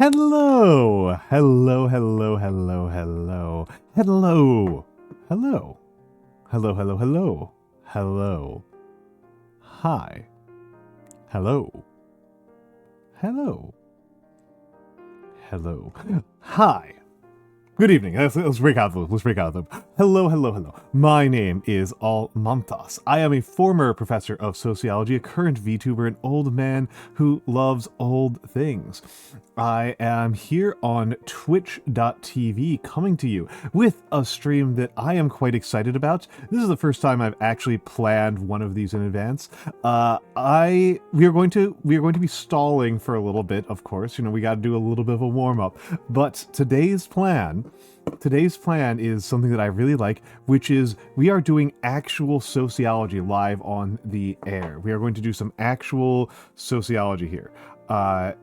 Hello! Hello, hello, hello, hello. Hello! Hello. Hello, hello, hello. Hello. Hi. Hello. Hello. Hello. Hi. Good evening. Let's break out of them. Let's break out of them. Hello, hello, hello. My name is Almantas. I am a former professor of sociology, a current VTuber, an old man who loves old things. I am here on twitch.tv coming to you with a stream that I am quite excited about. This is the first time I've actually planned one of these in advance. We are going to be stalling for a little bit, of course. You know, we got to do a little bit of a warm-up. But today's plan is something that I really like, which is we are doing actual sociology live on the air. We are going to do some actual sociology here. We are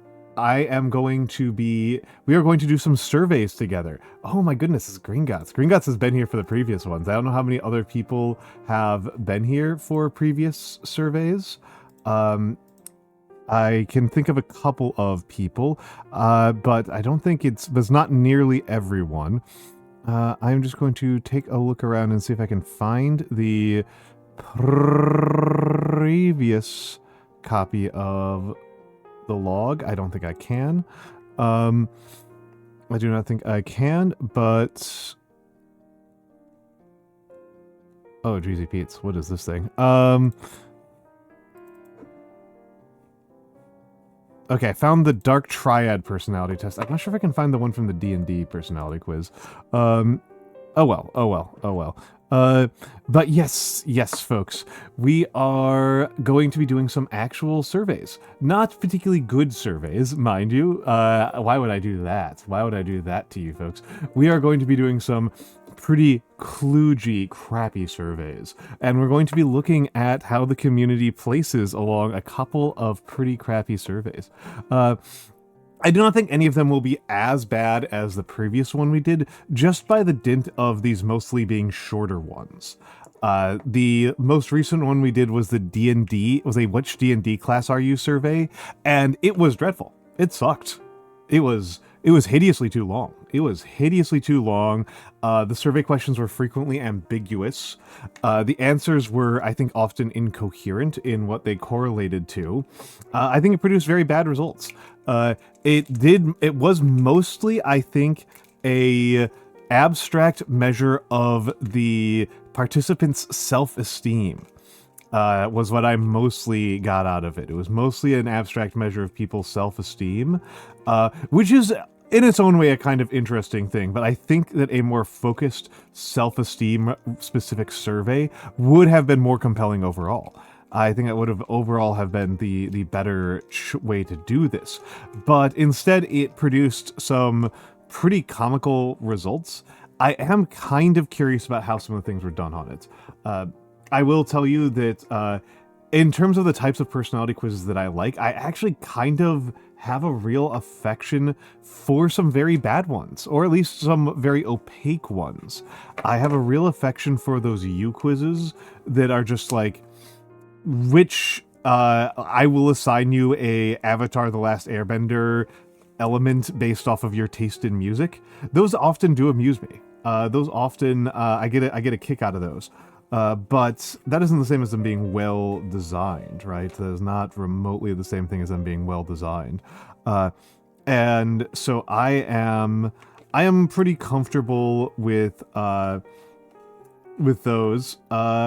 going to do some surveys together. Oh my goodness, this is Gringotts. Gringotts has been here for the previous ones. I don't know how many other people have been here for previous surveys. I can think of a couple of people, but I don't think there's not nearly everyone. I'm just going to take a look around and see if I can find the previous copy of the log. I don't think I can. I do not think I can, but... Oh, Jeezy Pete's. What is this thing? Okay, I found the Dark Triad personality test. I'm not sure if I can find the one from the D&D personality quiz. Oh well. But yes, folks, we are going to be doing some actual surveys. Not particularly good surveys, mind you. Why would I do that? Why would I do that to you folks? We are going to be doing some pretty kludgy, crappy surveys. And we're going to be looking at how the community places along a couple of pretty crappy surveys. I do not think any of them will be as bad as the previous one we did, just by the dint of these mostly being shorter ones. The most recent one we did was which D&D class are you survey, and it was dreadful. It sucked. It was hideously too long. The survey questions were frequently ambiguous. The answers were, I think, often incoherent in what they correlated to. I think it produced very bad results. It was mostly, I think, a abstract measure of the participants' self-esteem. Was what I mostly got out of it. It was mostly an abstract measure of people's self-esteem, which is in its own way a kind of interesting thing, but I think that a more focused self-esteem specific survey would have been more compelling overall. I think that would have overall have been the better way to do this. But instead it produced some pretty comical results. I am kind of curious about how some of the things were done on it. I will tell you that in terms of the types of personality quizzes that I like, I actually kind of have a real affection for some very bad ones, or at least some very opaque ones. I have a real affection for those U quizzes that are just like, I will assign you a Avatar: The Last Airbender element based off of your taste in music. Those often do amuse me. I get a kick out of those. But that isn't the same as them being well designed, right? That is not remotely the same thing as them being well designed. And so I am pretty comfortable with those,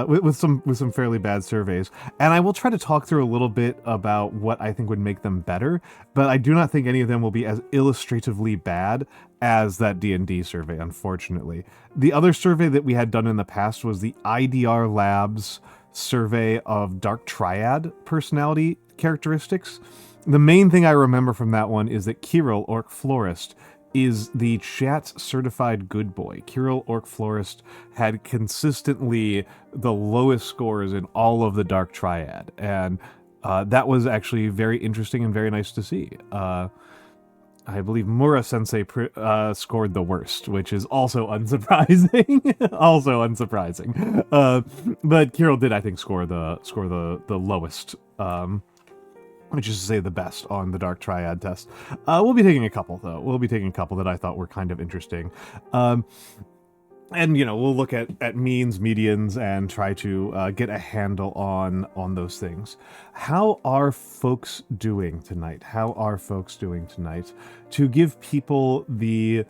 with some fairly bad surveys. And I will try to talk through a little bit about what I think would make them better, but I do not think any of them will be as illustratively bad as that D&D survey, unfortunately. The other survey that we had done in the past was the IDR Labs survey of Dark Triad personality characteristics. The main thing I remember from that one is that Kirill, Orc Florist, is the chat's certified good boy. Kirill, Orc Florist, had consistently the lowest scores in all of the Dark Triad, and that was actually very interesting and very nice to see. I believe Mura-sensei scored the worst, which is also unsurprising. But Kirill did, I think, score the lowest. which is to say the best on the Dark Triad test. We'll be taking a couple, though. We'll be taking a couple that I thought were kind of interesting. And, we'll look at means, medians, and try to get a handle on those things. How are folks doing tonight? How are folks doing tonight? To give people the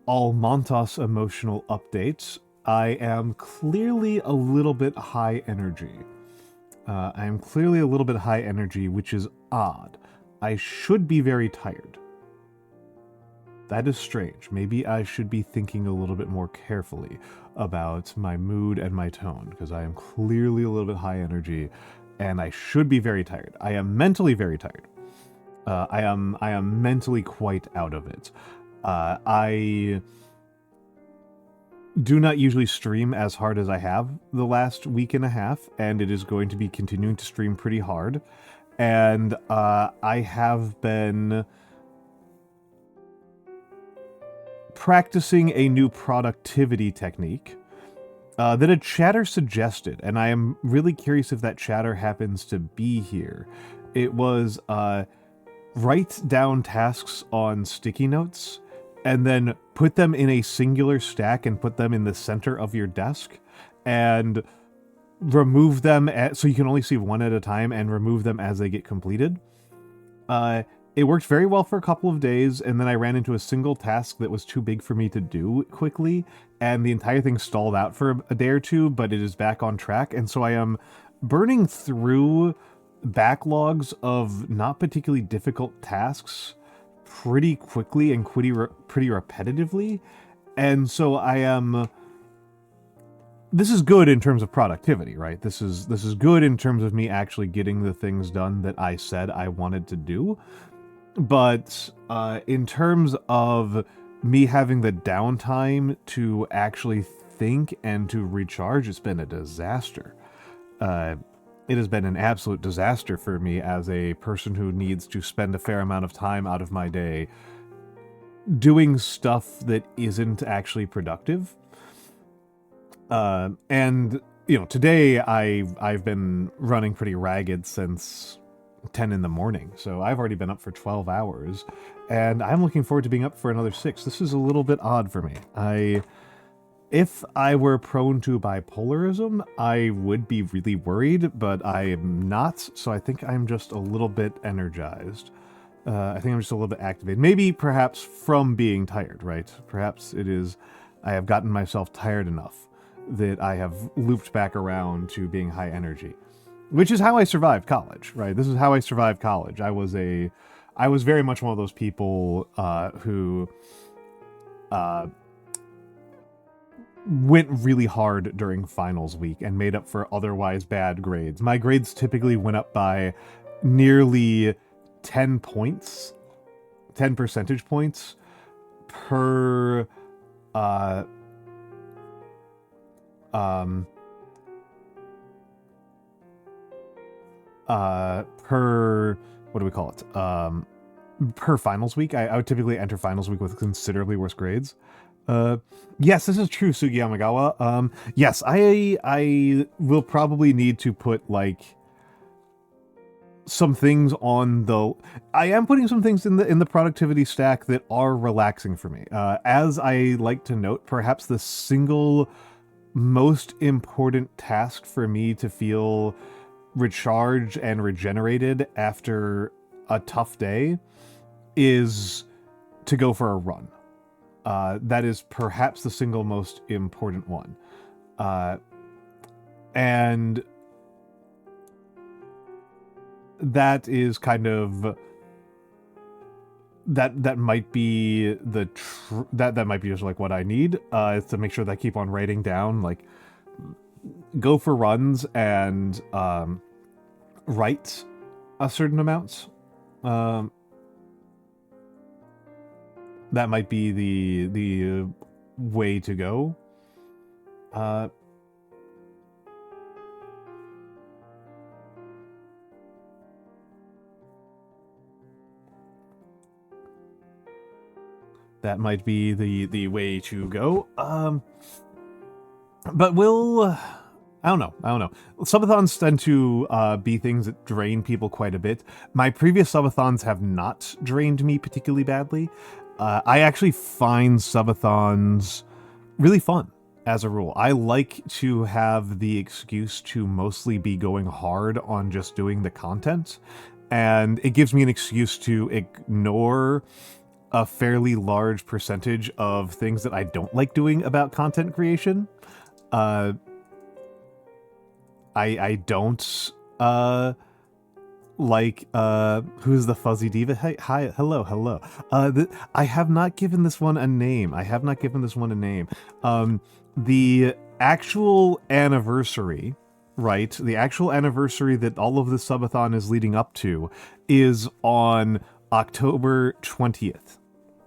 Almantas emotional updates, I am clearly a little bit high energy. I am clearly a little bit high energy, which is odd. I should be very tired. That is strange. Maybe I should be thinking a little bit more carefully about my mood and my tone, because I am clearly a little bit high energy, and I should be very tired. I am mentally very tired. I am mentally quite out of it. I do not usually stream as hard as I have the last week and a half, and it is going to be continuing to stream pretty hard. And I have been practicing a new productivity technique that a chatter suggested, and I am really curious if that chatter happens to be here. It was write down tasks on sticky notes and then put them in a singular stack and put them in the center of your desk and remove them so you can only see one at a time and remove them as they get completed. It worked very well for a couple of days, and then I ran into a single task that was too big for me to do quickly, and the entire thing stalled out for a day or two, but it is back on track, and so I am burning through backlogs of not particularly difficult tasks pretty quickly and pretty repetitively, and so I am... This is good in terms of productivity, right? This is good in terms of me actually getting the things done that I said I wanted to do. But in terms of me having the downtime to actually think and to recharge, it's been a disaster. It has been an absolute disaster for me as a person who needs to spend a fair amount of time out of my day doing stuff that isn't actually productive. And today I've been running pretty ragged since 10 in the morning, so I've already been up for 12 hours, and I'm looking forward to being up for another 6. This is a little bit odd for me. If I were prone to bipolarism, I would be really worried, but I am not, so I think I'm just a little bit energized. I think I'm just a little bit activated. Maybe perhaps from being tired, right? Perhaps it is I have gotten myself tired enough that I have looped back around to being high energy. Which is how I survived college, right? This is how I survived college. I was very much one of those people who went really hard during finals week and made up for otherwise bad grades. My grades typically went up by nearly 10 points, 10 percentage points per per, what do we call it? Per finals week. I would typically enter finals week with considerably worse grades. Yes, this is true, Sugi Yamagawa. Yes, I will probably need to put, some things on the... I am putting some things in the productivity stack that are relaxing for me. As I like to note, perhaps the single most important task for me to feel recharged and regenerated after a tough day is to go for a run. That is perhaps the single most important one. And that is kind of... That might be that might be just what I need, is to make sure that I keep on writing down, go for runs and write a certain amount. That might be the way to go. That might be the way to go. But we'll I don't know. Subathons tend to be things that drain people quite a bit. My previous subathons have not drained me particularly badly. I actually find subathons really fun as a rule. I like to have the excuse to mostly be going hard on just doing the content, and it gives me an excuse to ignore a fairly large percentage of things that I don't like doing about content creation. Uh, I don't like who's the fuzzy diva? Hey, hi, hello. I have not given this one a name. The actual anniversary, right? The actual anniversary that all of the subathon is leading up to is on October 20th.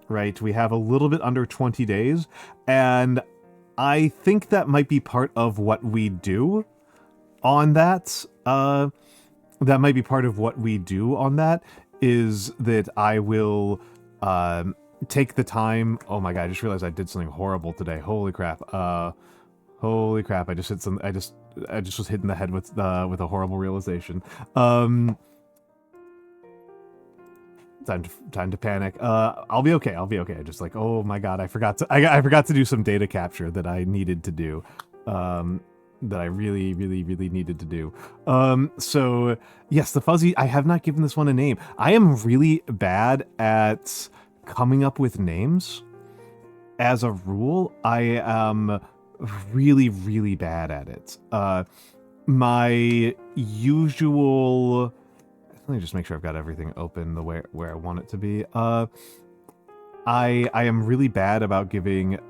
Right? We have a little bit under 20 days, and I think that might be part of what we do on that. That might be part of what we do on that, is that I will take the time. Oh my god, I just realized I did something horrible today. Holy crap. Holy crap, I just hit some I just was hitting the head with a horrible realization. Time to panic. I'll be okay. I just like, oh my god, I forgot to do some data capture that I needed to do. That I really needed to do. So yes, the fuzzy, I have not given this one a name. I am really bad at coming up with names. As a rule, I am really bad at it. My usual... Let me just make sure I've got everything open the way where I want it to be. I am really bad about giving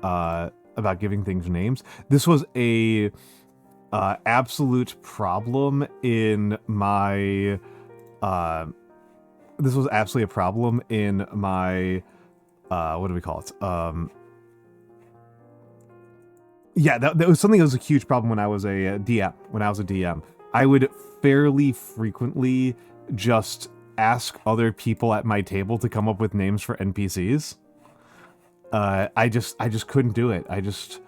things names. This was a absolute problem in my this was absolutely a problem in my what do we call it? Yeah, that was something that was a huge problem when I was a DM. I would fairly frequently just ask other people at my table to come up with names for NPCs. I just couldn't do it. I just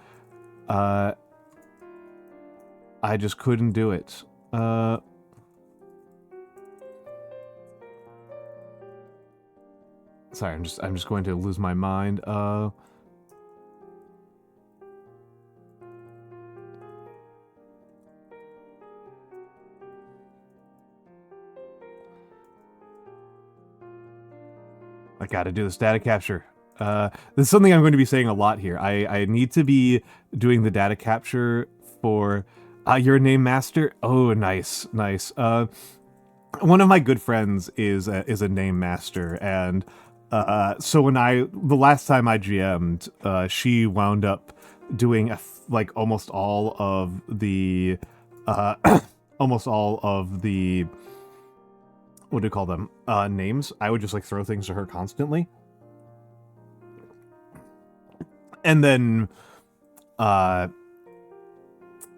couldn't do it. Sorry, I'm just going to lose my mind. I gotta do this data capture. This is something I'm going to be saying a lot here. I need to be doing the data capture for... you're a name master? Oh, nice. One of my good friends is a name master, and so when the last time I GM'd, she wound up doing like almost all of the what do you call them? Names. I would just like throw things to her constantly. And then yeah,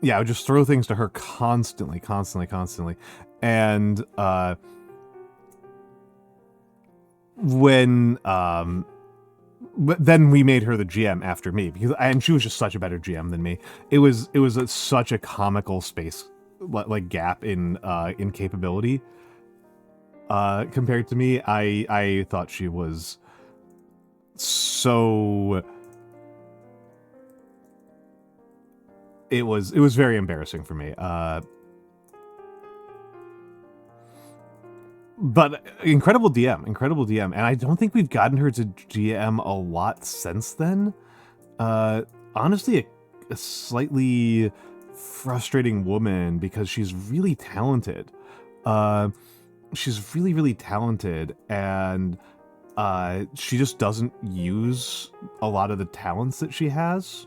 I would just throw things to her constantly. And when but then we made her the GM after me, and she was just such a better GM than me. It was such a comical space like gap in capability. Compared to me, I thought she was so... It was very embarrassing for me. But incredible DM, and I don't think we've gotten her to GM a lot since then. Honestly, a slightly frustrating woman, because she's really talented. She's really talented, and she just doesn't use a lot of the talents that she has.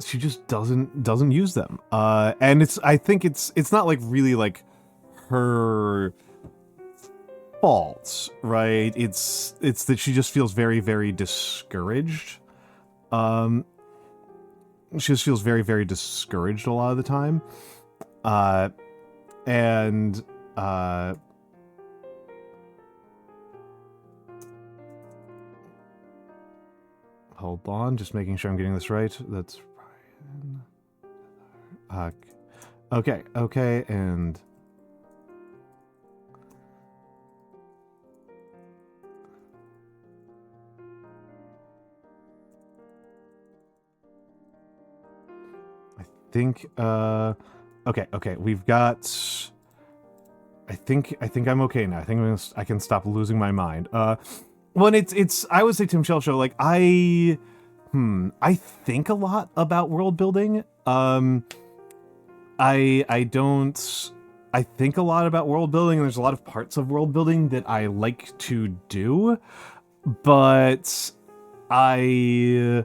She just doesn't use them. And I think it's not like really like her fault, right? It's that she just feels very discouraged. She just feels very discouraged a lot of the time. And Hold on, just making sure I'm getting this right. That's Ryan. Okay, and I think okay, we've got I think I'm okay now. I think I can stop losing my mind. Well, it's I would say Tim Shell Show, like I think a lot about world building. I don't I think a lot about world building, and there's a lot of parts of world building that I like to do, but I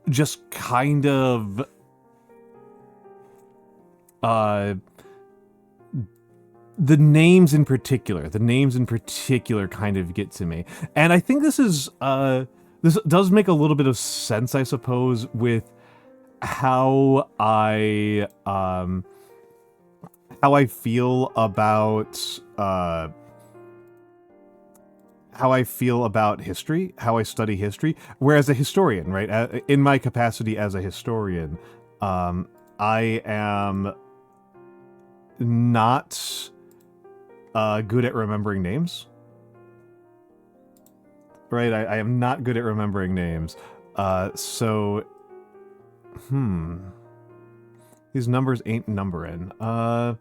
just kind of the names in particular kind of get to me. And I think this does make a little bit of sense, I suppose, with how I feel about history, how I study history. Whereas a historian, right, in my capacity as a historian, I am not good at remembering names. Right, I am not good at remembering names. So, these numbers ain't numbering. I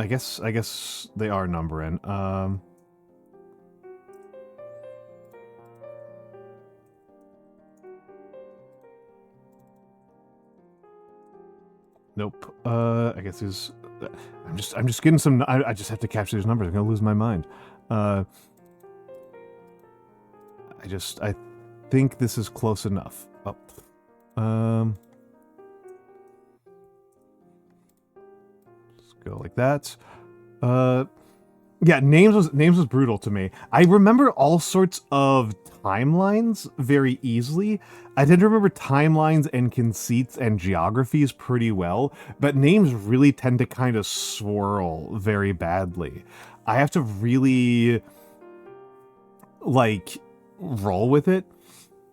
guess they are numbering. Nope. I guess these. I'm just getting some. I just have to capture these numbers. I'm gonna lose my mind. I think this is close enough. Oh. Let's go like that. Yeah, names was brutal to me. I remember all sorts of timelines very easily. I did remember timelines and conceits and geographies pretty well, but names really tend to kind of swirl very badly. I have to really like roll with it.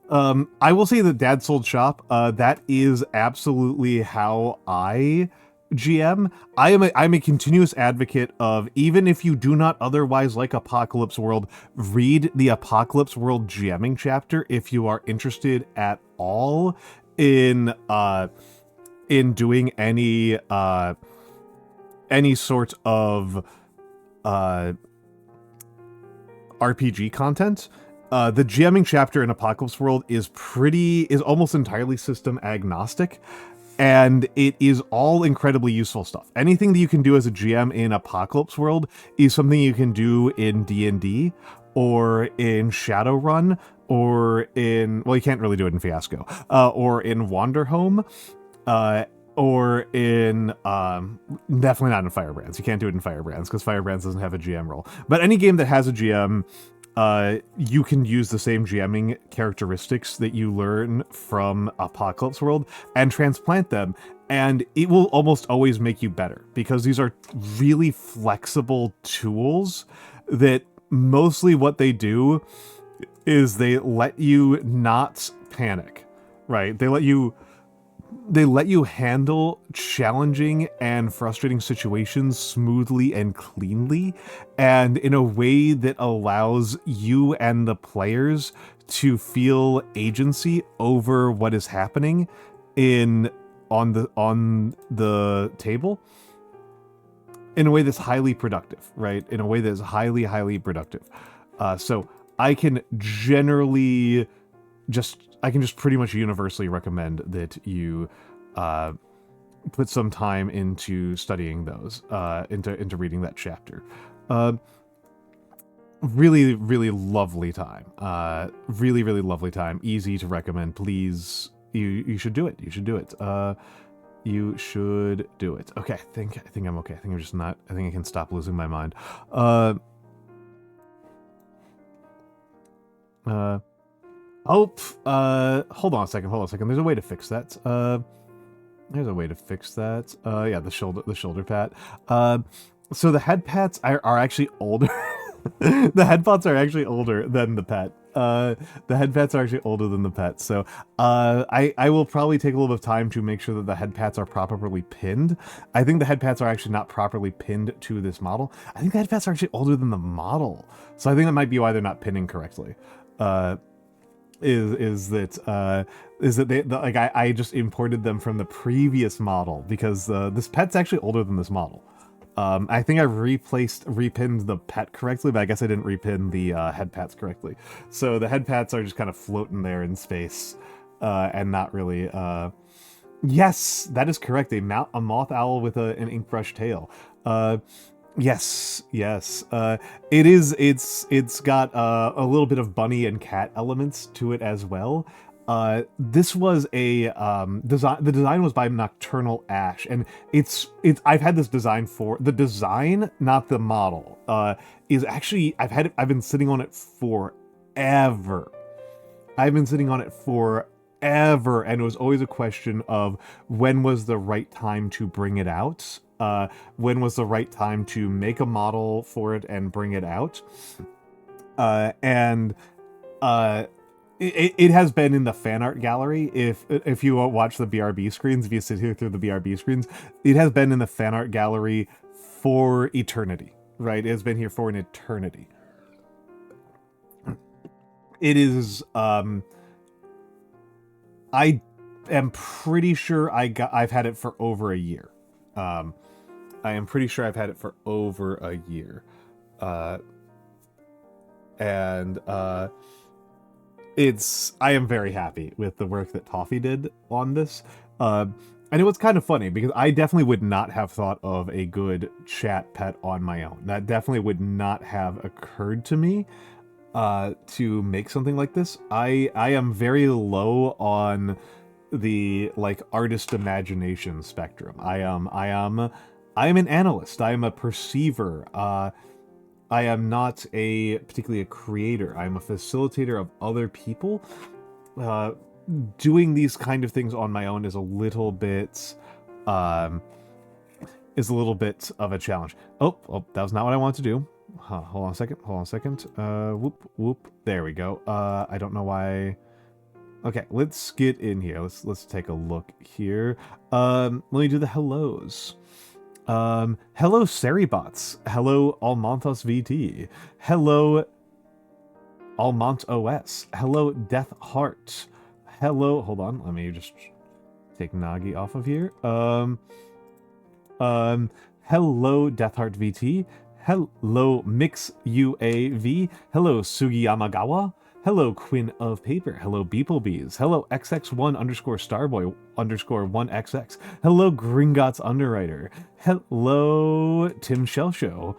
I will say that Dad Sold Shop, that is absolutely how I GM. I'm a continuous advocate of, even if you do not otherwise like Apocalypse World, read the Apocalypse World GMing chapter if you are interested at all in doing any sort of RPG content. The GMing chapter in Apocalypse World is almost entirely system agnostic, and it is all incredibly useful stuff. Anything that you can do as a GM in Apocalypse World is something you can do in D&D, or in Shadowrun, or in... well, you can't really do it in Fiasco. Or in Wanderhome, or in... definitely not in Firebrands. You can't do it in Firebrands, because Firebrands doesn't have a GM role. But any game that has a GM... you can use the same GMing characteristics that you learn from Apocalypse World and transplant them, and it will almost always make you better, because these are really flexible tools that mostly what they do is they let you not panic, right? They let you handle challenging and frustrating situations smoothly and cleanly, and in a way that allows you and the players to feel agency over what is happening on the table in a way that's highly productive, right? In a way that is highly, highly productive. So I can just pretty much universally recommend that you put some time into studying those, into reading that chapter. Really, really lovely time. Really, really lovely time. Easy to recommend. Please, you should do it. You should do it. You should do it. Okay, I think I'm okay. I think I'm just not. I think I can stop losing my mind. Hold on a second. There's a way to fix that. Yeah, the shoulder pat. So the head pats are actually older. The head pats are actually older than the pet. The head pats are actually older than the pet. So I will probably take a little bit of time to make sure that the head pats are properly pinned. I think the head pats are actually not properly pinned to this model. I think the head pats are actually older than the model. So I think that might be why they're not pinning correctly. Is that like I just imported them from the previous model because this pet's actually older than this model. I think I repinned the pet correctly, but I guess I didn't repin the head pats correctly. So the head pats are just kind of floating there in space, and not really. Yes, that is correct. A moth owl with an ink brush tail. Yes, yes. It is. It's got a little bit of bunny and cat elements to it as well. This was a design. The design was by Nocturnal Ash, and it's. I've had this design for the design, not the model. Is actually I've been sitting on it forever. I've been sitting on it forever, and it was always a question of when was the right time to bring it out. When was the right time to make a model for it and bring it out. And it has been in the fan art gallery. If you watch the BRB screens, if you sit here through the BRB screens, it has been in the fan art gallery for eternity, right? It has been here for an eternity. It is, I am pretty sure I've had it for over a year. I am pretty sure I've had it for over a year. And I am very happy with the work that Toffee did on this. And it was kind of funny because I definitely would not have thought of a good chat pet on my own. That definitely would not have occurred to me to make something like this. I am very low on the like artist imagination spectrum. I am an analyst. I am a perceiver. I am not particularly a creator. I'm a facilitator of other people. Doing these kind of things on my own is a little bit of a challenge. Oh, that was not what I wanted to do. Hold on a second. Whoop. There we go. I don't know why. Okay, let's get in here. Let's take a look here. Let me do the hellos. Hello Seribots. Hello Almantas VT. Hello Almant OS. Hello Death Heart. Hello, hold on, let me just take Nagi off of here. Hello Death Heart VT. Hello Mix UAV. Hello Sugi Yamagawa. Hello Quinn of Paper. Hello Beeplebees. Hello XX1 underscore Starboy underscore 1XX. Hello Gringotts Underwriter. Hello Tim Shellshow.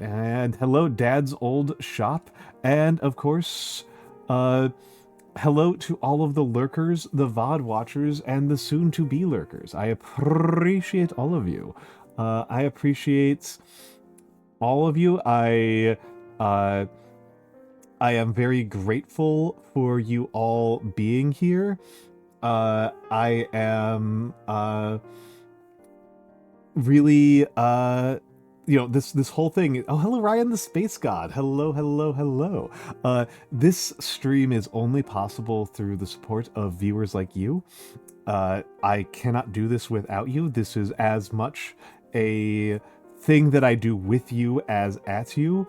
And hello Dad's Old Shop. And of course, hello to all of the lurkers, the VOD watchers, and the soon-to-be lurkers. I appreciate all of you. I appreciate all of you. I am very grateful for you all being here. I am really this whole thing. Oh, hello Ryan the Space God. Hello. This stream is only possible through the support of viewers like you. I cannot do this without you. This is as much a thing that I do with you as at you.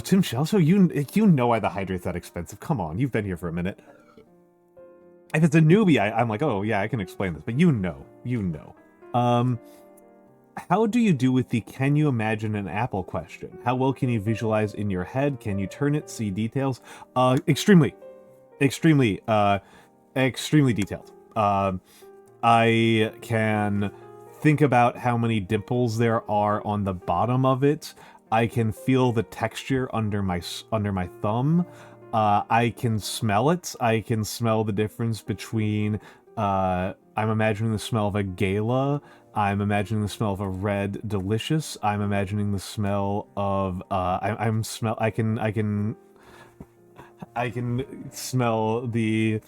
Tim Shell, so you know why the hydrate's that expensive. Come on, you've been here for a minute. If it's a newbie, I'm like, oh yeah, I can explain this, but you know. How do you do with the can you imagine an apple question? How well can you visualize in your head? Can you turn it, see details? Extremely detailed. I can think about how many dimples there are on the bottom of it. I can feel the texture under my thumb. I can smell it. I can smell the difference between. I'm imagining the smell of a gala. I'm imagining the smell of a red delicious. I'm imagining the smell of. I can smell the.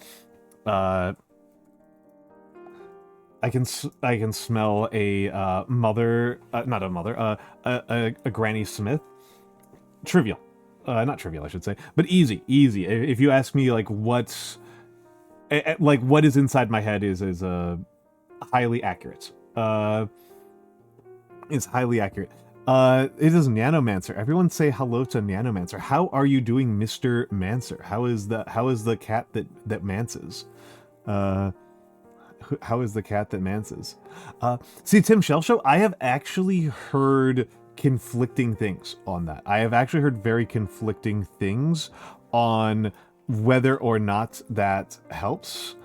I can smell a mother, not a mother, a Granny Smith. Trivial, not trivial, I should say, but easy, easy. If you ask me, like what is inside my head is highly accurate. Is highly accurate. It is Nanomancer. Everyone say hello to Nanomancer. How are you doing, Mr. Mancer? How is the cat that mances? How is the cat that mances? See, Tim Shellshow, I have actually heard conflicting things on that. I have actually heard very conflicting things on whether or not that helps.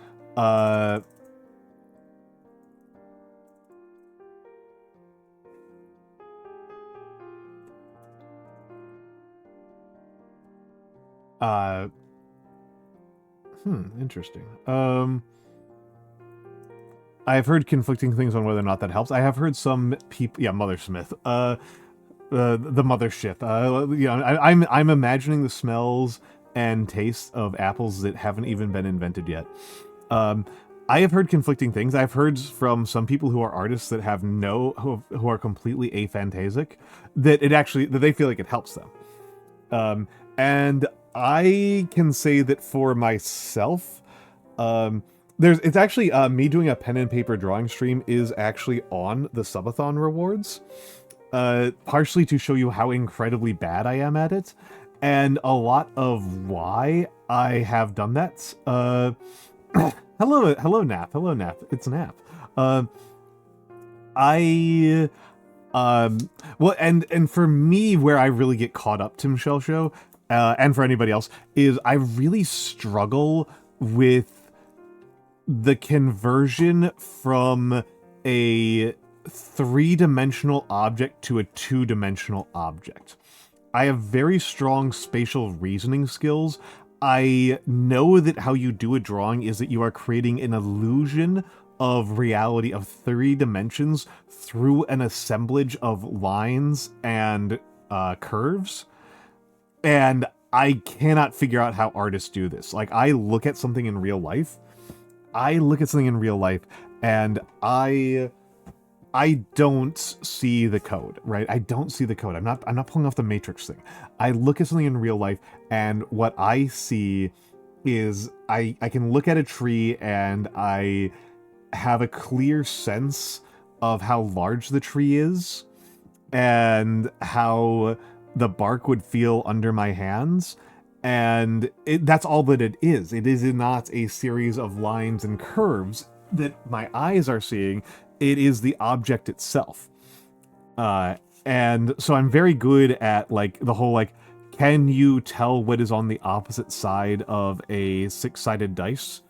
Interesting. I've heard conflicting things on whether or not that helps. I have heard some people, yeah, Mother Smith, the mothership. I'm imagining the smells and tastes of apples that haven't even been invented yet. I have heard conflicting things. I've heard from some people who are artists that have who are completely aphantasic, that they feel like it helps them. And I can say that for myself, it's actually me doing a pen and paper drawing stream is actually on the subathon rewards, partially to show you how incredibly bad I am at it, and a lot of why I have done that. Hello Nap, it's Nap. Well, and for me, where I really get caught up, Tim Shellshow, and for anybody else, is I really struggle with the conversion from a three-dimensional object to a two-dimensional object. I have very strong spatial reasoning skills. I know that how you do a drawing is that you are creating an illusion of reality of three dimensions through an assemblage of lines and curves. And I cannot figure out how artists do this. Like, I look at something in real life, and I don't see the code, right? I don't see the code. I'm not pulling off the Matrix thing. I look at something in real life, and what I see is I can look at a tree and I have a clear sense of how large the tree is and how the bark would feel under my hands. And that's all that it is. It is not a series of lines and curves that my eyes are seeing. It is the object itself. And so I'm very good at, like, the whole, like, can you tell what is on the opposite side of a six-sided dice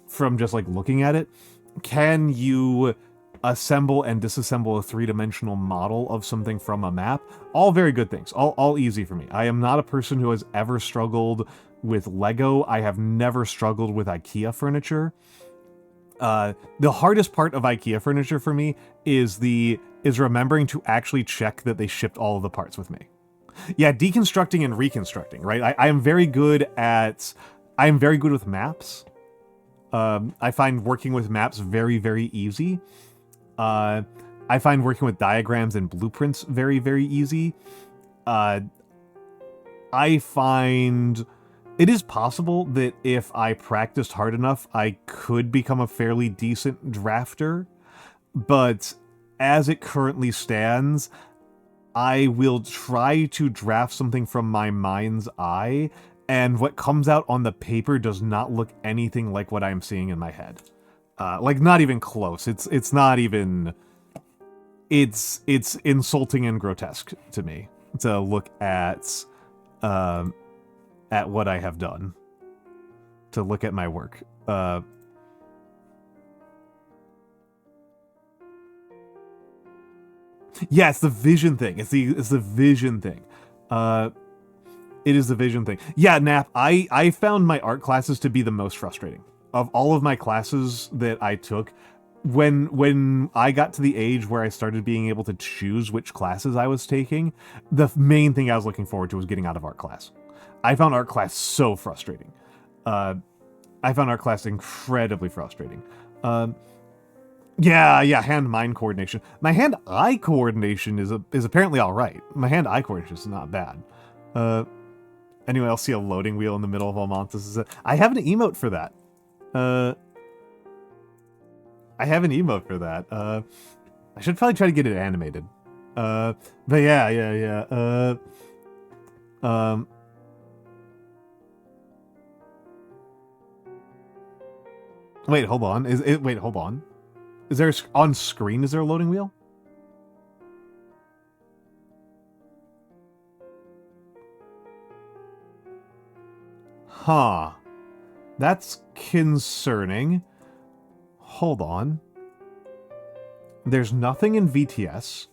from just, like, looking at it? Can you assemble and disassemble a three-dimensional model of something from a map? All very good things. All easy for me. I am not a person who has ever struggled with Lego. I have never struggled with IKEA furniture. The hardest part of IKEA furniture for me is remembering to actually check that they shipped all of the parts with me. Yeah, deconstructing and reconstructing, right? I am very good with maps. I find working with maps very, very easy. I find working with diagrams and blueprints very, very easy. I find it is possible that if I practiced hard enough, I could become a fairly decent drafter, but as it currently stands, I will try to draft something from my mind's eye, and what comes out on the paper does not look anything like what I'm seeing in my head. Like, not even close. It's not even... It's insulting and grotesque to me to look at what I have done. To look at my work. Yeah, it's the vision thing. It's the vision thing. It is the vision thing. Yeah, Nap, I found my art classes to be the most frustrating. Of all of my classes that I took, when I got to the age where I started being able to choose which classes I was taking, the main thing I was looking forward to was getting out of art class. I found art class so frustrating. I found art class incredibly frustrating. Yeah, hand-mind coordination. My hand-eye coordination is apparently all right. My hand-eye coordination is not bad. Anyway, I'll see a loading wheel in the middle of Almantas. I have an emote for that. I have an emote for that. I should probably try to get it animated. But yeah. Wait, hold on. Wait, hold on. Is there on screen? Is there a loading wheel? Huh. That's concerning. Hold on. There's nothing in VTS.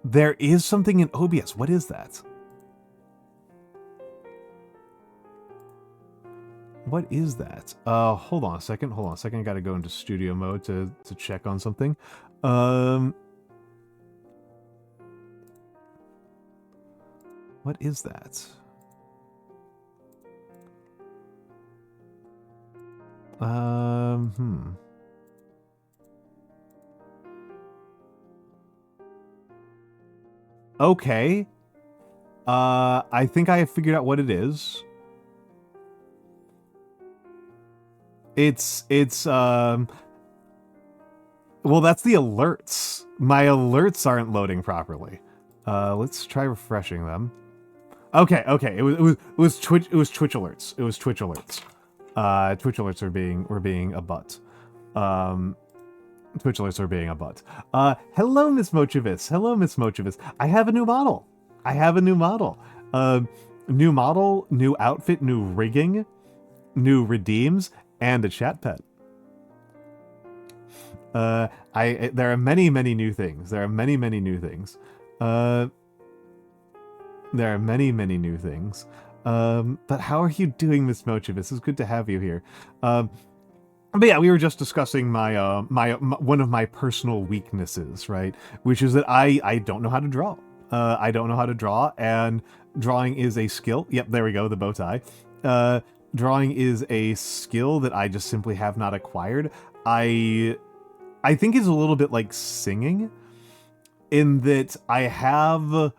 There is something in OBS. What is that? What is that? Hold on a second. I gotta go into studio mode to check on something. What is that? Okay. I think I have figured out what it is. Well, that's the alerts. My alerts aren't loading properly. Let's try refreshing them. Okay. It was Twitch alerts. It was Twitch alerts. Twitch alerts were being a butt. Twitch alerts are being a butt. Hello, Miss Mochivis. Hello, Miss Mochivis. I have a new model. New model, new outfit, new rigging, new redeems, and a chat pet. There are many new things. There are many new things. But how are you doing, Miss Mochivis? It's good to have you here. But yeah, we were just discussing my one of my personal weaknesses, right? Which is that I don't know how to draw. I don't know how to draw, and drawing is a skill. Yep, there we go, the bow tie. Drawing is a skill that I just simply have not acquired. I think it's a little bit like singing, in that I have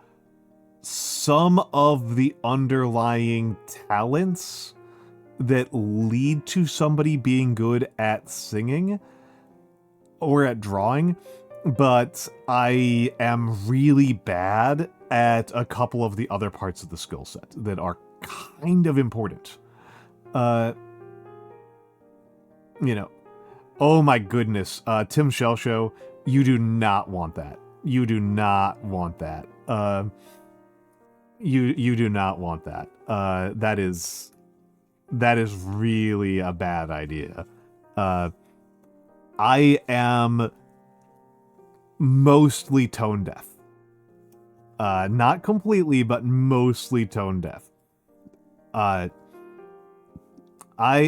some of the underlying talents that lead to somebody being good at singing or at drawing, but I am really bad at a couple of the other parts of the skill set that are kind of important. Oh my goodness, Tim Shell Show, you do not want that. You do not want that. You do not want that. That is really a bad idea. I am mostly tone deaf. Not completely, but mostly tone deaf. I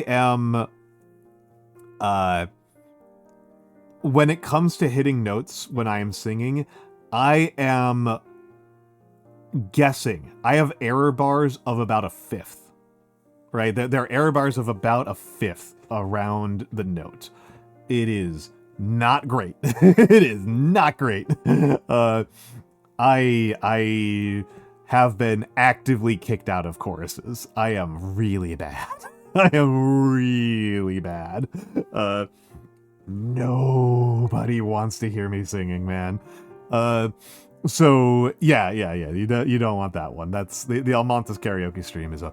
am, when it comes to hitting notes when I am singing, I am guessing. I have error bars of about a fifth, right? There are error bars of about a fifth around the note. It is not great. It is not great. I have been actively kicked out of choruses. I am really bad. I am really bad. Nobody wants to hear me singing, man. So yeah. You don't want that one. That's the Almantas karaoke stream is a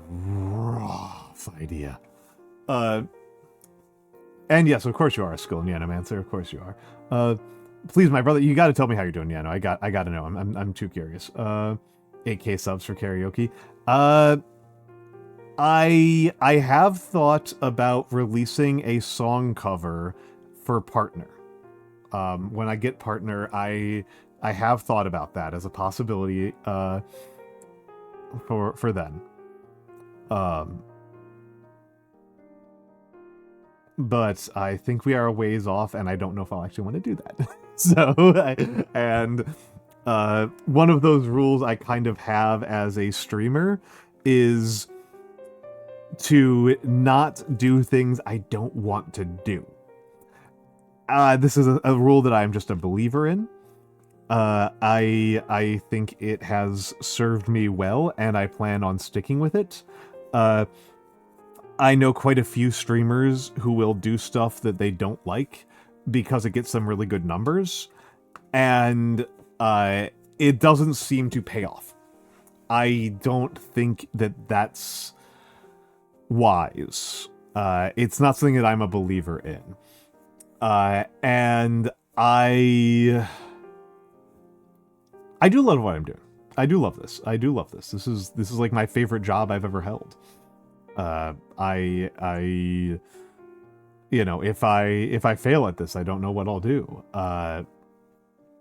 rough idea. And yes, of course you are a skilled Yanomancer. Of course you are. Please, my brother, you got to tell me how you're doing, Yano. I got to know. I'm too curious. 8K subs for karaoke. I have thought about releasing a song cover for Partner. When I get Partner, I have thought about that as a possibility for then. But I think we are a ways off, and I don't know if I'll actually want to do that. One of those rules I kind of have as a streamer is to not do things I don't want to do. This is a rule that I'm just a believer in. I think it has served me well, and I plan on sticking with it. I know quite a few streamers who will do stuff that they don't like because it gets them really good numbers, and it doesn't seem to pay off. I don't think that that's wise. It's not something that I'm a believer in. And I do love what I'm doing. I do love this. This is like my favorite job I've ever held. You know, if I fail at this, I don't know what I'll do.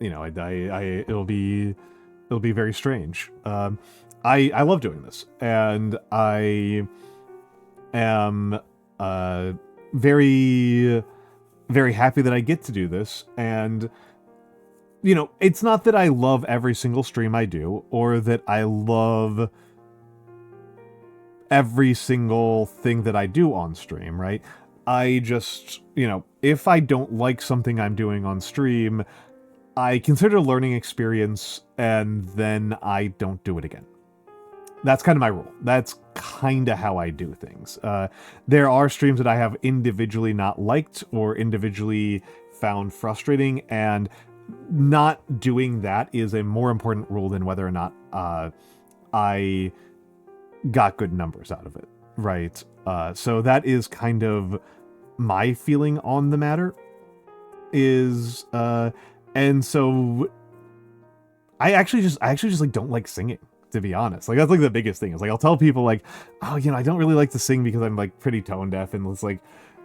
You know, it'll be very strange. I love doing this, and I am very, very happy that I get to do this. And you know, it's not that I love every single stream I do, or that I love every single thing that I do on stream, right? I just, you know, if I don't like something I'm doing on stream, I consider a learning experience, and then I don't do it again. That's kind of my rule. That's kind of how I do things. There are streams that I have individually not liked or individually found frustrating, and not doing that is a more important rule than whether or not I got good numbers out of it, right? So that is kind of my feeling on the matter. Is and so I actually just like don't like singing, to be honest. Like that's like the biggest thing. Is like I'll tell people like, oh, you know, I don't really like to sing because I'm like pretty tone deaf, and it's like,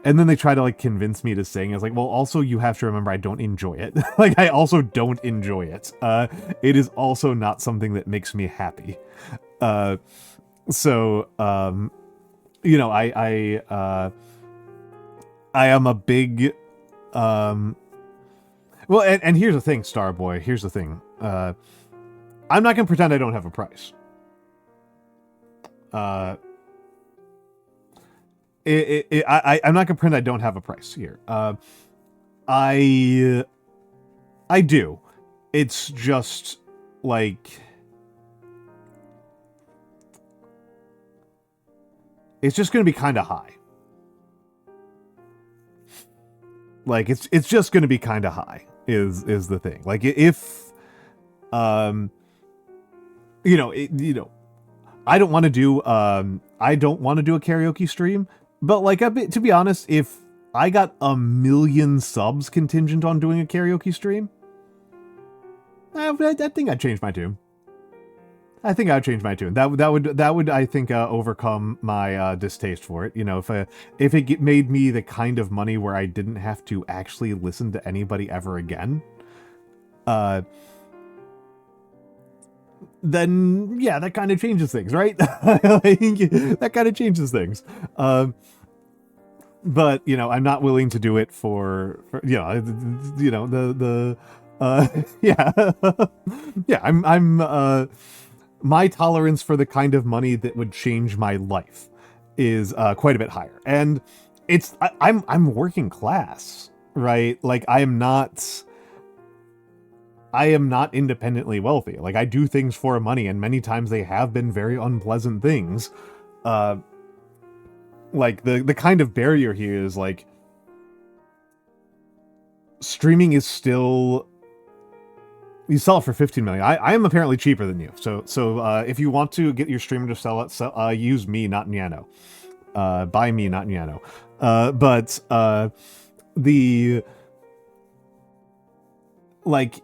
and then they try to like convince me to sing. It's like, well, also you have to remember I don't enjoy it. Like I also don't enjoy it. It is also not something that makes me happy. So you know, I am a big well, and here's the thing, Starboy. Here's the thing. I'm not gonna pretend I don't have a price. I'm not gonna pretend I don't have a price here. I do. It's just like it's just gonna be kind of high. Like it's just gonna be kind of high is the thing. Like if you know, I don't want to do a karaoke stream, but like to be honest, if I got 1 million subs contingent on doing a karaoke stream, I think I'd change my tune. I think I'd change my tune. That would I think overcome my distaste for it. You know, if it made me the kind of money where I didn't have to actually listen to anybody ever again, then yeah, that kind of changes things, right? That kind of changes things. But you know, I'm not willing to do it for you know the yeah yeah. I'm my tolerance for the kind of money that would change my life is quite a bit higher, and I'm working class, right? Like I am not independently wealthy. Like I do things for money, and many times they have been very unpleasant things. Like the kind of barrier here is like streaming is still, you sell it for 15 million. I am apparently cheaper than you. So if you want to get your streamer to sell it, use me, not Nyano. Buy me, not Nyano. But the like,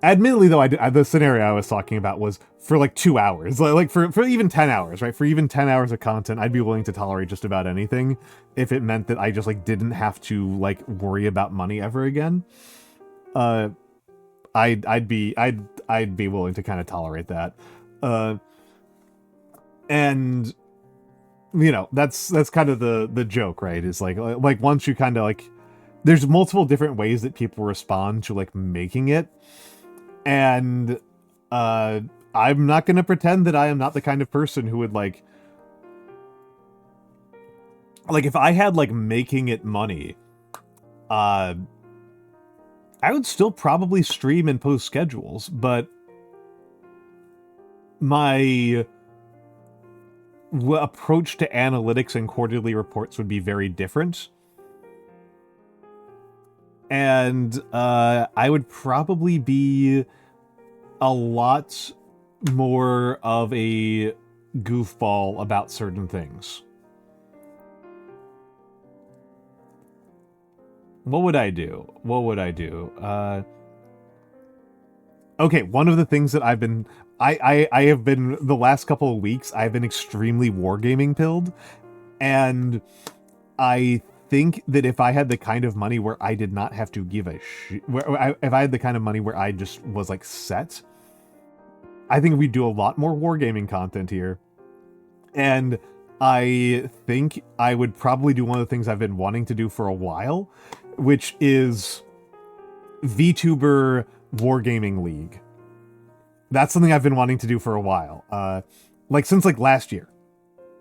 admittedly though, the scenario I was talking about was for like 2 hours, like for even 10 hours, right? For even 10 hours of content, I'd be willing to tolerate just about anything if it meant that I just like didn't have to like worry about money ever again. I'd be willing to kind of tolerate that. And you know, that's kind of the joke, right? Is like once you kind of like, there's multiple different ways that people respond to like making it. And I'm not gonna pretend that I am not the kind of person who would like if I had like making it money, I would still probably stream and post schedules, but my approach to analytics and quarterly reports would be very different. And I would probably be a lot more of a goofball about certain things. What would I do? What would I do? Okay, one of the things that I've been... I have been, the last couple of weeks, I've been extremely wargaming pilled, and I think that if I had the kind of money where I did not have to give a shit... If I had the kind of money where I just was, like, set, I think we'd do a lot more wargaming content here. And I think I would probably do one of the things I've been wanting to do for a while, which is VTuber Wargaming League. That's something I've been wanting to do for a while. Since last year.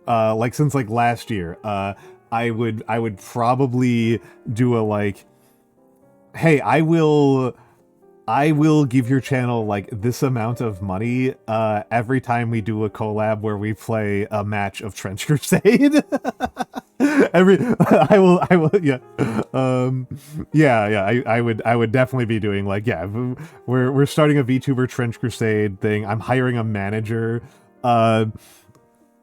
I would probably do a hey, I will give your channel like this amount of money every time we do a collab where we play a match of Trench Crusade. I would definitely be doing we're starting a VTuber Trench Crusade thing. I'm hiring a manager. I'm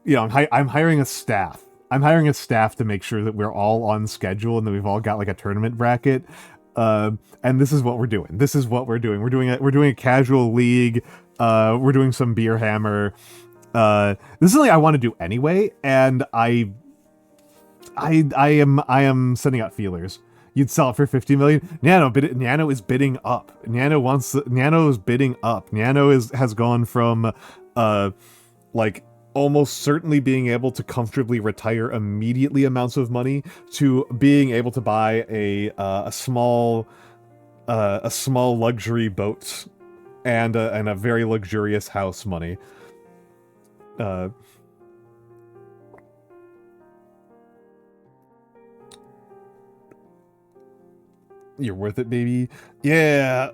hiring a staff. I'm hiring a staff to make sure that we're all on schedule and that we've all got like a tournament bracket. And this is what we're doing. We're doing a casual league. We're doing some Beer Hammer. This is something I want to do anyway, and I am sending out feelers. You'd sell it for 50 million. Nano is bidding up. Nano is bidding up. Nano has gone from almost certainly being able to comfortably retire immediately amounts of money to being able to buy a small luxury boat and a very luxurious house money. You're worth it, baby. Yeah.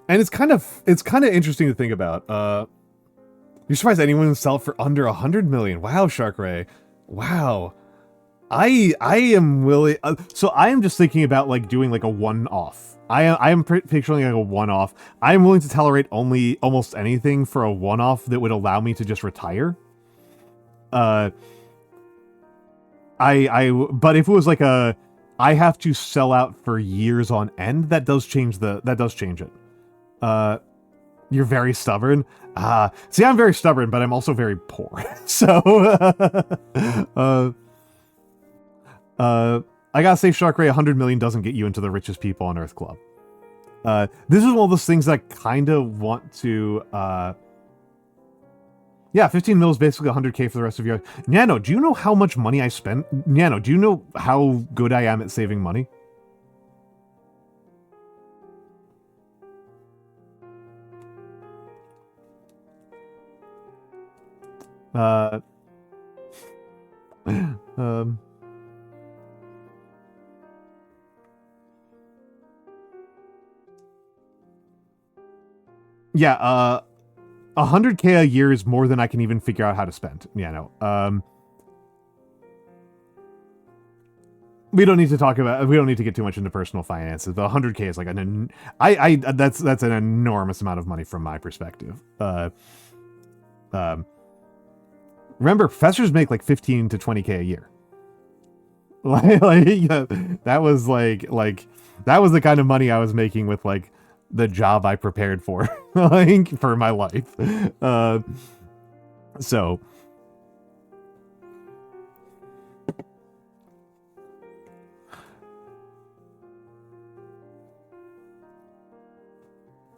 And it's kind of interesting to think about. You're surprised anyone would sell it for under 100 million. Wow, Shark Ray. Wow. I am willing... so I am just thinking about, doing, a one-off. I am picturing, a one-off. I am willing to tolerate almost anything for a one-off that would allow me to just retire. But if it was, I have to sell out for years on end, that does change it. You're very stubborn. See, I'm very stubborn, but I'm also very poor. So, I gotta say, Shark Ray, 100 million doesn't get you into the richest people on Earth Club. This is one of those things that I kind of want to, yeah, 15 mil is basically 100k for the rest of your life. Nano, do you know how much money I spent? Nano, do you know how good I am at saving money? Yeah, 100k a year is more than I can even figure out how to spend. Yeah, no. We don't need to get too much into personal finances, but 100k is like that's an enormous amount of money from my perspective. Remember, professors make 15 to 20k a year. That was that was the kind of money I was making with the job I prepared for, for my life. So.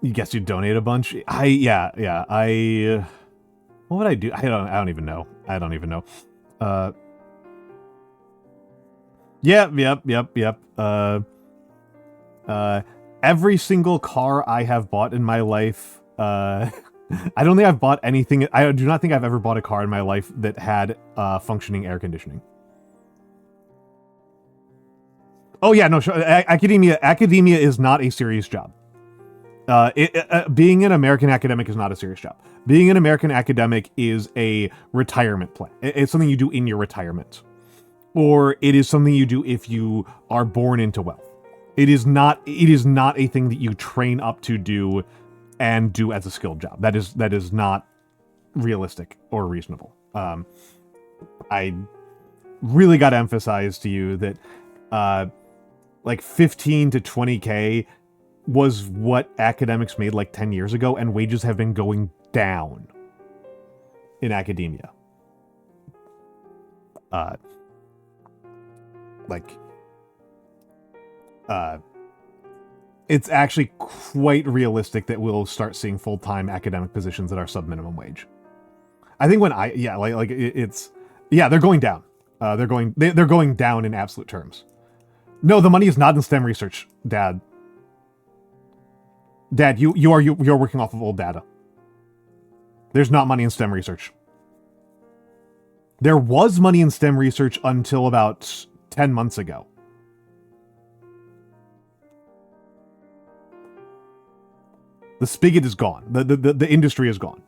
You guess you donate a bunch? Yeah. What would I do? I don't even know. Yep. every single car I have bought in my life, I don't think I've bought anything. I do not think I've ever bought a car in my life that had functioning air conditioning. Oh yeah, no, sure. Academia is not a serious job. Being an American academic is not a serious job. Being an American academic is a retirement plan. It's something you do in your retirement, or it is something you do if you are born into wealth. It is not a thing that you train up to do and do as a skilled job. That is not realistic or reasonable. I really got to emphasize to you that like 15 to 20K was what academics made like 10 years ago, and wages have been going down in academia. It's actually quite realistic that we'll start seeing full-time academic positions that are sub-minimum wage. I think when they're going down. They're going down in absolute terms. No, the money is not in STEM research, Dad. Dad, you're working off of old data. There's not money in STEM research. There was money in STEM research until about 10 months ago. The spigot is gone. The industry is gone.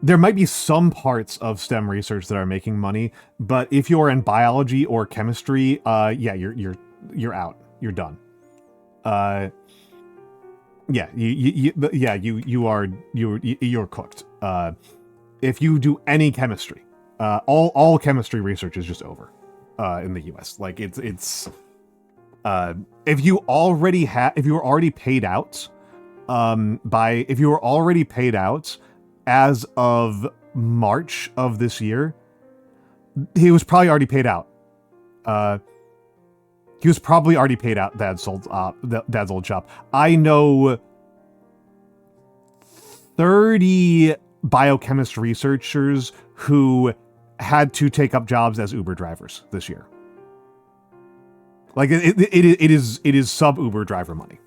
There might be some parts of STEM research that are making money, but if you're in biology or chemistry, yeah, you're out. You're done. Yeah, you're cooked. If you do any chemistry, all chemistry research is just over in the US. Like it's if you were already paid out as of March of this year, he was probably already paid out. Dad's old shop. I know 30 biochemist researchers who had to take up jobs as Uber drivers this year. Like it is sub Uber driver money.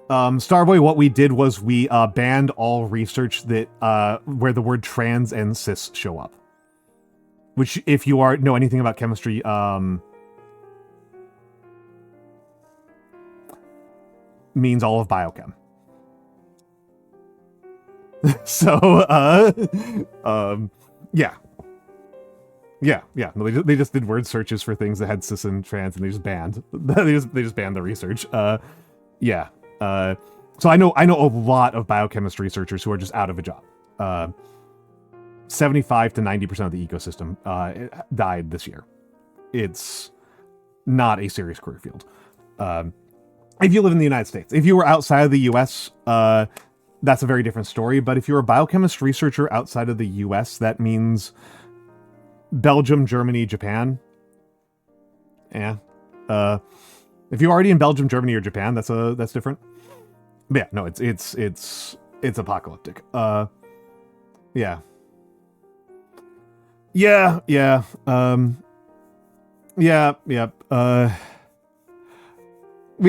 Starboy, what we did was we banned all research that where the word trans and cis show up. Which, if you know anything about chemistry, means all of biochem. So, yeah. No, they just did word searches for things that had cis and trans, and they just banned. they just banned the research. Yeah. So I know a lot of biochemist researchers who are just out of a job. 75 to 90% of the ecosystem died this year. It's not a serious career field. If you live in the United States, if you were outside of the US, that's a very different story. But if you're a biochemist researcher outside of the US, that means Belgium, Germany, Japan. Yeah. If you're already in Belgium, Germany, or Japan, that's different. But yeah, no, it's apocalyptic. Yeah. We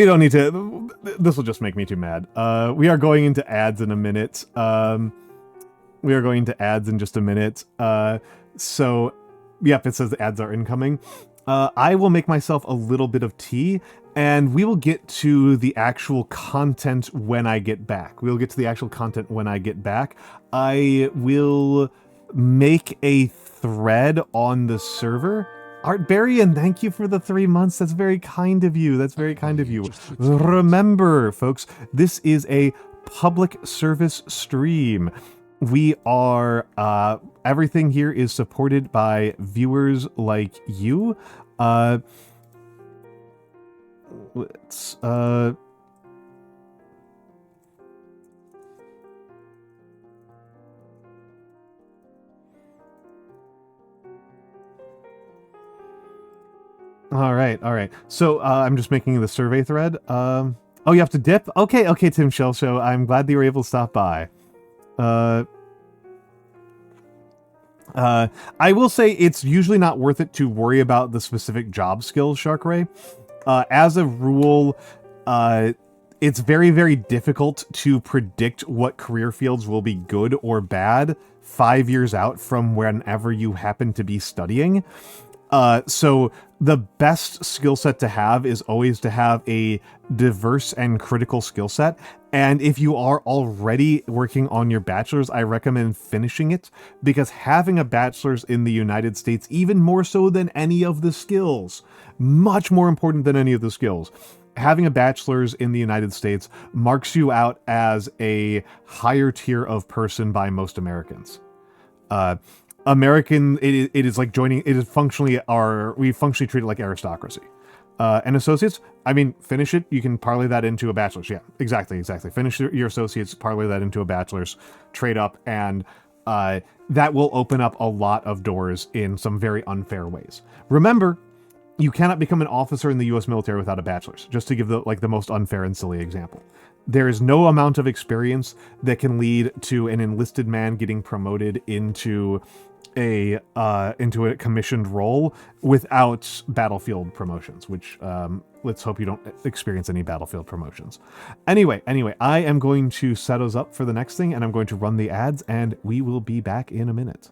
don't need to. This will just make me too mad. We are going into ads in a minute. We are going to ads in just a minute. So, yep, it says the ads are incoming. I will make myself a little bit of tea, and we will get to the actual content when I get back. I will make a thread on the server. Artbarian, thank you for the 3 months. That's very kind of you. Remember, folks, this is a public service stream. We are, everything here is supported by viewers like you. Let's, All right. So, I'm just making the survey thread. Oh, you have to dip? Okay, Tim Shell Show. I'm glad that you were able to stop by. Uh, I will say it's usually not worth it to worry about the specific job skills, Shark Ray. As a rule, uh, it's very, very difficult to predict what career fields will be good or bad 5 years out from whenever you happen to be studying. So the best skill set to have is always to have a diverse and critical skill set. And if you are already working on your bachelor's, I recommend finishing it, because having a bachelor's in the United States, even more so than any of the skills, much more important than any of the skills, having a bachelor's in the United States marks you out as a higher tier of person by most Americans. Uh, it is like joining, it is functionally we functionally treat it like aristocracy. And associates, I mean, finish it, you can parlay that into a bachelor's. Yeah, exactly. Finish your associates, parlay that into a bachelor's, trade up, and that will open up a lot of doors in some very unfair ways. Remember, you cannot become an officer in the U.S. military without a bachelor's, just to give the most unfair and silly example. There is no amount of experience that can lead to an enlisted man getting promoted into a commissioned role without battlefield promotions, which let's hope you don't experience any battlefield promotions. Anyway, I am going to set us up for the next thing, and I'm going to run the ads, and we will be back in a minute.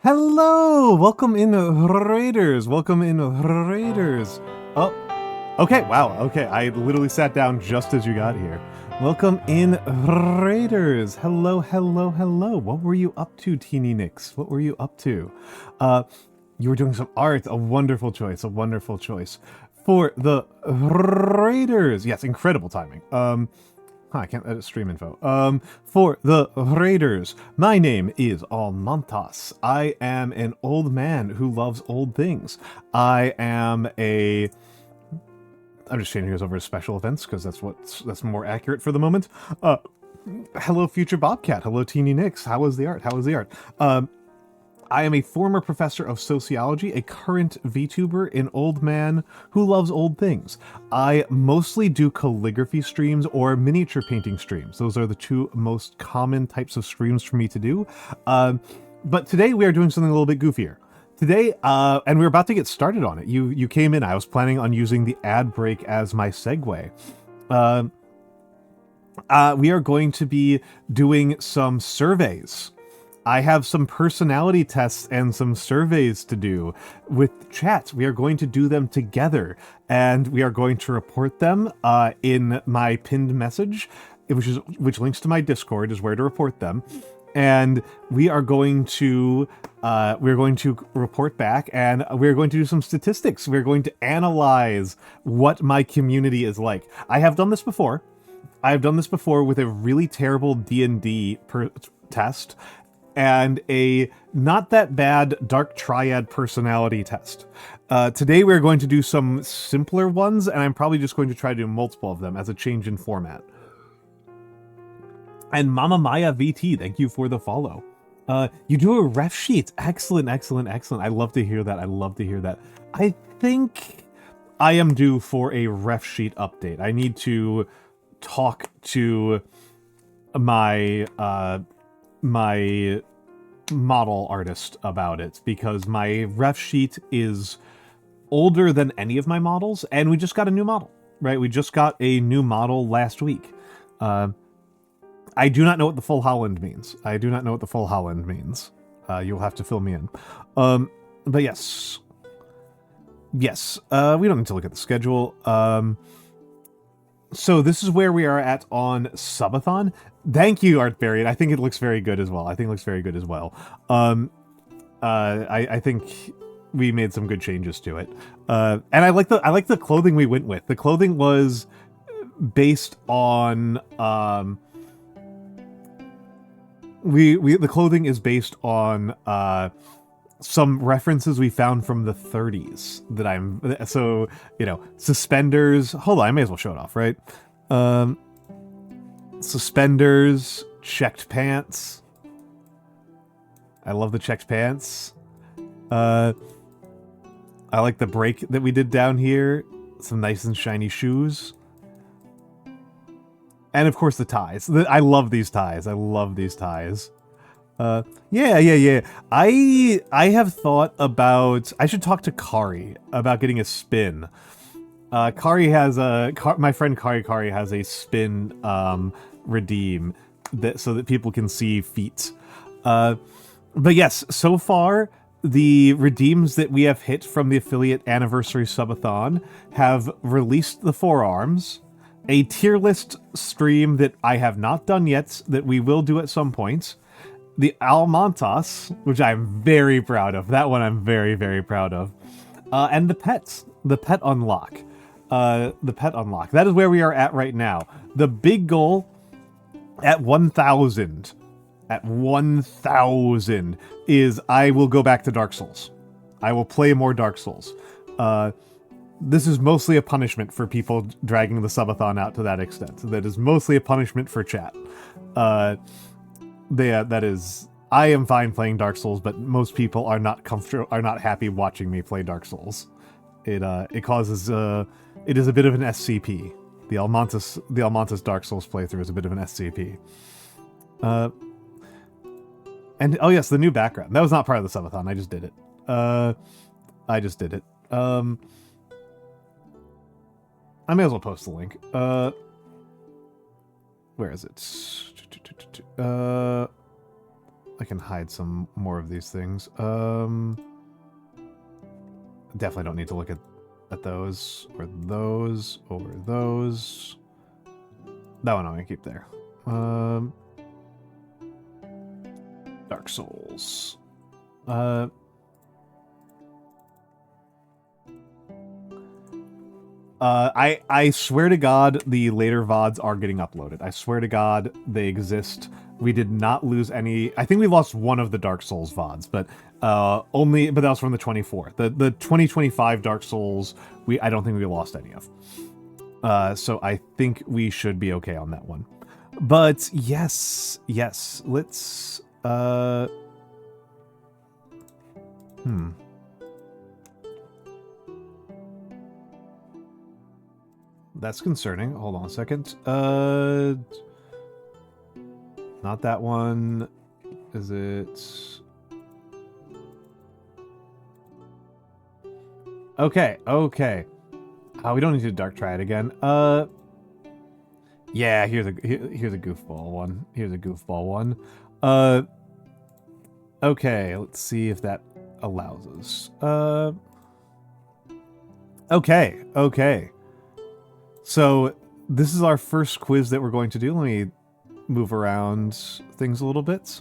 Hello! Welcome in, Raiders! Welcome in, Raiders! Oh, okay, wow, okay, I literally sat down just as you got here. Welcome in, Raiders! Hello, hello, hello. What were you up to, Teeny Nicks? What were you up to? You were doing some art. A wonderful choice, a wonderful choice. For the Raiders! Yes, incredible timing. I can't edit stream info. For the Raiders, my name is Almantas. I am an old man who loves old things. I'm just changing this over to special events because that's more accurate for the moment. Hello, future Bobcat. Hello, Teeny Nicks. How was the art? How was the art? I am a former professor of sociology, a current VTuber, an old man who loves old things. I mostly do calligraphy streams or miniature painting streams. Those are the two most common types of streams for me to do. But today we are doing something a little bit goofier. Today, and we're about to get started on it. You came in. I was planning on using the ad break as my segue. We are going to be doing some surveys. I have some personality tests and some surveys to do with chat. We are going to do them together, and we are going to report them in my pinned message, which links to my Discord is where to report them. And we are going to report back, and we're going to do some statistics. We're going to analyze what my community is like. I have done this before. I have done this before with a really terrible D&D test and a not that bad Dark Triad personality test. Today we're going to do some simpler ones, and I'm probably just going to try to do multiple of them as a change in format. And Mama Maya VT, thank you for the follow. You do a ref sheet. Excellent, excellent, excellent. I love to hear that. I love to hear that. I think I am due for a ref sheet update. I need to talk to my my model artist about it, because my ref sheet is older than any of my models, and we just got a new model, right? We just got a new model last week. I do not know what the full Holland means. I do not know what the full Holland means. You'll have to fill me in. But yes. Yes, we don't need to look at the schedule. So this is where we are at on Subathon. Thank you, Art Variant. I think it looks very good as well. I think we made some good changes to it. And I like the clothing we went with. The clothing was based on the clothing is based on some references we found from the 30s that suspenders. Hold on, I may as well show it off, right? Suspenders, checked pants. I love the checked pants. I like the break that we did down here. Some nice and shiny shoes. And of course the ties. I love these ties. Yeah. I have thought about... I should talk to Kari about getting a spin. Kari has my friend Kari has a spin redeem so that people can see feet. But yes, so far the redeems that we have hit from the affiliate anniversary subathon have released the forearms, a tier list stream that I have not done yet that we will do at some point. The Almantas, which I'm very proud of. That one I'm very, very proud of. And the pets. The pet unlock. That is where we are at right now. The big goal at 1,000. At 1,000 is I will go back to Dark Souls. I will play more Dark Souls. This is mostly a punishment for people dragging the subathon out to that extent. That is mostly a punishment for chat. That is, I am fine playing Dark Souls, but most people are not happy watching me play Dark Souls. It causes it is a bit of an SCP. The Almantas Dark Souls playthrough is a bit of an SCP. And oh yes, the new background. That was not part of the subathon. I just did it. I may as well post the link. Where is it? I can hide some more of these things. Definitely don't need to look at those, or those, or those. That one I'm gonna keep there. Dark Souls. I swear to God, the later VODs are getting uploaded. I swear to God, they exist. We did not lose any. I think we lost one of the Dark Souls VODs, but that was from the 24th. The 2025 Dark Souls, I don't think we lost any of. So I think we should be okay on that one. But yes, let's That's concerning. Hold on a second. Not that one. Is it? Okay. We don't need to dark try it again. Yeah, here's a goofball one. Okay, let's see if that allows us. Okay. So this is our first quiz that we're going to do. Let me move around things a little bit.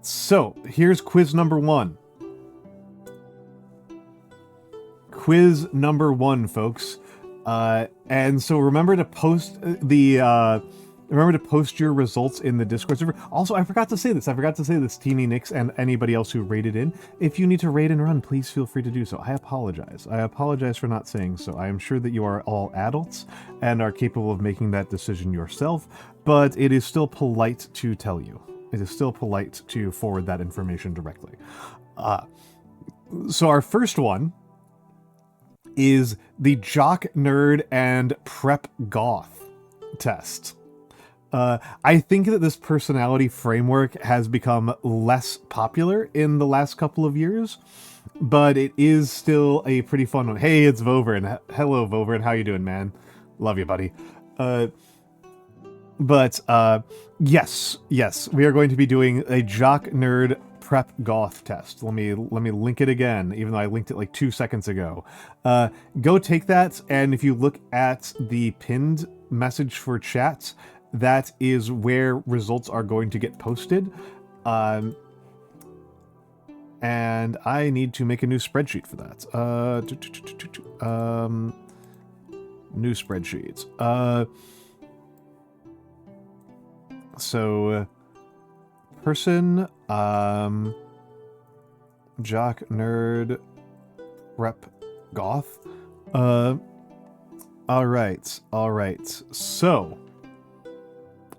So here's quiz number 1. Quiz number 1, folks. And so remember to post your results in the Discord server. Also, I forgot to say this, Teeny Nix and anybody else who rated in. If you need to raid and run, please feel free to do so. I apologize. I apologize for not saying so. I am sure that you are all adults and are capable of making that decision yourself, but it is still polite to tell you. It is still polite to forward that information directly. So our first one is the Jock, Nerd, and Prep Goth test. I think that this personality framework has become less popular in the last couple of years, but it is still a pretty fun one. Hey, it's Vovern. Hello, Vovern. How you doing, man? Love you, buddy. Yes, we are going to be doing a Jock, Nerd, Prep Goth test. Let me link it again, even though I linked it like 2 seconds ago. Go take that, and if you look at the pinned message for chat, that is where results are going to get posted. And I need to make a new spreadsheet for that. New spreadsheet. So person, Jock, Nerd, Rep, Goth. All right. So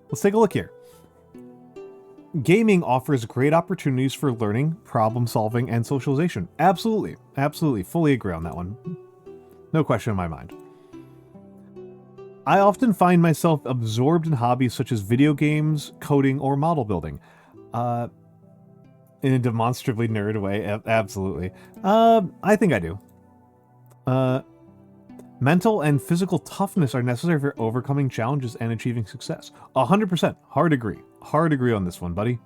let's take a look here. Gaming offers great opportunities for learning, problem solving, and socialization. Absolutely. Fully agree on that one. No question in my mind. I often find myself absorbed in hobbies such as video games, coding, or model building. In a demonstrably nerd way, absolutely. I think I do. Mental and physical toughness are necessary for overcoming challenges and achieving success. 100%. Hard agree on this one, buddy.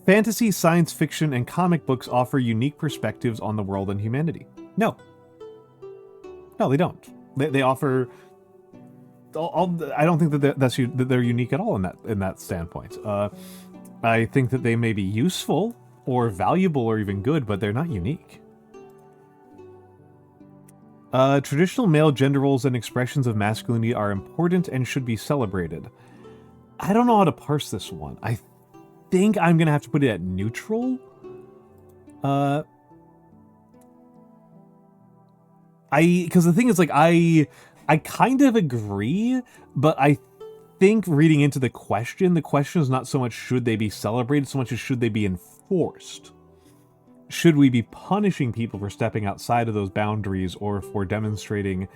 Fantasy, science fiction, and comic books offer unique perspectives on the world and humanity. No, they don't. They offer. I don't think that they're unique at all in that standpoint. I think that they may be useful or valuable or even good, but they're not unique. Traditional male gender roles and expressions of masculinity are important and should be celebrated. I don't know how to parse this one. I think I'm gonna have to put it at neutral. Because the thing is, like, I kind of agree, but I think reading into the question is not so much should they be celebrated, so much as should they be enforced. Should we be punishing people for stepping outside of those boundaries or for demonstrating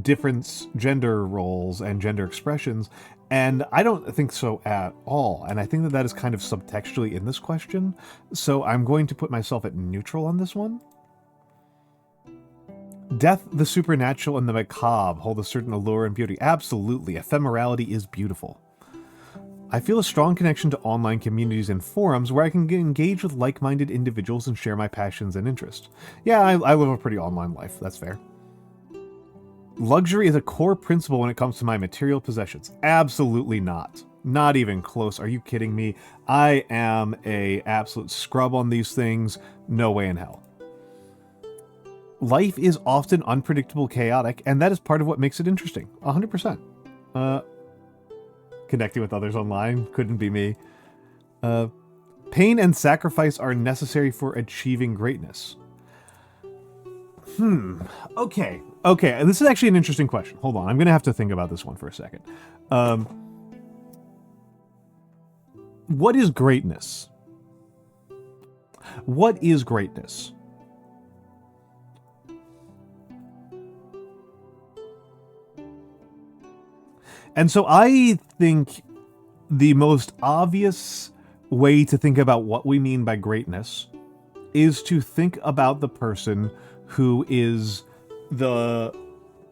different gender roles and gender expressions? And I don't think so at all. And I think that is kind of subtextually in this question. So I'm going to put myself at neutral on this one. Death, the supernatural, and the macabre hold a certain allure and beauty. Absolutely, ephemerality is beautiful. I feel a strong connection to online communities and forums where I can engage with like-minded individuals and share my passions and interests. Yeah, I live a pretty online life, that's fair. Luxury is a core principle when it comes to my material possessions. Absolutely not. Not even close. Are you kidding me? I am a absolute scrub on these things. No way in hell. Life is often unpredictable, chaotic, and that is part of what makes it interesting. 100%. Connecting with others online couldn't be me. Pain and sacrifice are necessary for achieving greatness. Okay. This is actually an interesting question. Hold on. I'm going to have to think about this one for a second. What is greatness? What is greatness? And so I think the most obvious way to think about what we mean by greatness is to think about the person who is the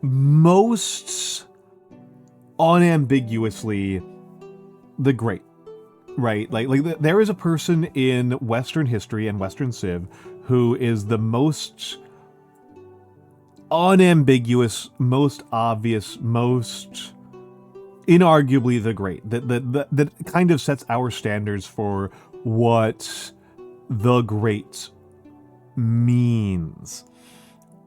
most unambiguously the great, right? Like there is a person in Western history and Western civ who is the most unambiguous, most obvious, most inarguably the great, that kind of sets our standards for what the great means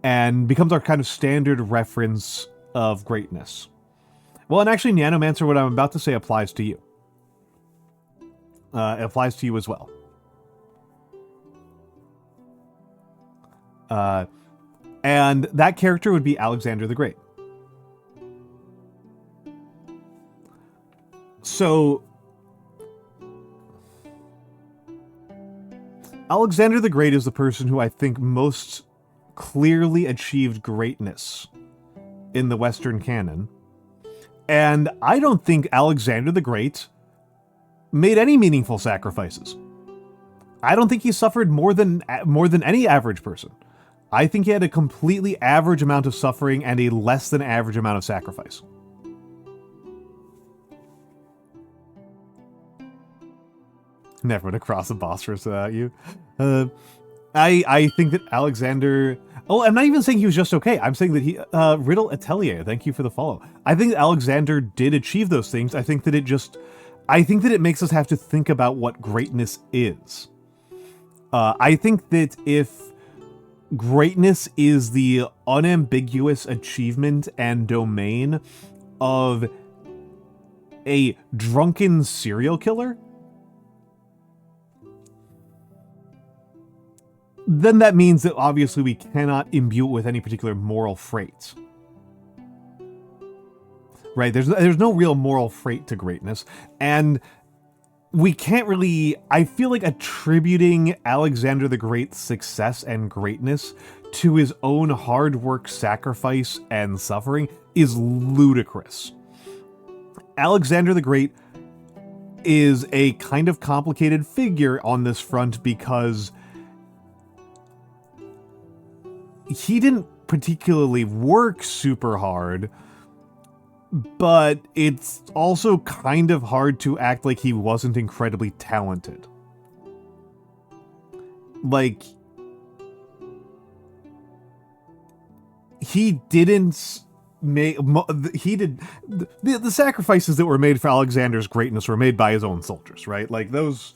and becomes our kind of standard reference of greatness. Well, and actually, Nanomancer, what I'm about to say applies to you. It applies to you as well. And that character would be Alexander the Great. So, Alexander the Great is the person who I think most clearly achieved greatness in the Western canon. And I don't think Alexander the Great made any meaningful sacrifices. I don't think he suffered more than any average person. I think he had a completely average amount of suffering and a less than average amount of sacrifice. Never would have crossed the Bosphorus without you. I think that Alexander... Oh, I'm not even saying he was just okay. I'm saying that he... Riddle Atelier, thank you for the follow. I think that Alexander did achieve those things. I think that it makes us have to think about what greatness is. I think that if greatness is the unambiguous achievement and domain of a drunken serial killer, then that means that obviously we cannot imbue it with any particular moral freight. Right? There's no real moral freight to greatness, and we can't really... I feel like attributing Alexander the Great's success and greatness to his own hard work, sacrifice, and suffering is ludicrous. Alexander the Great is a kind of complicated figure on this front because he didn't particularly work super hard, but it's also kind of hard to act like he wasn't incredibly talented. Like, he didn't make... The sacrifices that were made for Alexander's greatness were made by his own soldiers, right? Like, those...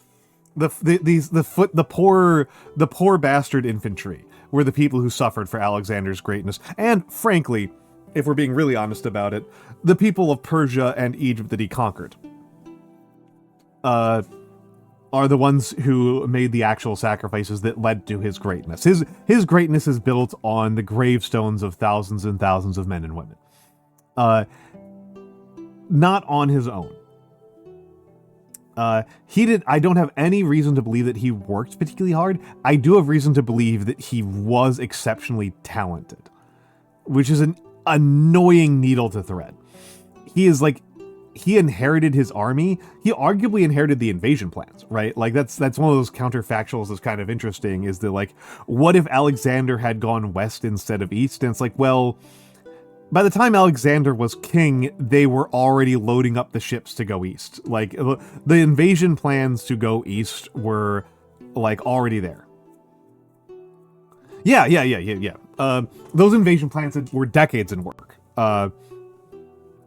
The poor bastard infantry were the people who suffered for Alexander's greatness. And, frankly, if we're being really honest about it, the people of Persia and Egypt that he conquered are the ones who made the actual sacrifices that led to his greatness. His greatness is built on the gravestones of thousands and thousands of men and women. Not on his own. I don't have any reason to believe that he worked particularly hard. I do have reason to believe that he was exceptionally talented, which is an annoying needle to thread. He is like he inherited his army. He arguably inherited the invasion plans, right? Like that's one of those counterfactuals that's kind of interesting, is that like, what if Alexander had gone west instead of east? And it's like, well, by the time Alexander was king, they were already loading up the ships to go east. Like the invasion plans to go east were like already there. Yeah. Those invasion plans were decades in work.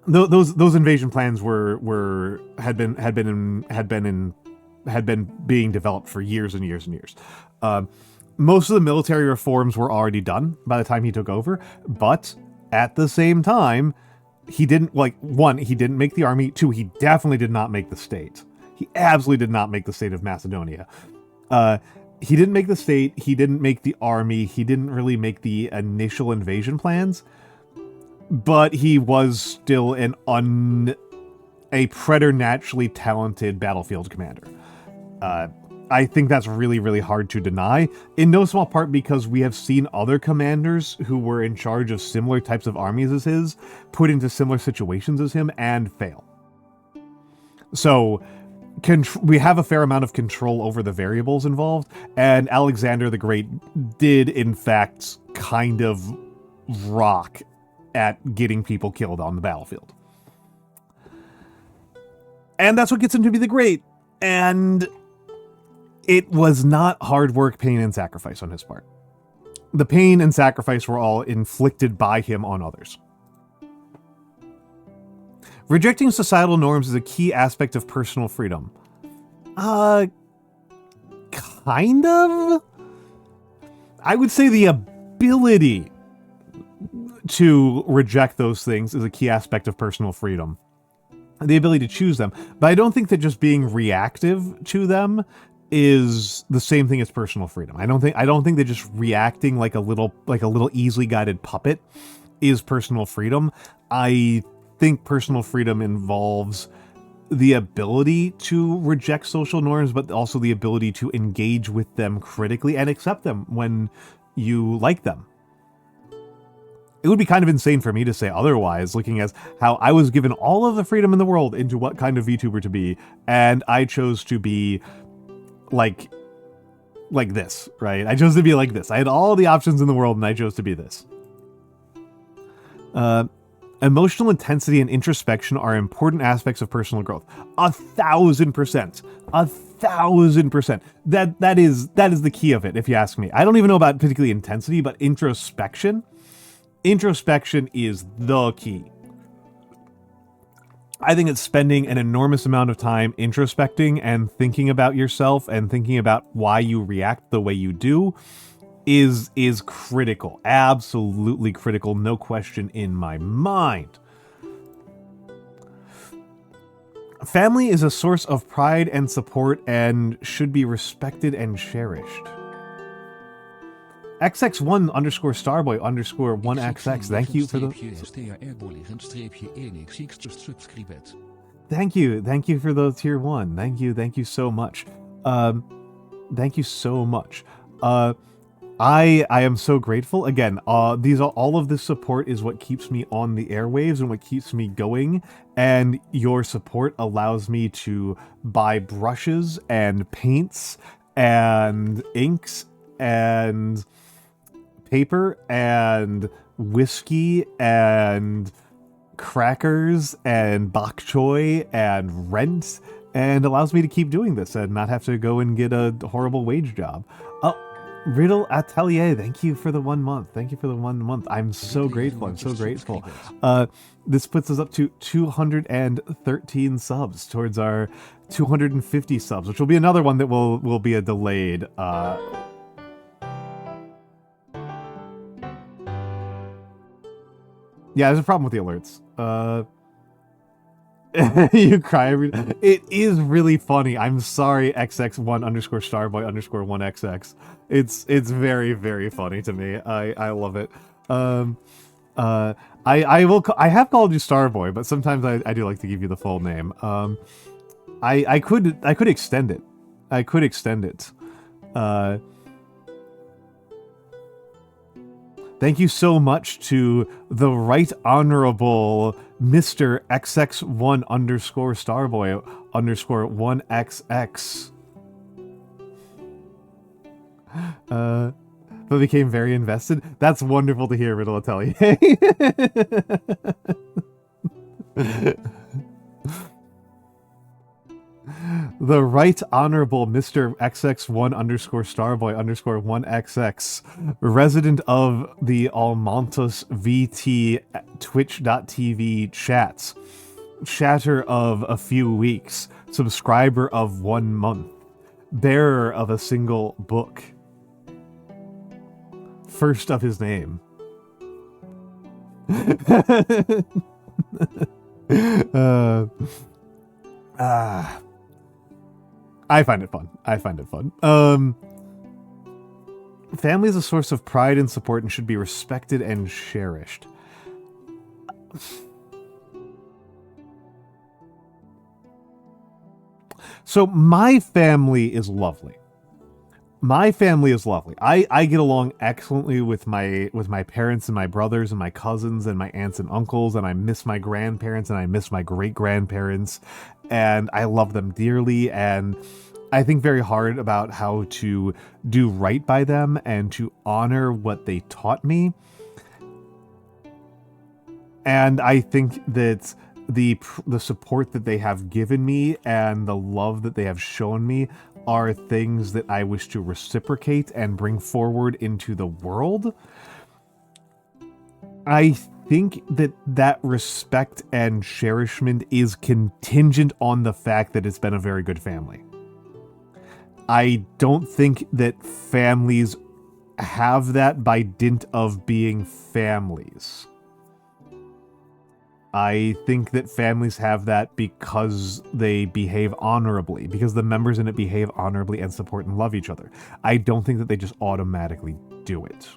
Those invasion plans had been being developed for years and years and years. Most of the military reforms were already done by the time he took over, but at the same time, he didn't, like, one, he didn't make the army. Two, he definitely did not make the state. He absolutely did not make the state of Macedonia. He didn't make the state. He didn't make the army. He didn't really make the initial invasion plans. But he was still a preternaturally talented battlefield commander. I think that's really, really hard to deny, in no small part because we have seen other commanders who were in charge of similar types of armies as his, put into similar situations as him, and fail. So we have a fair amount of control over the variables involved, and Alexander the Great did, in fact, kind of rock at getting people killed on the battlefield. And that's what gets him to be the Great. And it was not hard work, pain, and sacrifice on his part. The pain and sacrifice were all inflicted by him on others. Rejecting societal norms is a key aspect of personal freedom. Kind of? I would say the ability to reject those things is a key aspect of personal freedom. The ability to choose them. But I don't think that just being reactive to them is the same thing as personal freedom. I don't think that just reacting like a little easily guided puppet is personal freedom. I think personal freedom involves the ability to reject social norms, but also the ability to engage with them critically and accept them when you like them. It would be kind of insane for me to say otherwise, looking as how I was given all of the freedom in the world into what kind of VTuber to be, and I chose to be like this, right? I chose to be like this. I had all the options in the world, and I chose to be this. Emotional intensity and introspection are important aspects of personal growth. 1,000%. 1,000%. That is the key of it, if you ask me. I don't even know about particularly intensity, but introspection. Introspection is the key. I think it's spending an enormous amount of time introspecting and thinking about yourself and thinking about why you react the way you do is critical. Absolutely critical. No question in my mind. Family is a source of pride and support and should be respected and cherished. XX1_Starboy_1XX. Thank you for the... Thank you for the tier 1. Thank you so much. Thank you so much. I am so grateful. Again, all of this support is what keeps me on the airwaves and what keeps me going, and your support allows me to buy brushes and paints and inks and paper and whiskey and crackers and bok choy and rent, and allows me to keep doing this and not have to go and get a horrible wage job. Riddle Atelier, thank you for the 1 month. Thank you for the 1 month. I'm so grateful. I'm so grateful. This puts us up to 213 subs towards our 250 subs, which will be another one that will be a delayed yeah, there's a problem with the alerts. You cry every... It is really funny. I'm sorry, XX1_Starboy_1XX. It's very, very funny to me. I love it. I have called you Starboy, but sometimes I do like to give you the full name. I could extend it. I could extend it. Thank you so much to the Right Honorable Mr. XX1 underscore Starboy underscore 1XX. But became very invested. That's wonderful to hear, Riddle Atelier. The Right Honorable Mr. XX1 underscore Starboy underscore 1XX, resident of the Almantas VT Twitch.tv chats, chatter of a few weeks, subscriber of 1 month, bearer of a single book, first of his name. I find it fun. I find it fun. Family is a source of pride and support and should be respected and cherished. So my family is lovely. My family is lovely. I get along excellently with my parents and my brothers and my cousins and my aunts and uncles, and I miss my grandparents and I miss my great-grandparents, and I love them dearly, and I think very hard about how to do right by them and to honor what they taught me. And I think that the support that they have given me and the love that they have shown me are things that I wish to reciprocate and bring forward into the world. I think that respect and cherishment is contingent on the fact that it's been a very good family. I don't think that families have that by dint of being families. I think that families have that because they behave honorably, because the members in it behave honorably and support and love each other. I don't think that they just automatically do it.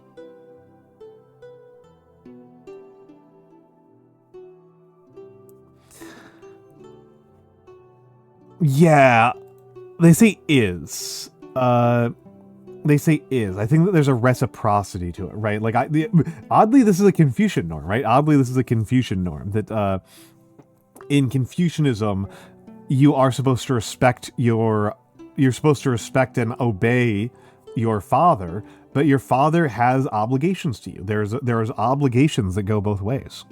Yeah, they say is. They say is. I think that there's a reciprocity to it, right? Like, oddly, this is a Confucian norm, right? Oddly, this is a Confucian norm that in Confucianism, you are supposed to respect you're supposed to respect and obey your father, but your father has obligations to you. There's obligations that go both ways.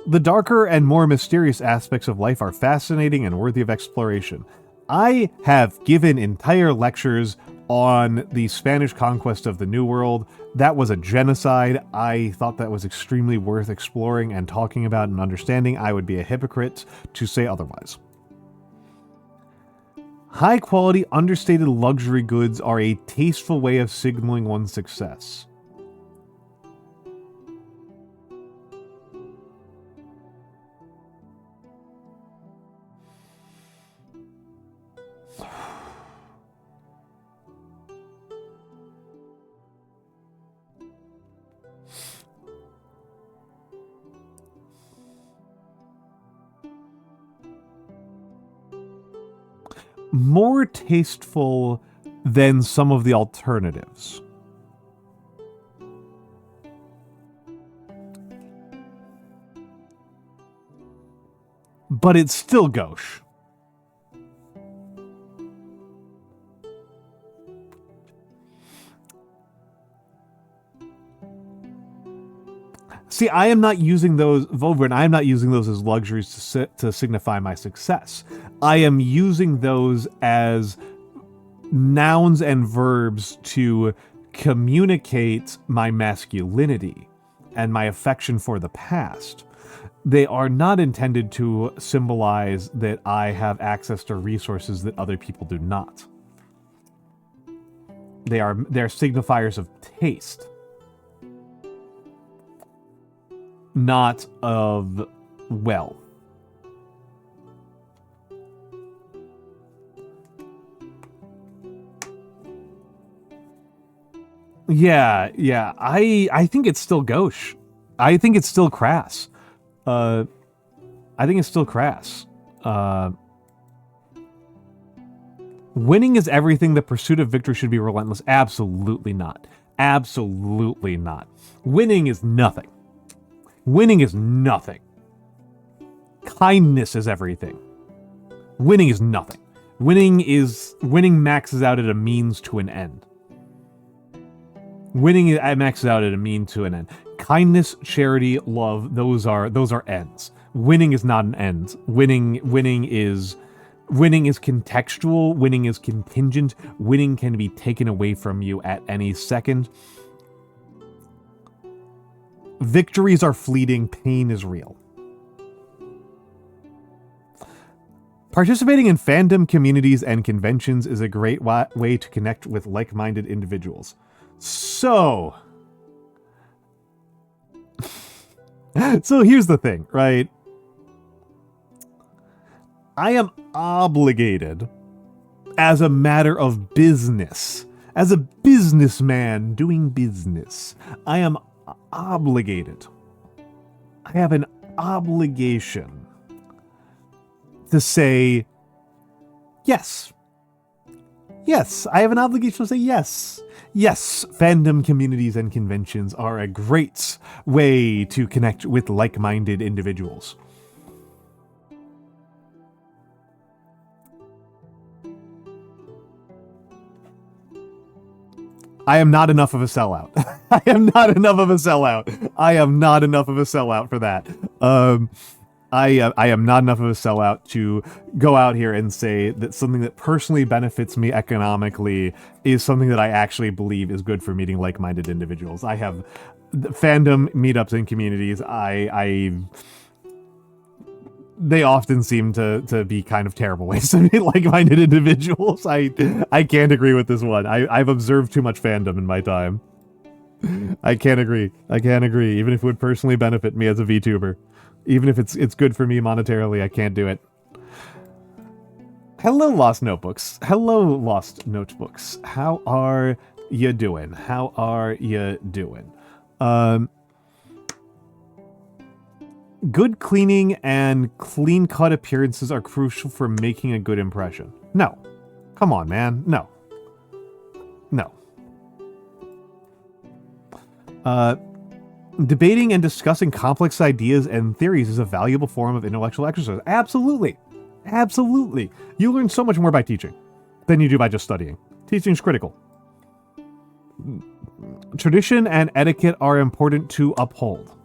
The darker and more mysterious aspects of life are fascinating and worthy of exploration. I have given entire lectures on the Spanish conquest of the New World. That was a genocide. I thought that was extremely worth exploring and talking about and understanding. I would be a hypocrite to say otherwise. High-quality, understated luxury goods are a tasteful way of signaling one's success. More tasteful than some of the alternatives. But it's still gauche. See, I am not using those, Volver, and I am not using those as luxuries to signify my success. I am using those as nouns and verbs to communicate my masculinity and my affection for the past. They are not intended to symbolize that I have access to resources that other people do not. They're signifiers of taste, not of wealth. Yeah. I think it's still gauche. I think it's still crass. I think it's still crass. Winning is everything. The pursuit of victory should be relentless. Absolutely not. Absolutely not. Winning is nothing. Winning is nothing. Kindness is everything. Winning is nothing. Winning maxes out at a means to an end. Winning maxes out at a means to an end. Kindness, charity, love, those are ends. Winning is not an end. Winning is contextual, winning is contingent, winning can be taken away from you at any second. Victories are fleeting, pain is real. Participating in fandom communities and conventions is a great way to connect with like-minded individuals. So here's the thing, right? I am obligated as a matter of business, as a businessman doing business. I am obligated. I have an obligation to say yes. Yes, I have an obligation to say yes. Yes, fandom communities and conventions are a great way to connect with like-minded individuals. I am not enough of a sellout. I am not enough of a sellout. I am not enough of a sellout for that. I am not enough of a sellout to go out here and say that something that personally benefits me economically is something that I actually believe is good for meeting like-minded individuals. I have fandom meetups and communities. They often seem to be kind of terrible ways to meet like-minded individuals. I can't agree with this one. I've observed too much fandom in my time. I can't agree. Even if it would personally benefit me as a VTuber. Even if it's good for me monetarily, I can't do it. Hello, Lost Notebooks. Hello, Lost Notebooks. How are you doing? How are you doing? Good cleaning and clean-cut appearances are crucial for making a good impression. No. Come on, man. No. No. Debating and discussing complex ideas and theories is a valuable form of intellectual exercise. Absolutely. Absolutely. You learn so much more by teaching than you do by just studying. Teaching is critical. Tradition and etiquette are important to uphold.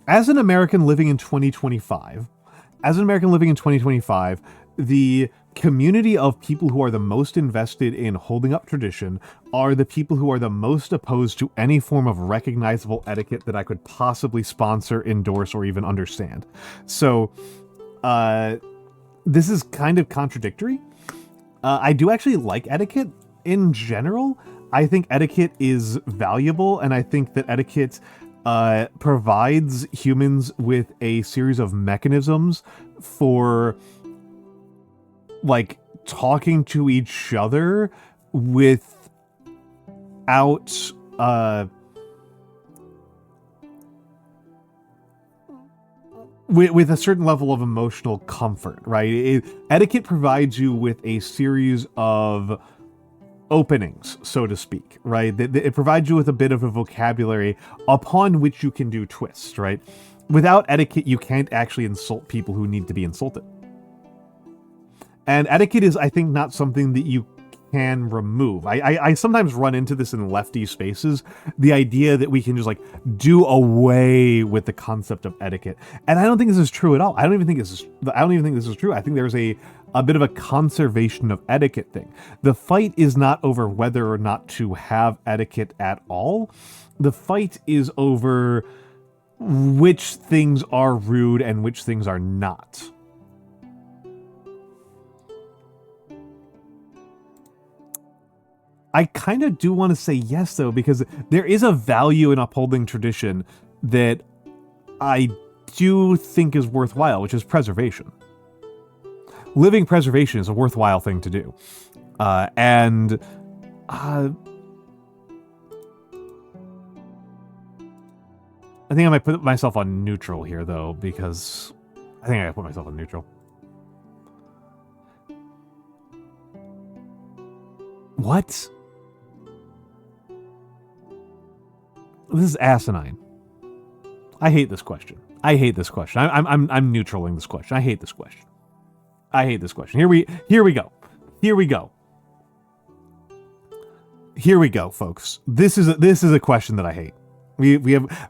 As an American living in 2025, the community of people who are the most invested in holding up tradition are the people who are the most opposed to any form of recognizable etiquette that I could possibly sponsor, endorse, or even understand. So, this is kind of contradictory. I do actually like etiquette in general. I think etiquette is valuable, and I think that etiquette provides humans with a series of mechanisms for like talking to each other without with a certain level of emotional comfort, right? Etiquette provides you with a series of openings, so to speak, right? It provides you with a bit of a vocabulary upon which you can do twists, right? Without etiquette, you can't actually insult people who need to be insulted. And etiquette is, I think, not something that you can remove. I sometimes run into this in lefty spaces, the idea that we can just like do away with the concept of etiquette. And I don't think this is true at all. I don't even think this is true. I think there's a bit of a conservation of etiquette thing. The fight is not over whether or not to have etiquette at all. The fight is over which things are rude and which things are not. I kind of do want to say yes, though, because there is a value in upholding tradition that I do think is worthwhile, which is preservation. Living preservation is a worthwhile thing to do. I think I might put myself on neutral here, though, because I think I put myself on neutral. What? This is asinine. I hate this question. I hate this question. I'm neutraling this question. I hate this question. I hate this question. Here we go. Here we go. Here we go, folks. This is a question that I hate.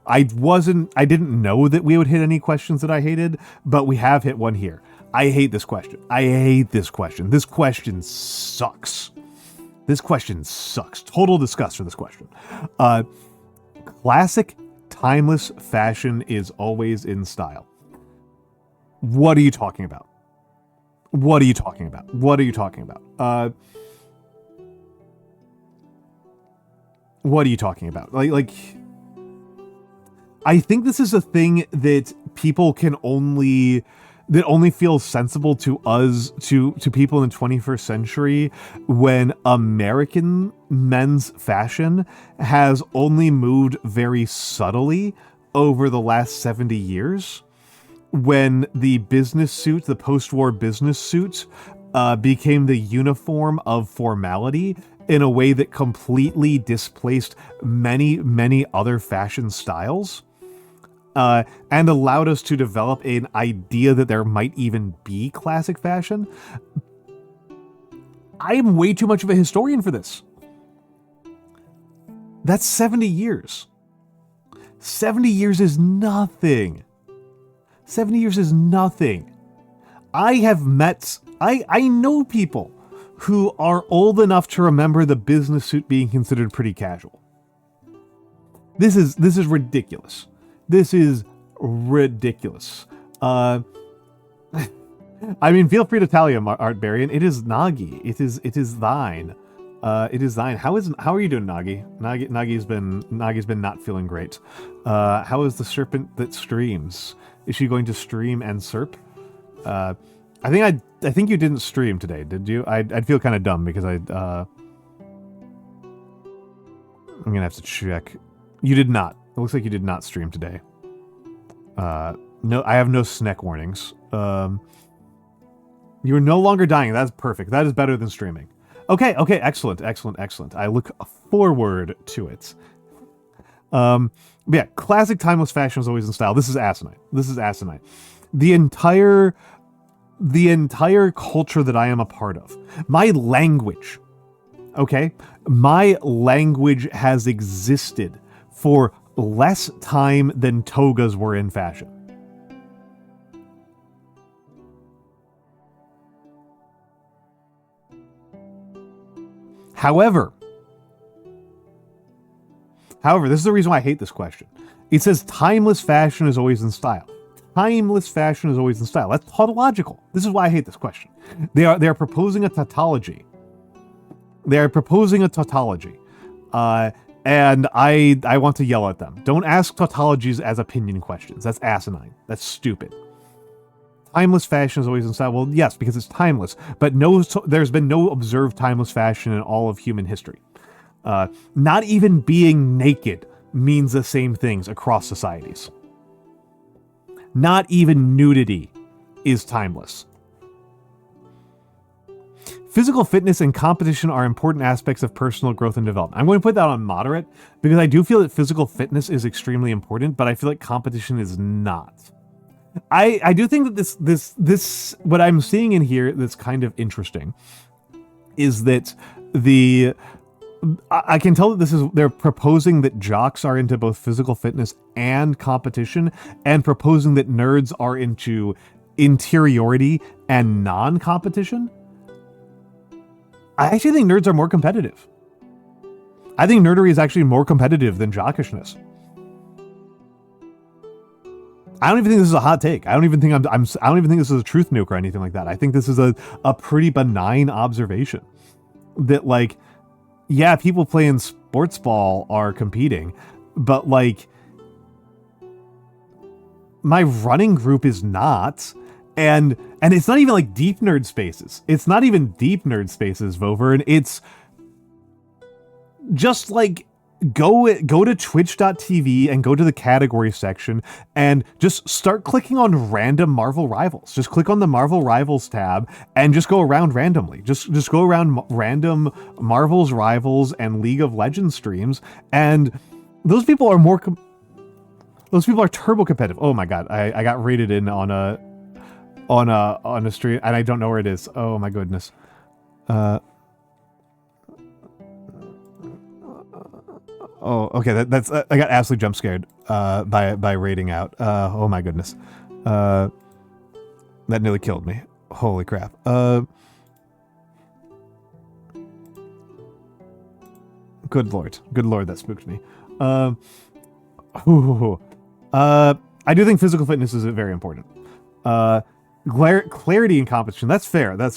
I didn't know that we would hit any questions that I hated, but we have hit one here. I hate this question. I hate this question. This question sucks. This question sucks. Total disgust for this question. Classic, timeless fashion is always in style. What are you talking about? What are you talking about? What are you talking about? What are you talking about? Like, I think this is a thing that people can only feels sensible to us, to people in the 21st century, when American men's fashion has only moved very subtly over the last 70 years. When the business suit, the post-war business suit, became the uniform of formality in a way that completely displaced many, many other fashion styles. And allowed us to develop an idea that there might even be classic fashion. I am way too much of a historian for this. That's 70 years. 70 years is nothing. 70 years is nothing. I know people who are old enough to remember the business suit being considered pretty casual. This is ridiculous. This is ridiculous. I mean, feel free to tally him, Art Barian. It is Nagi. It is thine. It is thine. How are you doing, Nagi? Nagi's been not feeling great. How is the serpent that streams? Is she going to stream and serp? I think you didn't stream today, did you? I'd feel kind of dumb because I'm gonna have to check. You did not. It looks like you did not stream today. No, I have no snack warnings. You are no longer dying. That's perfect. That is better than streaming. Okay, excellent. I look forward to it. Yeah, classic timeless fashion is always in style. This is asinine. The entire culture that I am a part of, my language, okay? My language has existed for less time than togas were in fashion. However, this is the reason why I hate this question. It says timeless fashion is always in style. Timeless fashion is always in style. That's tautological. This is why I hate this question. They are proposing a tautology. And I want to yell at them. Don't ask tautologies as opinion questions. That's asinine. That's stupid. Timeless fashion is always in style. Well, yes, because it's timeless. But there's been no observed timeless fashion in all of human history. Not even being naked means the same things across societies. Not even nudity is timeless. Physical fitness and competition are important aspects of personal growth and development. I'm going to put that on moderate because I do feel that physical fitness is extremely important, but I feel like competition is not. I do think that this what I'm seeing in here that's kind of interesting is that I can tell that they're proposing that jocks are into both physical fitness and competition, and proposing that nerds are into interiority and non-competition. I actually think nerds are more competitive. I think nerdery is actually more competitive than jockishness. I don't even think this is a hot take. I don't even think I don't even think this is a truth nuke or anything like that. I think this is a pretty benign observation that, like, yeah, people playing sports ball are competing, but like my running group is not. And it's not even like deep nerd spaces. It's not even deep nerd spaces, Vover. And it's just like go to twitch.tv and go to the category section and just start clicking on random Marvel Rivals. Just click on the Marvel Rivals tab and just go around randomly. Just go around random Marvel's Rivals and League of Legends streams, and those people are those people are turbo competitive. Oh my god, I got rated in on a stream and I don't know where it is. Oh my goodness. Oh, okay. That's I got absolutely jump scared by rating out. Oh my goodness, that nearly killed me. Holy crap. Good lord, that spooked me. I do think physical fitness is very important. Clarity and competition. That's fair. But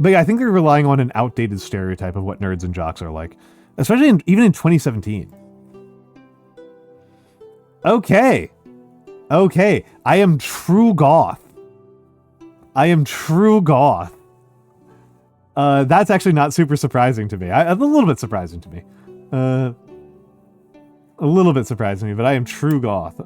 yeah, I think they're relying on an outdated stereotype of what nerds and jocks are like. Especially even in 2017. Okay. I am true goth. That's actually not super surprising to me. A little bit surprising to me. A little bit surprising to me, but I am true goth.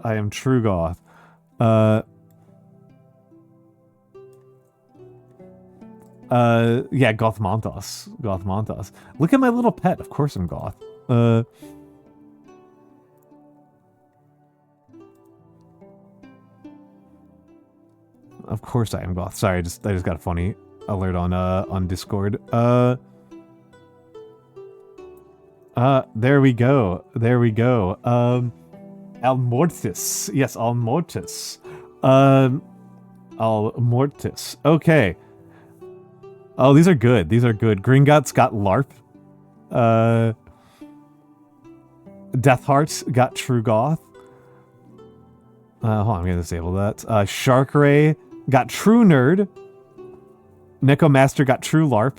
Yeah, Gothmontas. Look at my little pet. Of course I'm goth. Of course I am goth. Sorry, I just got a funny alert on Discord. There we go. Almortis. Yes, Almortis. Almortis. Okay. Oh, these are good. Gringotts got LARP. Deathheart got True Goth. Hold on, I'm gonna disable that. Sharkray got True Nerd. Nekomaster got True LARP.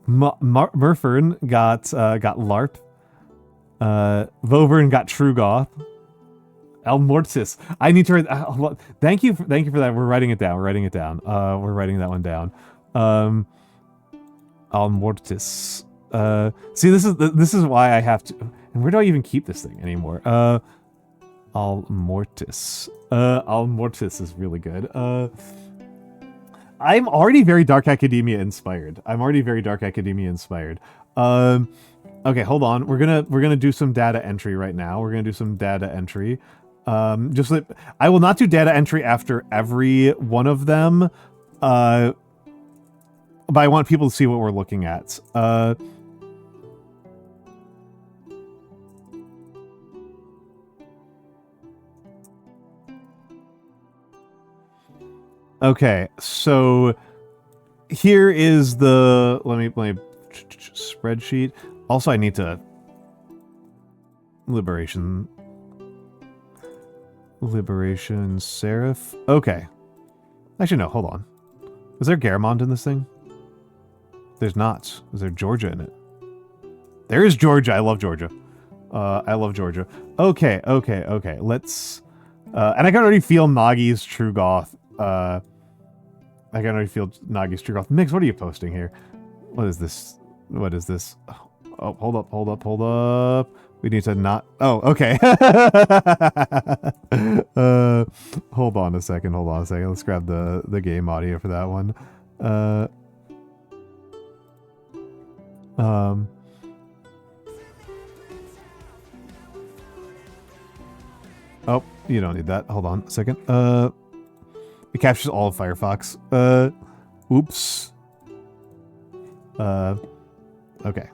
Murfern got LARP. Vovern got True Goth. Almortis. I need to. Thank you for that. We're writing it down. We're writing that one down. Almortis. See, this is why I have to. And where do I even keep this thing anymore? Almortis. Almortis is really good. I'm already very Dark Academia inspired. Okay, hold on. We're gonna do some data entry right now. Just that I will not do data entry after every one of them. But I want people to see what we're looking at. Okay, so here is the let me spreadsheet. Also, I need to Liberation Seraph. Okay. Actually, no, hold on. Is there Garamond in this thing? There's not. Is there Georgia in it? There is Georgia. I love Georgia. Okay. Let's... and I can already feel Nagi's True Goth. Mix, what are you posting here? What is this? Oh, hold up. We need to not... Oh, okay. Hold on a second. Let's grab the game audio for that one. Oh, you don't need that. Hold on a second. It captures all of Firefox. Oops. Okay.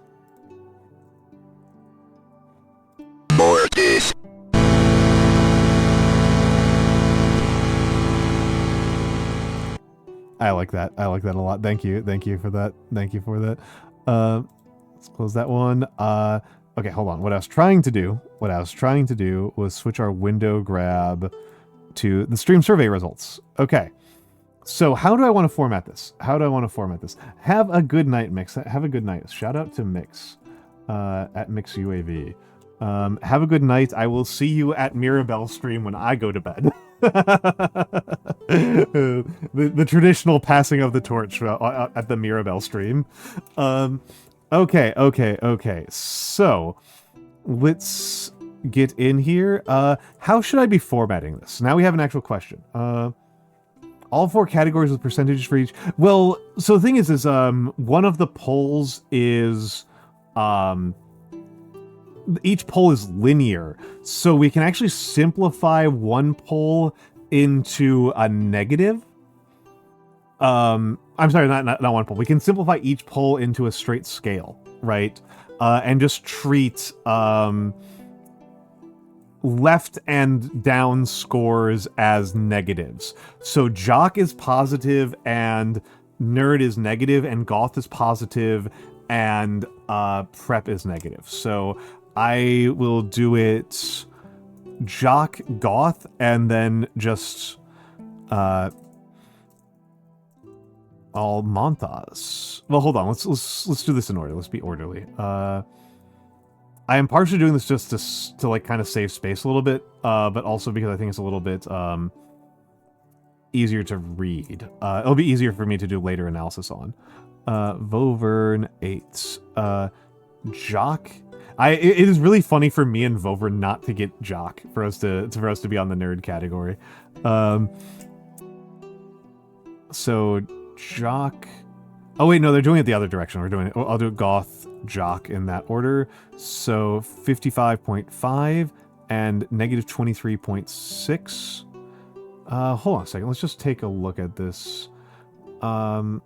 Mortis. I like that a lot. Thank you for that. Let's close that one. Okay, hold on. What I was trying to do was switch our window grab to the stream survey results. Okay. So how do I want to format this? Have a good night, Mix. Have a good night. Shout out to Mix at Mix UAV. Have a good night. I will see you at Mirabelle stream when I go to bed. the traditional passing of the torch at the Mirabelle stream. Okay. So, let's get in here. How should I be formatting this? Now we have an actual question. All 4 categories with percentages for each. Well, so the thing is one of the polls is, each poll is linear, so we can actually simplify one poll into a negative. I'm sorry, not one poll. We can simplify each poll into a straight scale, right? And just treat left and down scores as negatives. So jock is positive and nerd is negative, and goth is positive and prep is negative. So I will do it jock, goth, and then just Almantas. Well, hold on. Let's do this in order. Let's be orderly. I am partially doing this just to like kind of save space a little bit, but also because I think it's a little bit easier to read. It'll be easier for me to do later analysis on. Vovern 8. Jock. It is really funny for me and Vovern not to get jock for us to be on the nerd category. So jock. Oh wait, no, they're doing it the other direction. I'll do goth, jock in that order. So 55.5 and negative 23.6. Hold on a second. Let's just take a look at this. I'll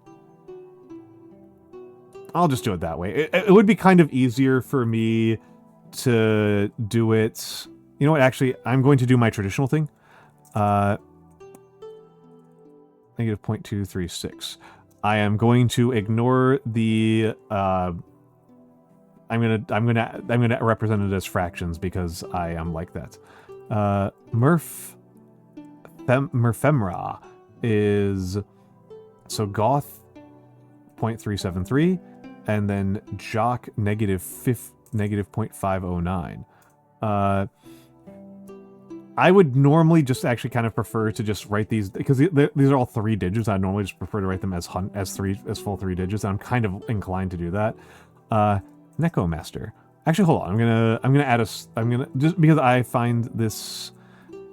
just do it that way. It would be kind of easier for me to do it. You know what? Actually, I'm going to do my traditional thing. Negative 0.236. I am going to ignore the. I'm gonna represent it as fractions because I am like that. Murfemra is so goth 0.373 and then jock negative 0.509. I would normally just actually kind of prefer to just write these because these are all 3 digits. I normally just prefer to write them as full 3 digits. I'm kind of inclined to do that. Necomaster. Actually, hold on. I'm gonna add I'm gonna just because I find this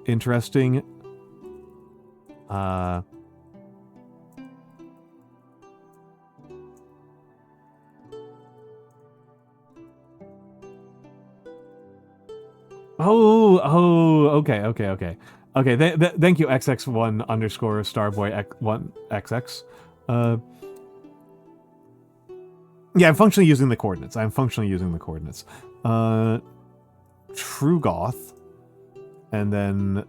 interesting. Okay. Thank you, XX1 underscore Starboy1XX. Yeah, I'm functionally using the coordinates. True goth, and then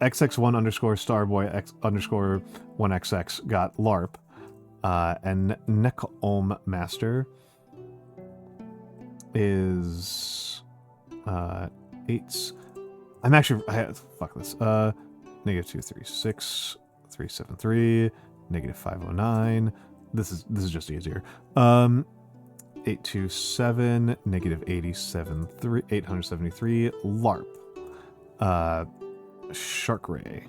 XX1 underscore Starboy X underscore 1XX got LARP, and Necom Master is 8. I'm actually fuck this. Negative 236, 373, negative 509. This is just easier. 827, negative 873, LARP. Shark Ray.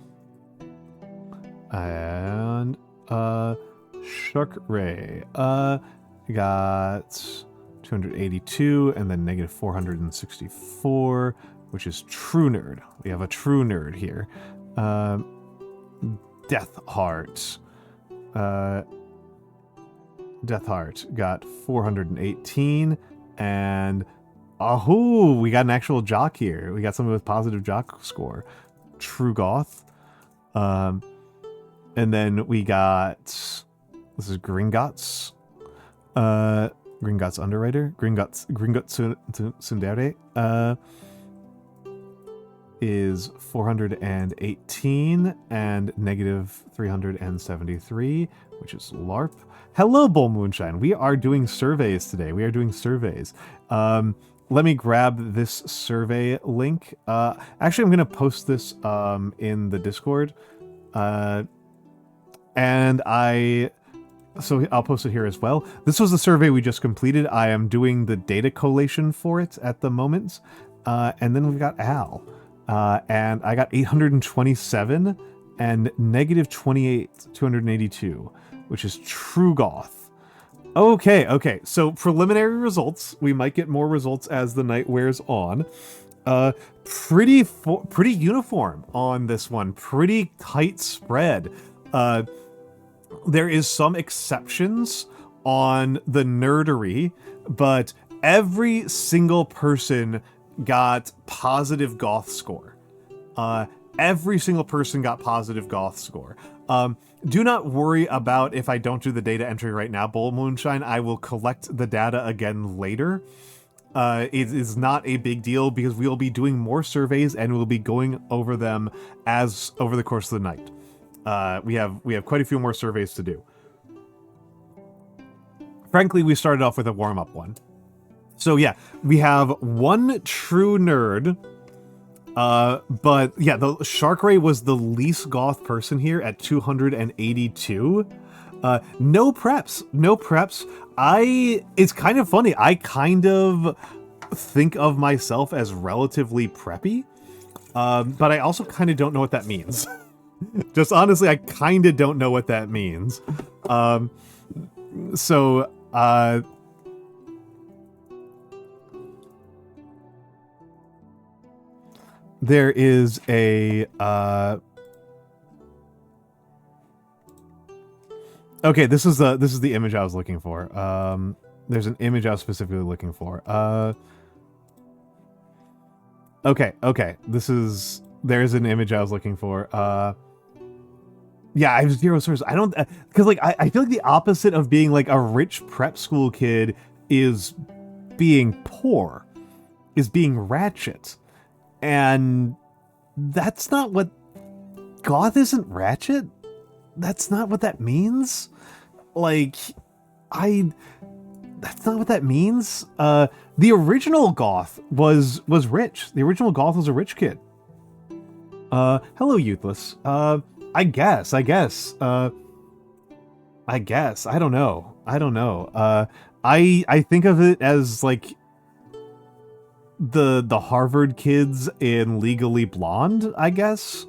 And Shark Ray. Got 282 and then negative 464, which is true nerd. We have a true nerd here. Death Heart. Death Heart got 418 and we got an actual jock here. We got someone with positive jock score. True Goth. And then we got this is Gringotts. Gringotts Underwriter. Gringotts Sundere is 418 and negative 373, which is LARP. Hello, Bull Moonshine. We are doing surveys today. Let me grab this survey link. Actually, I'm going to post this in the Discord. So I'll post it here as well. This was the survey we just completed. I am doing the data collation for it at the moment. And then we've got Al. And I got 827 and negative 282, which is True Goth. Okay. So preliminary results. We might get more results as the night wears on. Uh, pretty uniform on this one. Pretty tight spread. Uh, there is some exceptions on the nerdery, but every single person got positive goth score. Uh, every single person got positive goth score. Do not worry about if I don't do the data entry right now, Bowl Moonshine. I will collect the data again later. It is not a big deal because we will be doing more surveys and we'll be going over them as over the course of the night. We have quite a few more surveys to do. Frankly, we started off with a warm-up one. So yeah, we have one true nerd. But yeah, the Shark Ray was the least goth person here at 282. No preps. It's kind of funny. I kind of think of myself as relatively preppy. But I also kind of don't know what that means. Just honestly, I kind of don't know what that means. There is a, okay, this is the image I was looking for. There's an image I was specifically looking for. Okay. There's an image I was looking for. Yeah, I have zero sources. I don't, because like, I feel like the opposite of being like a rich prep school kid is being poor, is being ratchet. And that's not what... Goth isn't ratchet? That's not what that means? Like, that's not what that means? The original Goth was rich. The original Goth was a rich kid. Hello, Youthless. I guess. I don't know. I think of it as, like, the Harvard kids in Legally Blonde, I guess?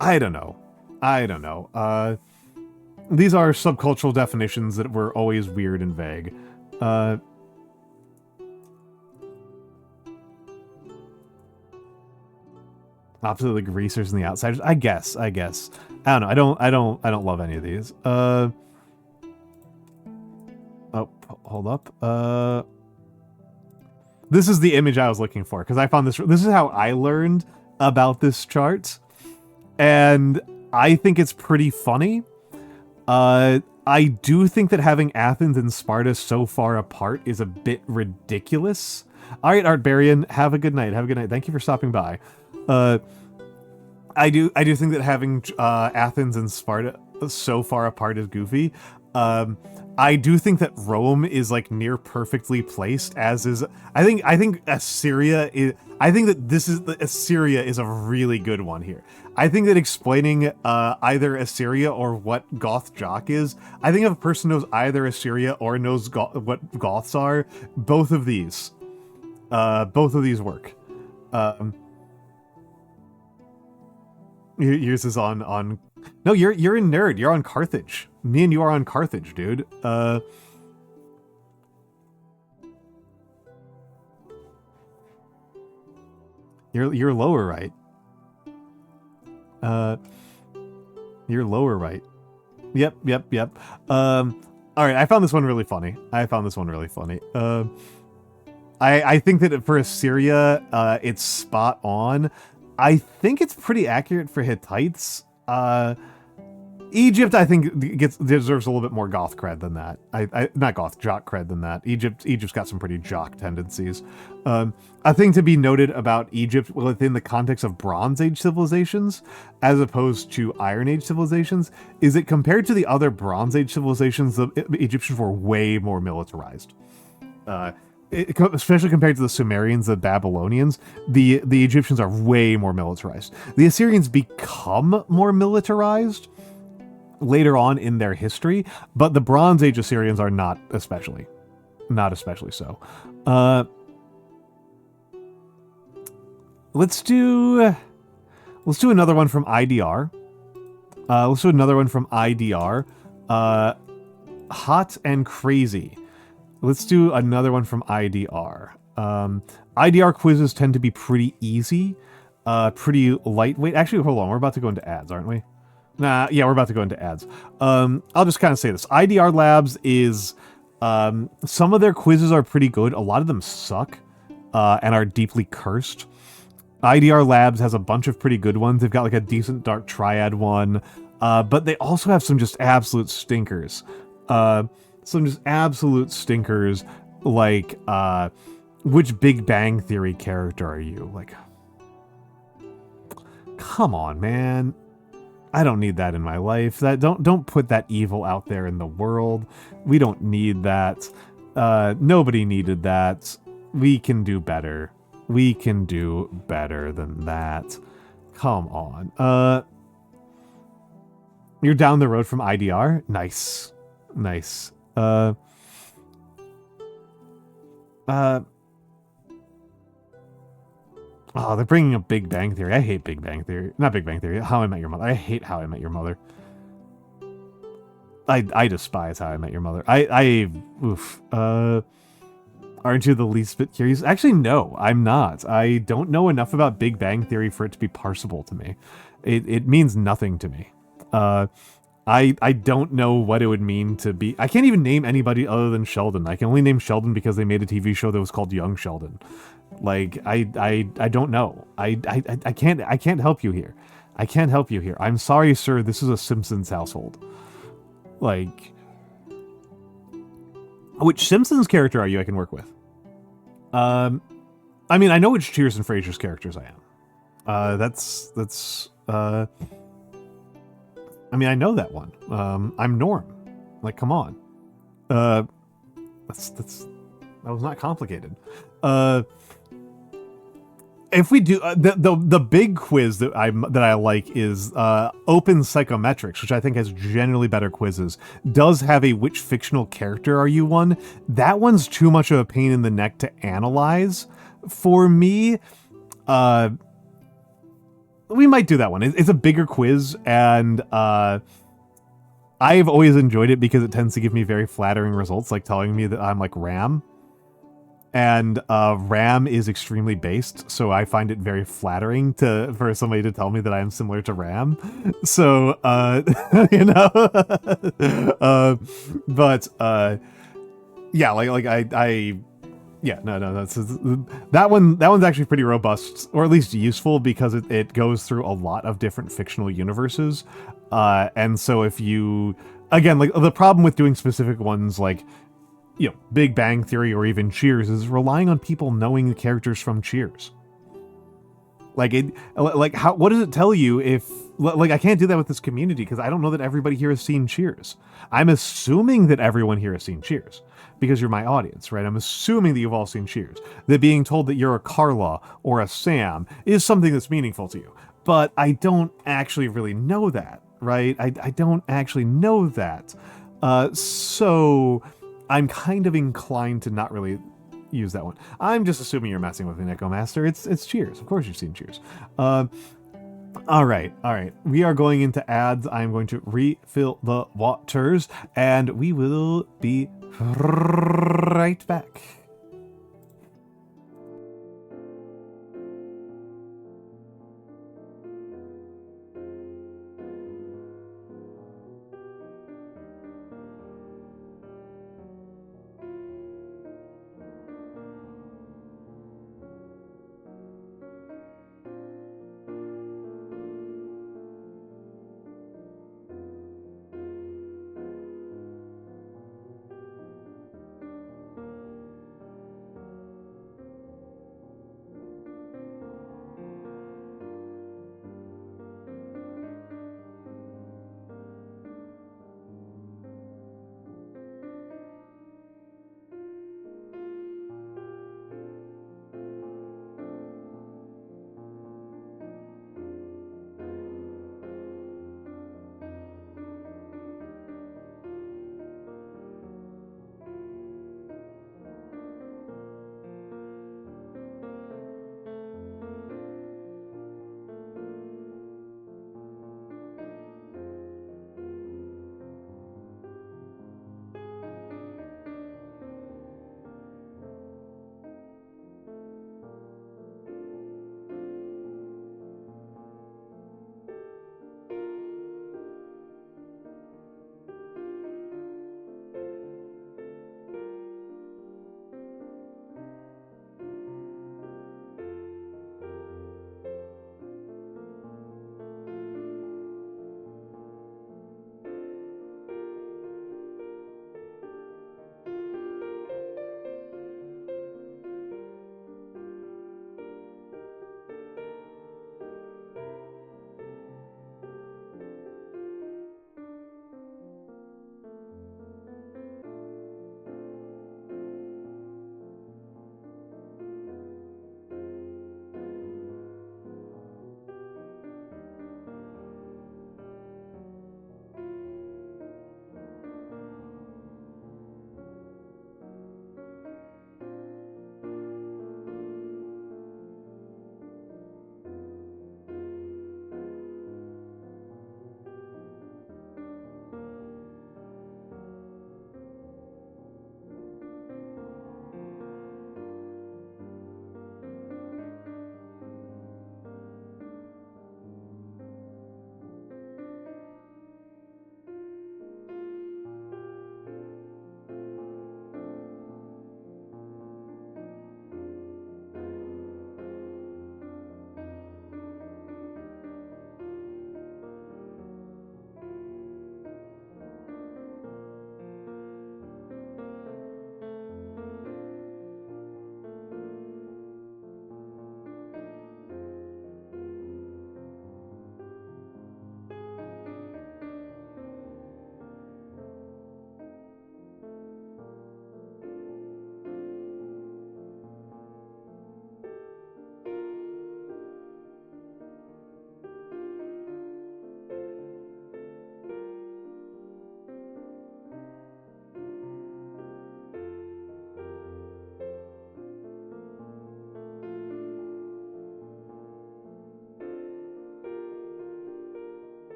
I don't know. These are subcultural definitions that were always weird and vague. Opposite of the greasers and the outsiders, I guess. I don't know. I don't love any of these. Oh, hold up. This is the image I was looking for, because I found this... This is how I learned about this chart, and I think it's pretty funny. I do think that having Athens and Sparta so far apart is a bit ridiculous. Alright, Artbarian, have a good night. Thank you for stopping by. I do think that having Athens and Sparta so far apart is goofy. I do think that Rome is like near perfectly placed, as is I think Assyria is... I think that Assyria is a really good one here. I think that explaining either Assyria or what Goth Jock is, I think if a person knows either Assyria or knows what Goths are, both of these work. Yours is on... No, you're in Nerd. You're on Carthage. Me and you are on Carthage, dude. You're lower right. You're lower right. Yep. All right, I found this one really funny. I think that for Assyria, it's spot on. I think it's pretty accurate for Hittites. Egypt, I think, deserves a little bit more goth cred than that. Not goth, jock cred than that. Egypt's got some pretty jock tendencies. A thing to be noted about Egypt within the context of Bronze Age civilizations, as opposed to Iron Age civilizations, is that compared to the other Bronze Age civilizations, the Egyptians were way more militarized. Especially compared to the Sumerians, the Babylonians, the Egyptians are way more militarized. The Assyrians become more militarized later on in their history, but the Bronze Age Assyrians are not especially so. Let's do another one from IDR. hot and crazy. Let's do another one from IDR. IDR quizzes tend to be pretty easy, pretty lightweight. Actually, hold on. We're about to go into ads, aren't we? Nah, yeah, we're about to go into ads. I'll just kind of say this. IDR Labs is, some of their quizzes are pretty good. A lot of them suck, and are deeply cursed. IDR Labs has a bunch of pretty good ones. They've got like a decent Dark Triad one, but they also have some just absolute stinkers. Like, which Big Bang Theory character are you? Like, come on, man. I don't need that in my life. Don't put that evil out there in the world. We don't need that. Nobody needed that. We can do better. We can do better than that. Come on. You're down the road from IDR? Nice. Nice. Oh, they're bringing up Big Bang Theory. I hate Big Bang Theory. Not Big Bang Theory. How I Met Your Mother. I hate How I Met Your Mother. I despise How I Met Your Mother. Oof. Aren't you the least bit curious? Actually, no, I'm not. I don't know enough about Big Bang Theory for it to be parsable to me. It means nothing to me. I don't know what it would mean to be... I can't even name anybody other than Sheldon. I can only name Sheldon because they made a TV show that was called Young Sheldon. Like, I don't know. I can't help you here. I can't help you here. I'm sorry, sir. This is a Simpsons household. Like, which Simpsons character are you I can work with? I mean, I know which Cheers and Frasier's characters I am. I mean, I know that one. I'm Norm. Like, come on. That was not complicated. If we do the big quiz that I like is Open Psychometrics, which I think has generally better quizzes, does have a which fictional character are you one. That one's too much of a pain in the neck to analyze for me. We might do that one. It's a bigger quiz, and I've always enjoyed it because it tends to give me very flattering results, like telling me that I'm like Ram. And Ram is extremely based, so I find it very flattering for somebody to tell me that I am similar to Ram. So, you know, yeah, yeah, no, that one's actually pretty robust, or at least useful, because it goes through a lot of different fictional universes. And so if you, again, like the problem with doing specific ones like, you know, Big Bang Theory or even Cheers is relying on people knowing the characters from Cheers. Like what does it tell you if, like, I can't do that with this community because I don't know that everybody here has seen Cheers. I'm assuming that everyone here has seen Cheers because you're my audience, right? I'm assuming that you've all seen Cheers. That being told that you're a Carla or a Sam is something that's meaningful to you. But I don't actually really know that, right? I don't actually know that. So I'm kind of inclined to not really use that one. I'm just assuming you're messing with me, Echo Master. It's Cheers. Of course you've seen Cheers. All right. We are going into ads. I'm going to refill the waters, and we will be right back.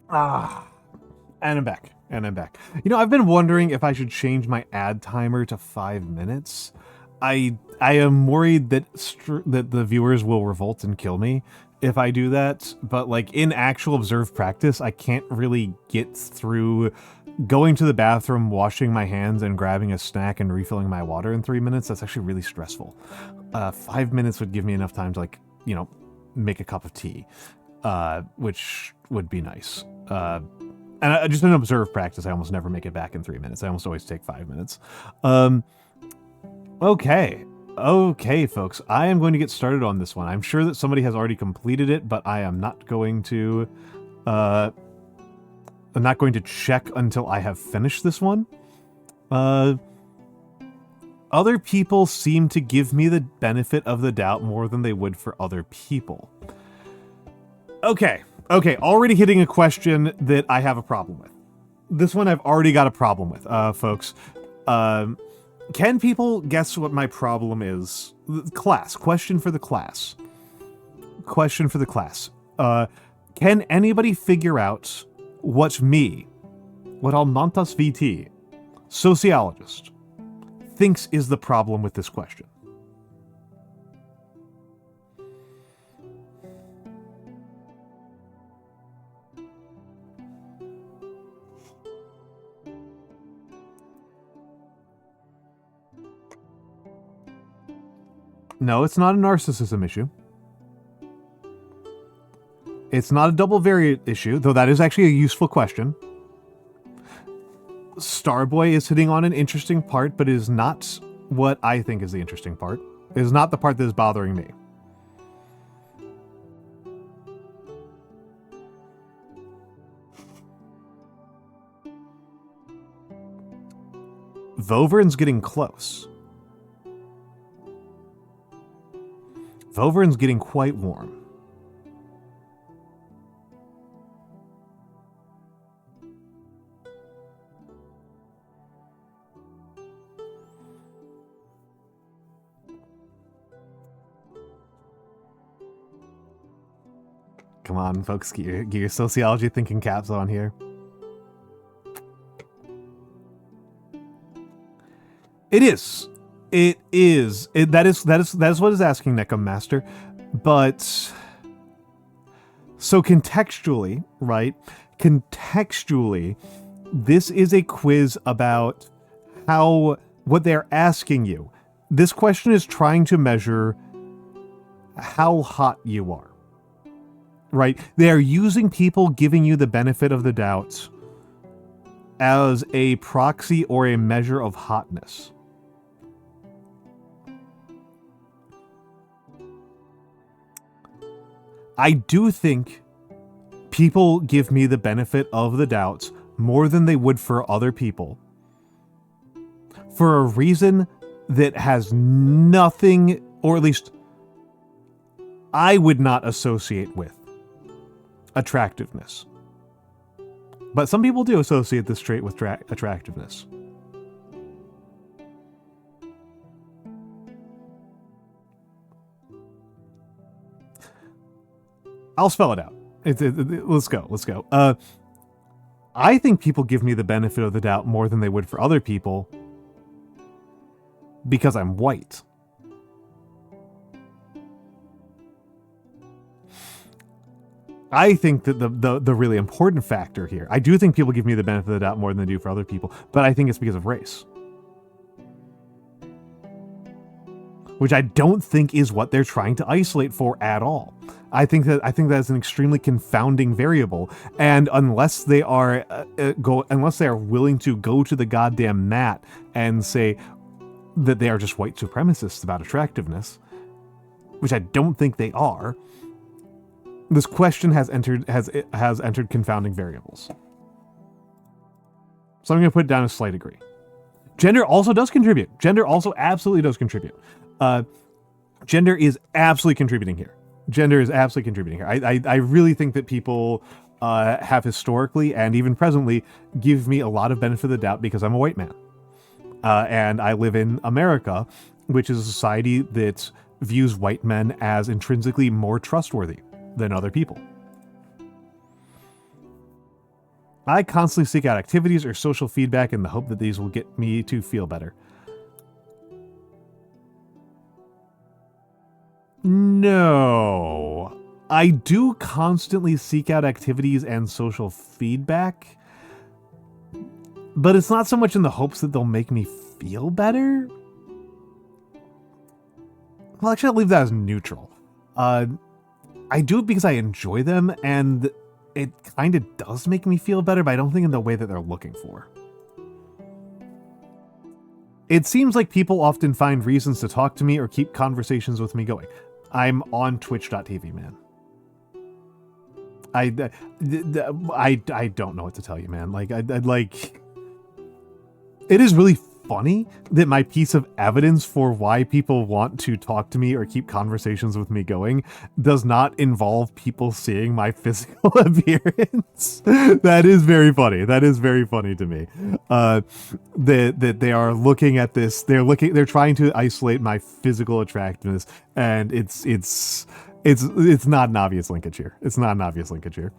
Ah, and I'm back. And I'm back. You know, I've been wondering if I should change my ad timer to 5 minutes. I am worried that that the viewers will revolt and kill me if I do that, but like in actual observed practice, I can't really get through going to the bathroom, washing my hands, and grabbing a snack and refilling my water in 3 minutes. That's actually really stressful. 5 minutes would give me enough time to, like, you know, make a cup of tea, which would be nice. And just in observed practice, I almost never make it back in 3 minutes. I almost always take 5 minutes. Okay. Okay, folks. I am going to get started on this one. I'm sure that somebody has already completed it, but I am not going to... I'm not going to check until I have finished this one. Other people seem to give me the benefit of the doubt more than they would for other people. Okay. Okay, already hitting a question that I have a problem with. This one I've already got a problem with, folks. Can people guess what my problem is? Class. Question for the class. Question for the class. Can anybody figure out what Almantas VT, sociologist, thinks is the problem with this question? No, it's not a narcissism issue. It's not a double variant issue, though that is actually a useful question. Starboy is hitting on an interesting part, but is not what I think is the interesting part. It is not the part that is bothering me. Vovern's getting close. Vovern's getting quite warm. Come on, folks, get your sociology thinking caps on here. It is. It is. That is what is asking, Necum Master. But so contextually, right? Contextually, this is a quiz about what they're asking you. This question is trying to measure how hot you are. Right? They are using people giving you the benefit of the doubt as a proxy or a measure of hotness. I do think people give me the benefit of the doubt more than they would for other people, for a reason that has nothing, or at least I would not associate with attractiveness. But some people do associate this trait with attractiveness. I'll spell it out. Let's go. I think people give me the benefit of the doubt more than they would for other people because I'm white. I think that the really important factor here, I do think people give me the benefit of the doubt more than they do for other people, but I think it's because of race. Which I don't think is what they're trying to isolate for at all. I think that's an extremely confounding variable, and unless they are willing to go to the goddamn mat and say that they are just white supremacists about attractiveness, which I don't think they are, this question has entered confounding variables. So I'm going to put it down a slight degree. Gender also does contribute. Gender also absolutely does contribute. Gender is absolutely contributing here. I really think that people have historically and even presently give me a lot of benefit of the doubt because I'm a white man. And I live in America, which is a society that views white men as intrinsically more trustworthy than other people. I constantly seek out activities or social feedback in the hope that these will get me to feel better. No. I do constantly seek out activities and social feedback, but it's not so much in the hopes that they'll make me feel better. Well, actually, I'll leave that as neutral. I do it because I enjoy them, and it kind of does make me feel better, but I don't think in the way that they're looking for. It seems like people often find reasons to talk to me or keep conversations with me going. I'm on twitch.tv, man. I don't know what to tell you, man. Like, like, it is really funny that my piece of evidence for why people want to talk to me or keep conversations with me going does not involve people seeing my physical appearance. That is very funny. That is very funny to me. That they are looking at this. They're trying to isolate my physical attractiveness, and it's not an obvious linkage here. It's not an obvious linkage here.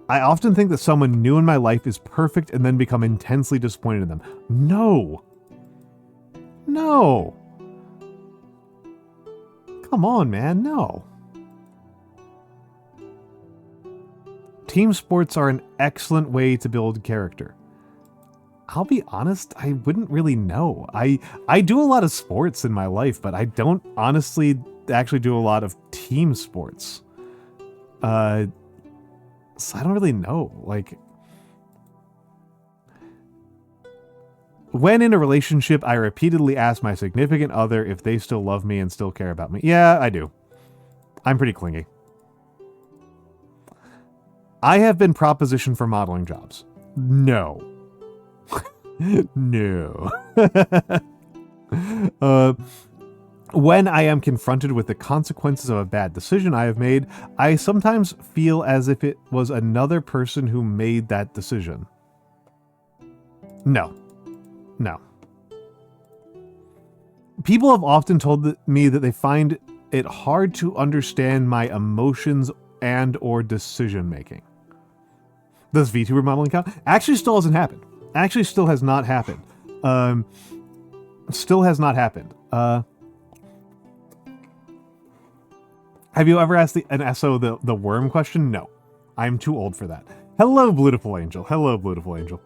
I often think that someone new in my life is perfect and then become intensely disappointed in them. No. No. Come on, man. No. Team sports are an excellent way to build character. I'll be honest, I wouldn't really know. I do a lot of sports in my life, but I don't honestly actually do a lot of team sports. So I don't really know. Like, when in a relationship, I repeatedly ask my significant other if they still love me and still care about me. Yeah, I do. I'm pretty clingy. I have been propositioned for modeling jobs. No. No. When I am confronted with the consequences of a bad decision I have made, I sometimes feel as if it was another person who made that decision. No. No. People have often told me that they find it hard to understand my emotions and or decision making. Does VTuber modeling count? Actually still hasn't happened. Actually still has not happened. Still has not happened. Have you ever asked an SO the worm question? No. I'm too old for that. Hello, Beautiful Angel. Hello, Beautiful Angel.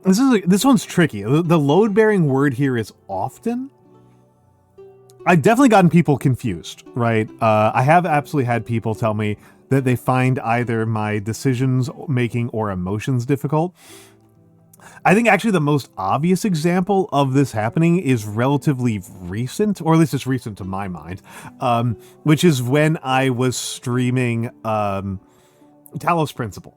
This one's tricky. The load-bearing word here is often. I've definitely gotten people confused, right? I have absolutely had people tell me that they find either my decisions making or emotions difficult. I think actually the most obvious example of this happening is relatively recent, or at least it's recent to my mind, which is when I was streaming Talos Principle,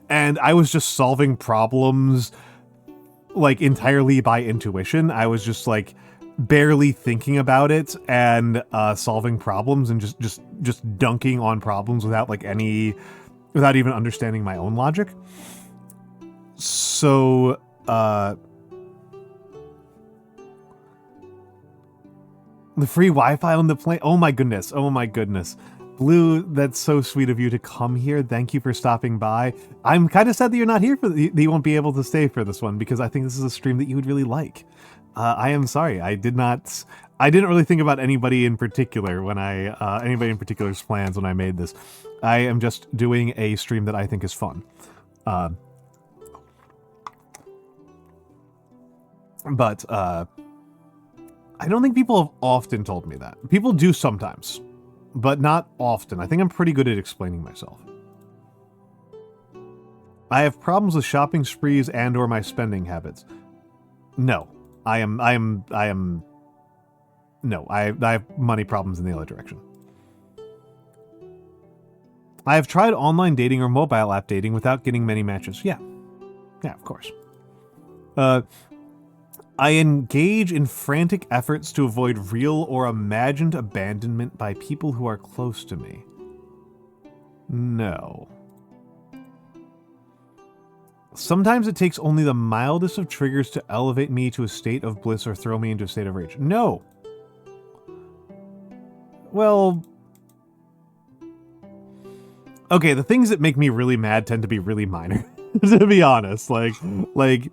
and I was just solving problems like entirely by intuition. I was just like barely thinking about it and solving problems and just dunking on problems without even understanding my own logic. So the free Wi-Fi on the plane. Oh my goodness. Blue, that's so sweet of you to come here. Thank you for stopping by. I'm kind of sad that you're not here that you won't be able to stay for this one, because I think this is a stream that you would really like. I am sorry. I didn't really think about anybody in particular when anybody in particular's plans when I made this. I am just doing a stream that I think is fun. But I don't think people have often told me that. People do sometimes, but not often. I think I'm pretty good at explaining myself. I have problems with shopping sprees and or my spending habits. No. I have money problems in the other direction. I have tried online dating or mobile app dating without getting many matches. Yeah. Yeah, of course. I engage in frantic efforts to avoid real or imagined abandonment by people who are close to me. No. Sometimes it takes only the mildest of triggers to elevate me to a state of bliss or throw me into a state of rage. No. Well, okay, the things that make me really mad tend to be really minor, to be honest. Like, I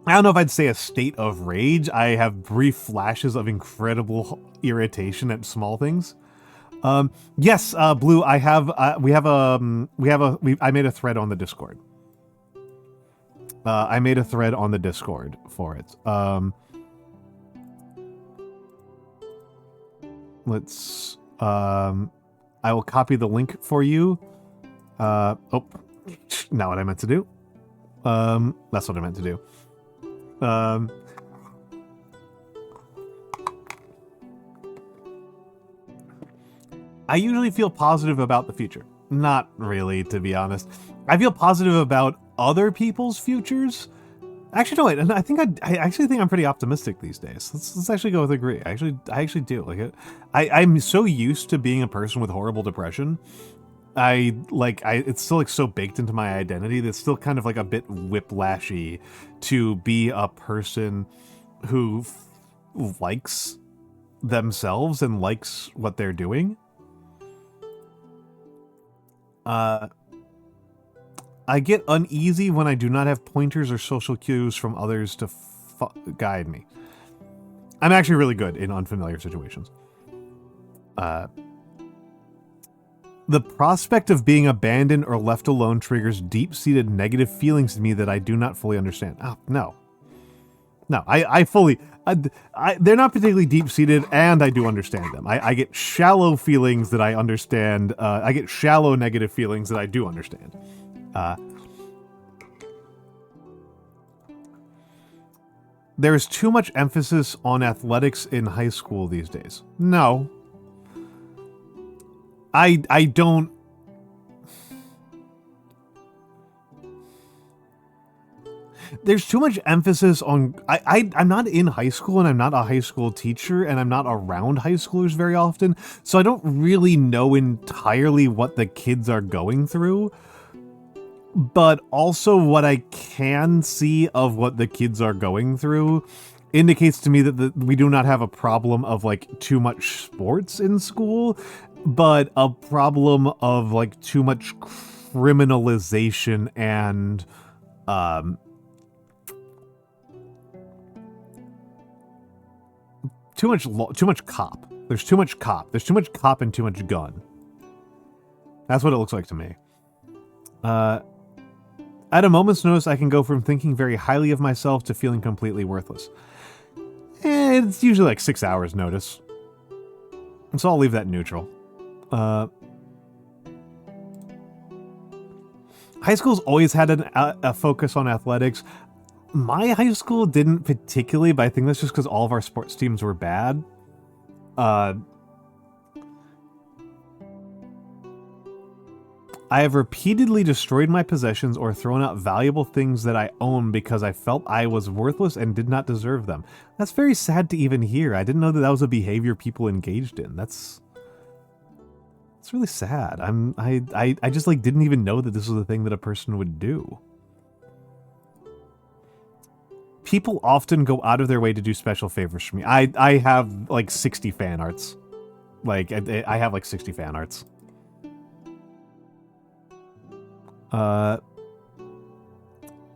don't know if I'd say a state of rage. I have brief flashes of incredible irritation at small things. Yes, Blue, I have, I made a thread on the Discord. I made a thread on the Discord for it. Let's, I will copy the link for you. Oh, not what I meant to do. That's what I meant to do. I usually feel positive about the future. Not really, to be honest. I feel positive about other people's futures. Actually, no, wait. I actually think I'm pretty optimistic these days. Let's actually go with agree. I actually do. Like, I'm so used to being a person with horrible depression. It's still like so baked into my identity that's still kind of like a bit whiplashy to be a person who likes themselves and likes what they're doing. I get uneasy when I do not have pointers or social cues from others to guide me. I'm actually really good in unfamiliar situations. The prospect of being abandoned or left alone triggers deep-seated negative feelings in me that I do not fully understand. Oh, no. No, I fully... they're not particularly deep-seated, and I do understand them. I get shallow feelings that I understand. I get shallow negative feelings that I do understand. There is too much emphasis on athletics in high school these days. No. I don't... There's too much emphasis on... I'm not in high school, and I'm not a high school teacher, and I'm not around high schoolers very often, so I don't really know entirely what the kids are going through. But also what I can see of what the kids are going through indicates to me that we do not have a problem of, like, too much sports in school, but a problem of, like, too much criminalization and, too much cop. There's too much cop. There's too much cop and too much gun. That's what it looks like to me. At a moment's notice, I can go from thinking very highly of myself to feeling completely worthless. It's usually like 6 hours notice. So I'll leave that neutral. High school's always had a focus on athletics. My high school didn't particularly, but I think that's just because all of our sports teams were bad. I have repeatedly destroyed my possessions or thrown out valuable things that I own because I felt I was worthless and did not deserve them. That's very sad to even hear. I didn't know that was a behavior people engaged in. That's really sad. I just like didn't even know that this was a thing that a person would do. People often go out of their way to do special favors for me. I have like 60 fan arts. Like I have like 60 fan arts.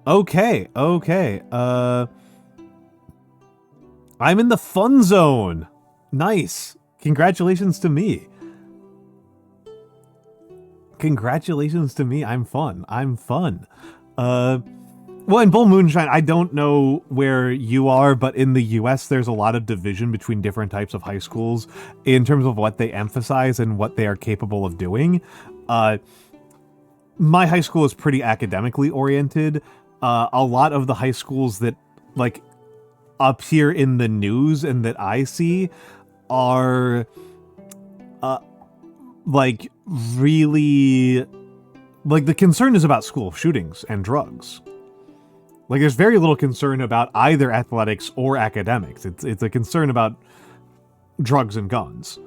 Okay. I'm in the fun zone. Nice. Congratulations to me. Congratulations to me. I'm fun. Well, in Bull Moonshine, I don't know where you are, but in the US, there's a lot of division between different types of high schools in terms of what they emphasize and what they are capable of doing. My high school is pretty academically oriented. A lot of the high schools that like appear in the news and that I see are like really like the concern is about school shootings and drugs. Like there's very little concern about either athletics or academics. It's a concern about drugs and guns.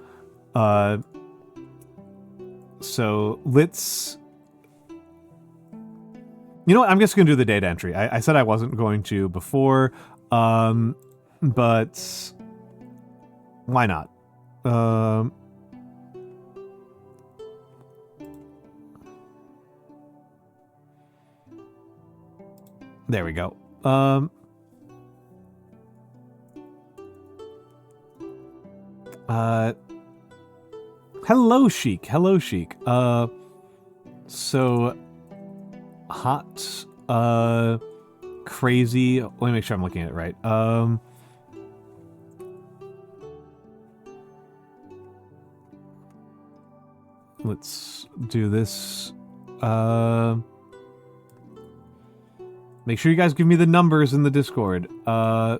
So let's You know what? I'm just going to do the data entry. I said I wasn't going to before, but why not? There we go. Hello, Sheik. Hello, Sheik. So hot, crazy. Let me make sure I'm looking at it right. Let's do this. Make sure you guys give me the numbers in the Discord. I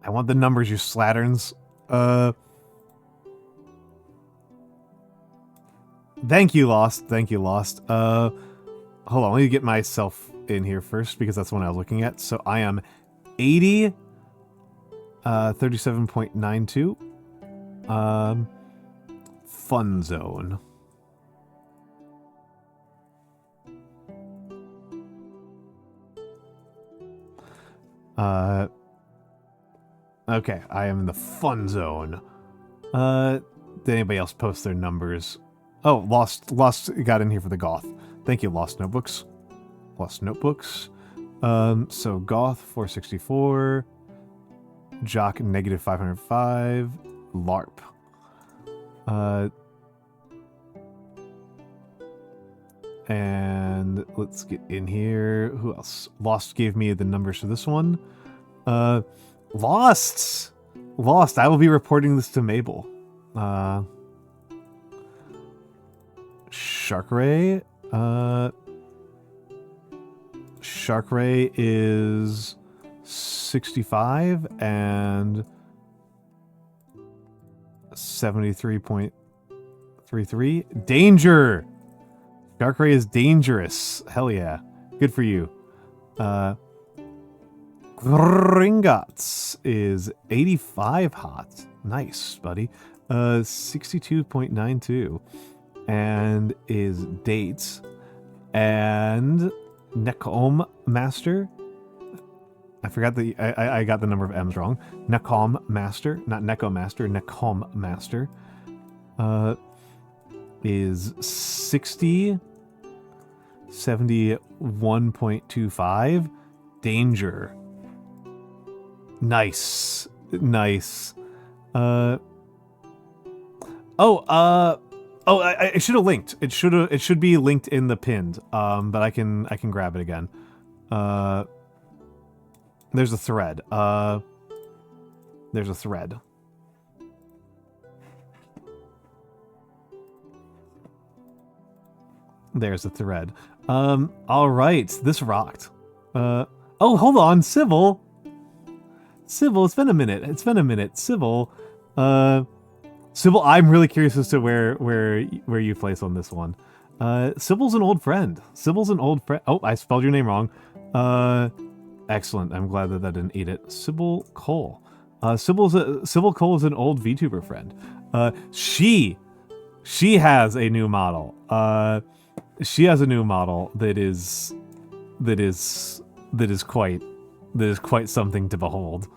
want the numbers, you slatterns. Thank you, Lost. Thank you, Lost. Hold on, let me get myself in here first, because that's the one I was looking at. So I am 80, 37.92. Fun zone. Okay, I am in the fun zone. Did anybody else post their numbers? Oh, Lost got in here for the goth. Thank you, Lost Notebooks. Lost Notebooks. So goth 464, jock negative 505, LARP. And let's get in here. Who else? Lost gave me the numbers for this one. Lost! I will be reporting this to Mabel. Sharkray. Sharkray is 65 and 73.33. Danger! Sharkray is dangerous. Hell yeah. Good for you. Gringotts is 85 hot. Nice, buddy. 62.92. And is dates. And Necom Master. I forgot the I got the number of M's wrong. Necom Master, not Neko Master, Necom Master. Is 60, 71.25. Danger. Nice. I should have linked. It should be linked in the pinned. But I can grab it again. There's a thread. There's a thread. There's a thread. All right. This rocked. Oh, hold on, Sybil. Sybil, it's been a minute. Sybil, Sybil, I'm really curious as to where you place on this one. Sybil's an old friend. Oh, I spelled your name wrong. Excellent. I'm glad that didn't eat it. Sybil Cole. Sybil Cole is an old VTuber friend. She has a new model. She has a new model that is quite something to behold.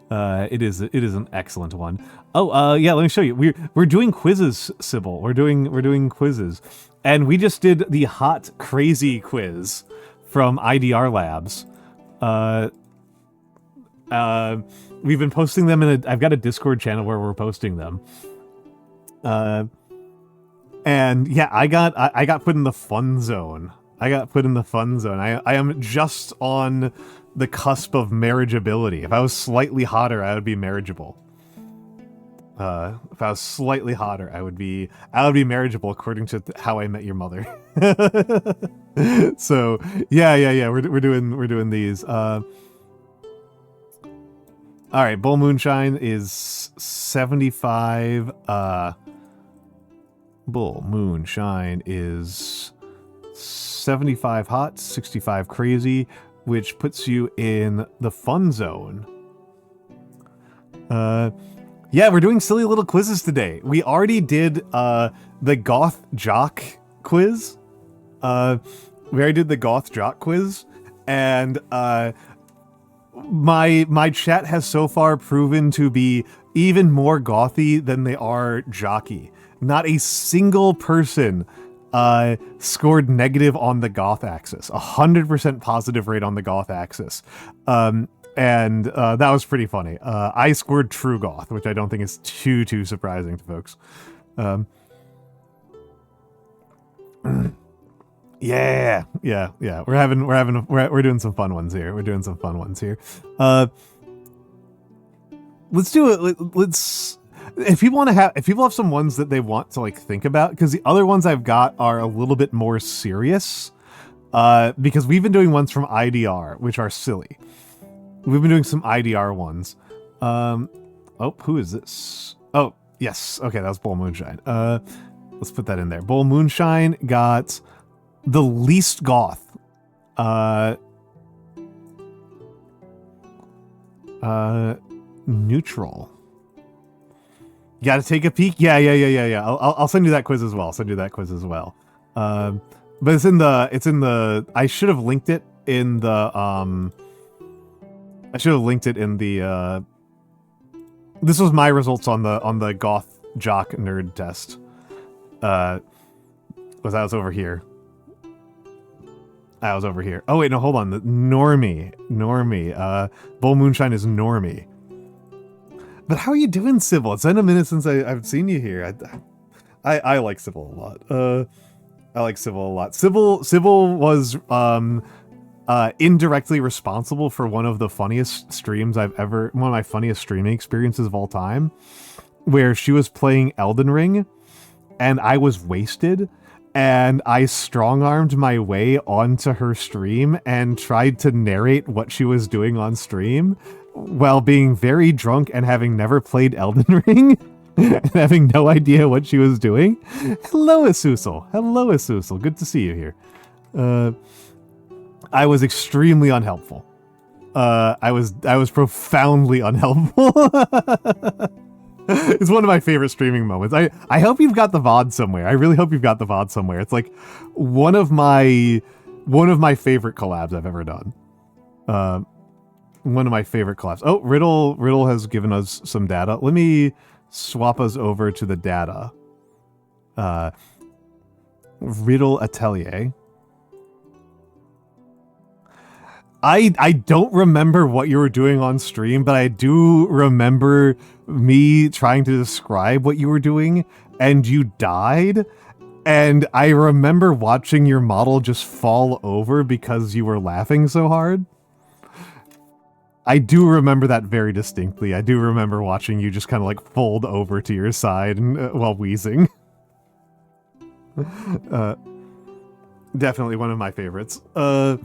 It is an excellent one. Oh, yeah, let me show you. We're doing quizzes, Sybil. We're doing quizzes. And we just did the hot crazy quiz from IDR Labs. We've been posting them I've got a Discord channel where we're posting them. And yeah, I got put in the fun zone. I am just on the cusp of marriageability. If I was slightly hotter, I would be marriageable. If I was slightly hotter, I would be marriageable according to How I Met Your Mother. So yeah. We're doing these. All right, Bull Moonshine is 75. Bull Moonshine is 75 hot, 65 crazy. which puts you in the fun zone. Yeah, we're doing silly little quizzes today. We already did the goth jock quiz. We already did the goth jock quiz, and my chat has so far proven to be even more gothy than they are jockey. Not a single person scored negative on the goth axis. 100% positive rate on the goth axis. And that was pretty funny. I scored true goth, which I don't think is too surprising to folks. Yeah. We're doing some fun ones here. Let's do it. Let's. If people have some ones that they want to like think about, because the other ones I've got are a little bit more serious. Because we've been doing ones from IDR, which are silly. We've been doing some IDR ones. Oh, who is this? Oh, yes. Okay, that was Bull Moonshine. Let's put that in there. Bull Moonshine got the least goth. Neutral. You gotta take a peek. Yeah. I'll send you that quiz as well. But it's in the. I should have linked it in the. This was my results on the goth jock nerd test. I was over here. Oh wait, no, hold on. The normie. Bull Moonshine is normie. But how are you doing, Sybil? It's been a minute since I've seen you here. I like Sybil a lot. Sybil was indirectly responsible for one of my funniest streaming experiences of all time, where she was playing Elden Ring, and I was wasted, and I strong-armed my way onto her stream and tried to narrate what she was doing on stream while being very drunk and having never played Elden Ring and having no idea what she was doing. Hello, Asusul. Good to see you here. I was extremely unhelpful. I was profoundly unhelpful. It's one of my favorite streaming moments. I hope you've got the VOD somewhere. I really hope you've got the VOD somewhere. It's like one of my favorite collabs I've ever done. One of my favorite collabs. Oh, Riddle has given us some data. Let me swap us over to the data. Riddle Atelier. I don't remember what you were doing on stream, but I do remember me trying to describe what you were doing, and you died. And I remember watching your model just fall over because you were laughing so hard. I do remember that very distinctly. I do remember watching you just kind of like fold over to your side and, while wheezing. Definitely one of my favorites. All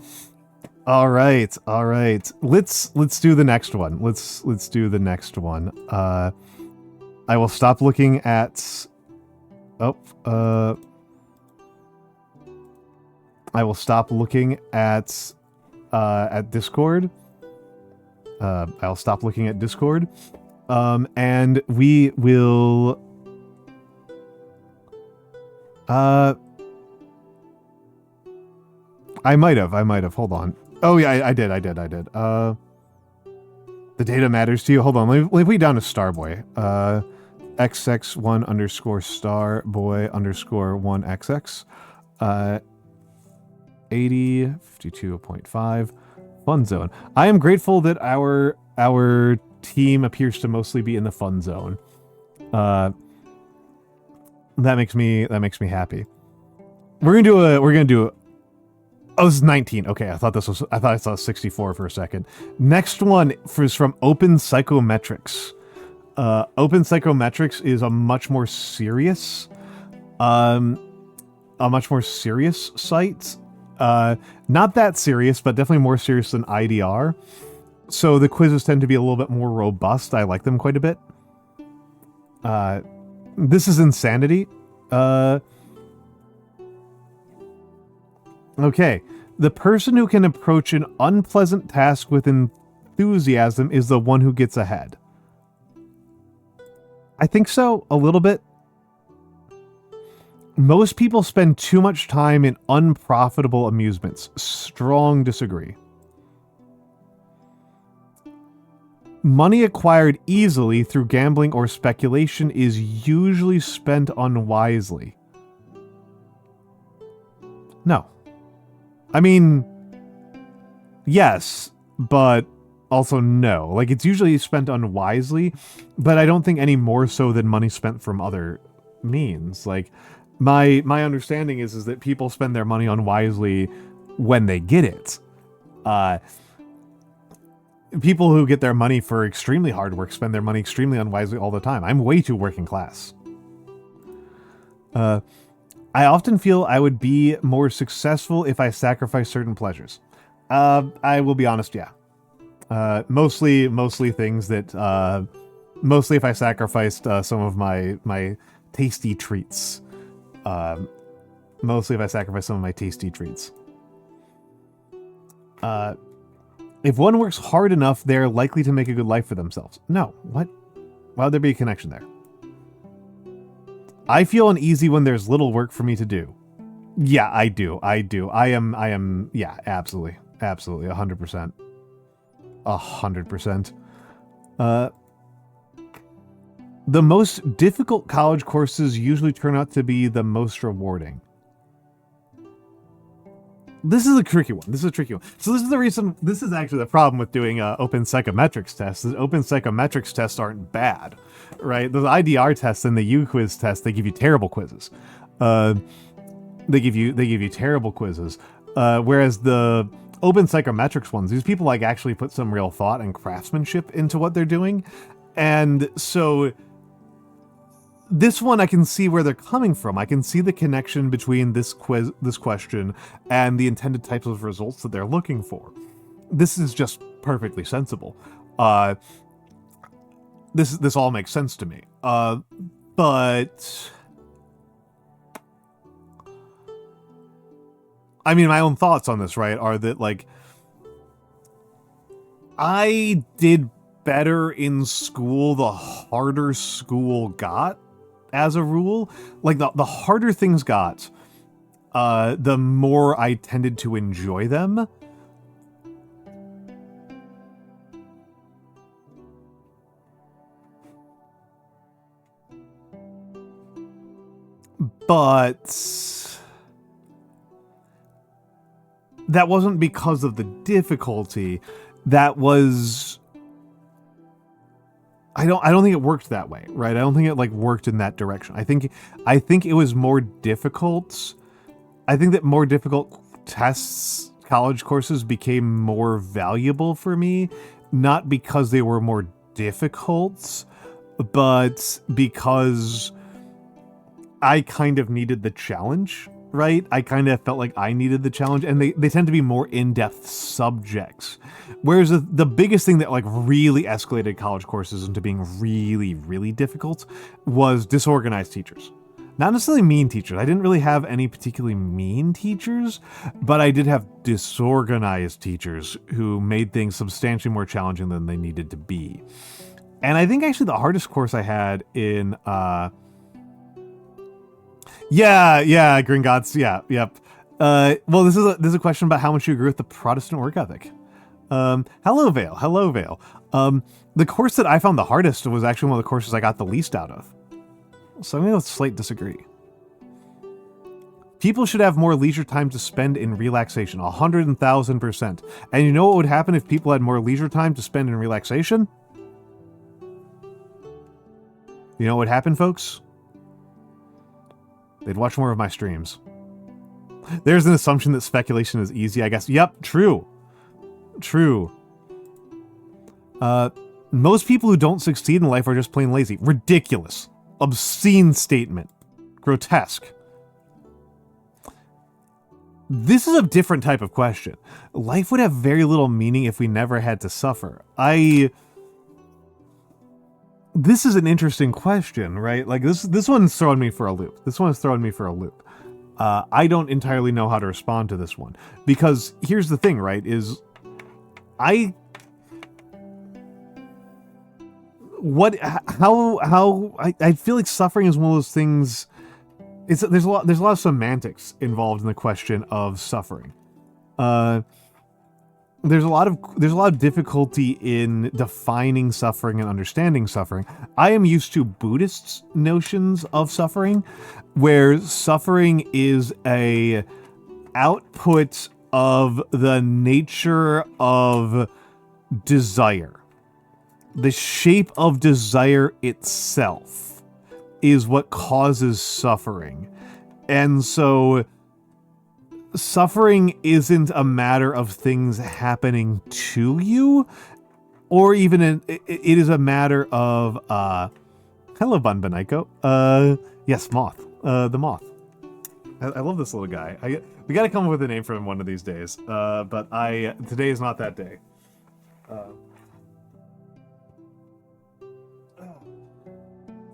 right. Let's do the next one. Let's do the next one. I will stop looking at. I will stop looking at Discord. I'll stop looking at Discord. And we will. I might have. Hold on. Oh yeah, I did. The data matters to you. Hold on. Let me put you down to Starboy. XX1 _ Starboy _ 1XX. 80, 52.5. Fun zone. I am grateful that our team appears to mostly be in the fun zone. That makes me happy. We're gonna do. Oh, this is 19. Okay, I thought I saw 64 for a second. Next one is from Open Psychometrics. Open Psychometrics is a much more serious site. Not that serious, but definitely more serious than IDR. So the quizzes tend to be a little bit more robust. I like them quite a bit. This is Insanity. Okay. The person who can approach an unpleasant task with enthusiasm is the one who gets ahead. I think so, a little bit. Most people spend too much time in unprofitable amusements. Strong disagree. Money acquired easily through gambling or speculation is usually spent unwisely. No. I mean, yes, but also no. Like, it's usually spent unwisely, but I don't think any more so than money spent from other means. Like, my understanding is that people spend their money unwisely when they get it. People who get their money for extremely hard work spend their money extremely unwisely all the time. I'm way too working class. I often feel I would be more successful if I sacrificed certain pleasures. I will be honest, yeah. Mostly things that, mostly if I sacrificed some of my tasty treats. Mostly if I sacrifice some of my tasty treats. If one works hard enough, they're likely to make a good life for themselves. No, what? Why would there be a connection there? I feel uneasy when there's little work for me to do. Yeah, I do. I am, yeah, absolutely. Absolutely, 100%. 100%. The most difficult college courses usually turn out to be the most rewarding. This is a tricky one. So this is the reason, this is actually the problem with doing open psychometrics tests. Is open psychometrics tests aren't bad, right? The IDR tests and the U-quiz test, they give you terrible quizzes. They give you terrible quizzes. Whereas the open psychometrics ones, these people like actually put some real thought and craftsmanship into what they're doing. And so this one, I can see where they're coming from. I can see the connection between this question and the intended types of results that they're looking for. This is just perfectly sensible. This all makes sense to me. But I mean, my own thoughts on this, right, are that, like, I did better in school the harder school got. As a rule, like the harder things got, the more I tended to enjoy them. But that wasn't because of the difficulty. That was, I don't think it worked that way, right? I don't think it like worked in that direction. I think it was more difficult. I think that more difficult tests, college courses became more valuable for me, not because they were more difficult, but because I kind of needed the challenge, right? I kind of felt like I needed the challenge, and they tend to be more in-depth subjects. Whereas the biggest thing that like really escalated college courses into being really, really difficult was disorganized teachers. Not necessarily mean teachers. I didn't really have any particularly mean teachers, but I did have disorganized teachers who made things substantially more challenging than they needed to be. And I think actually the hardest course I had in Yeah, Gringotts. Yeah, yep. Well, this is a question about how much you agree with the Protestant work ethic. Hello, Vale. The course that I found the hardest was actually one of the courses I got the least out of. So I'm going to slight disagree. People should have more leisure time to spend in relaxation, 100,000%. And you know what would happen if people had more leisure time to spend in relaxation? You know what would happen, folks? They'd watch more of my streams. There's an assumption that speculation is easy, I guess. Yep, true. Most people who don't succeed in life are just plain lazy. Ridiculous. Obscene statement. Grotesque. This is a different type of question. Life would have very little meaning if we never had to suffer. This is an interesting question, right? Like this one's throwing me for a loop. I don't entirely know how to respond to this one, because here's the thing, right? Is I what how I feel like suffering is one of those things. There's a lot of semantics involved in the question of suffering. Uh, there's a lot of difficulty in defining suffering and understanding suffering. I am used to Buddhists' notions of suffering, where suffering is a output of the nature of desire. The shape of desire itself is what causes suffering. And so suffering isn't a matter of things happening to you, or even it is a matter of hello Bunbanaiko. Yes, Moth. The Moth. I love this little guy. We gotta come up with a name for him one of these days. But today is not that day.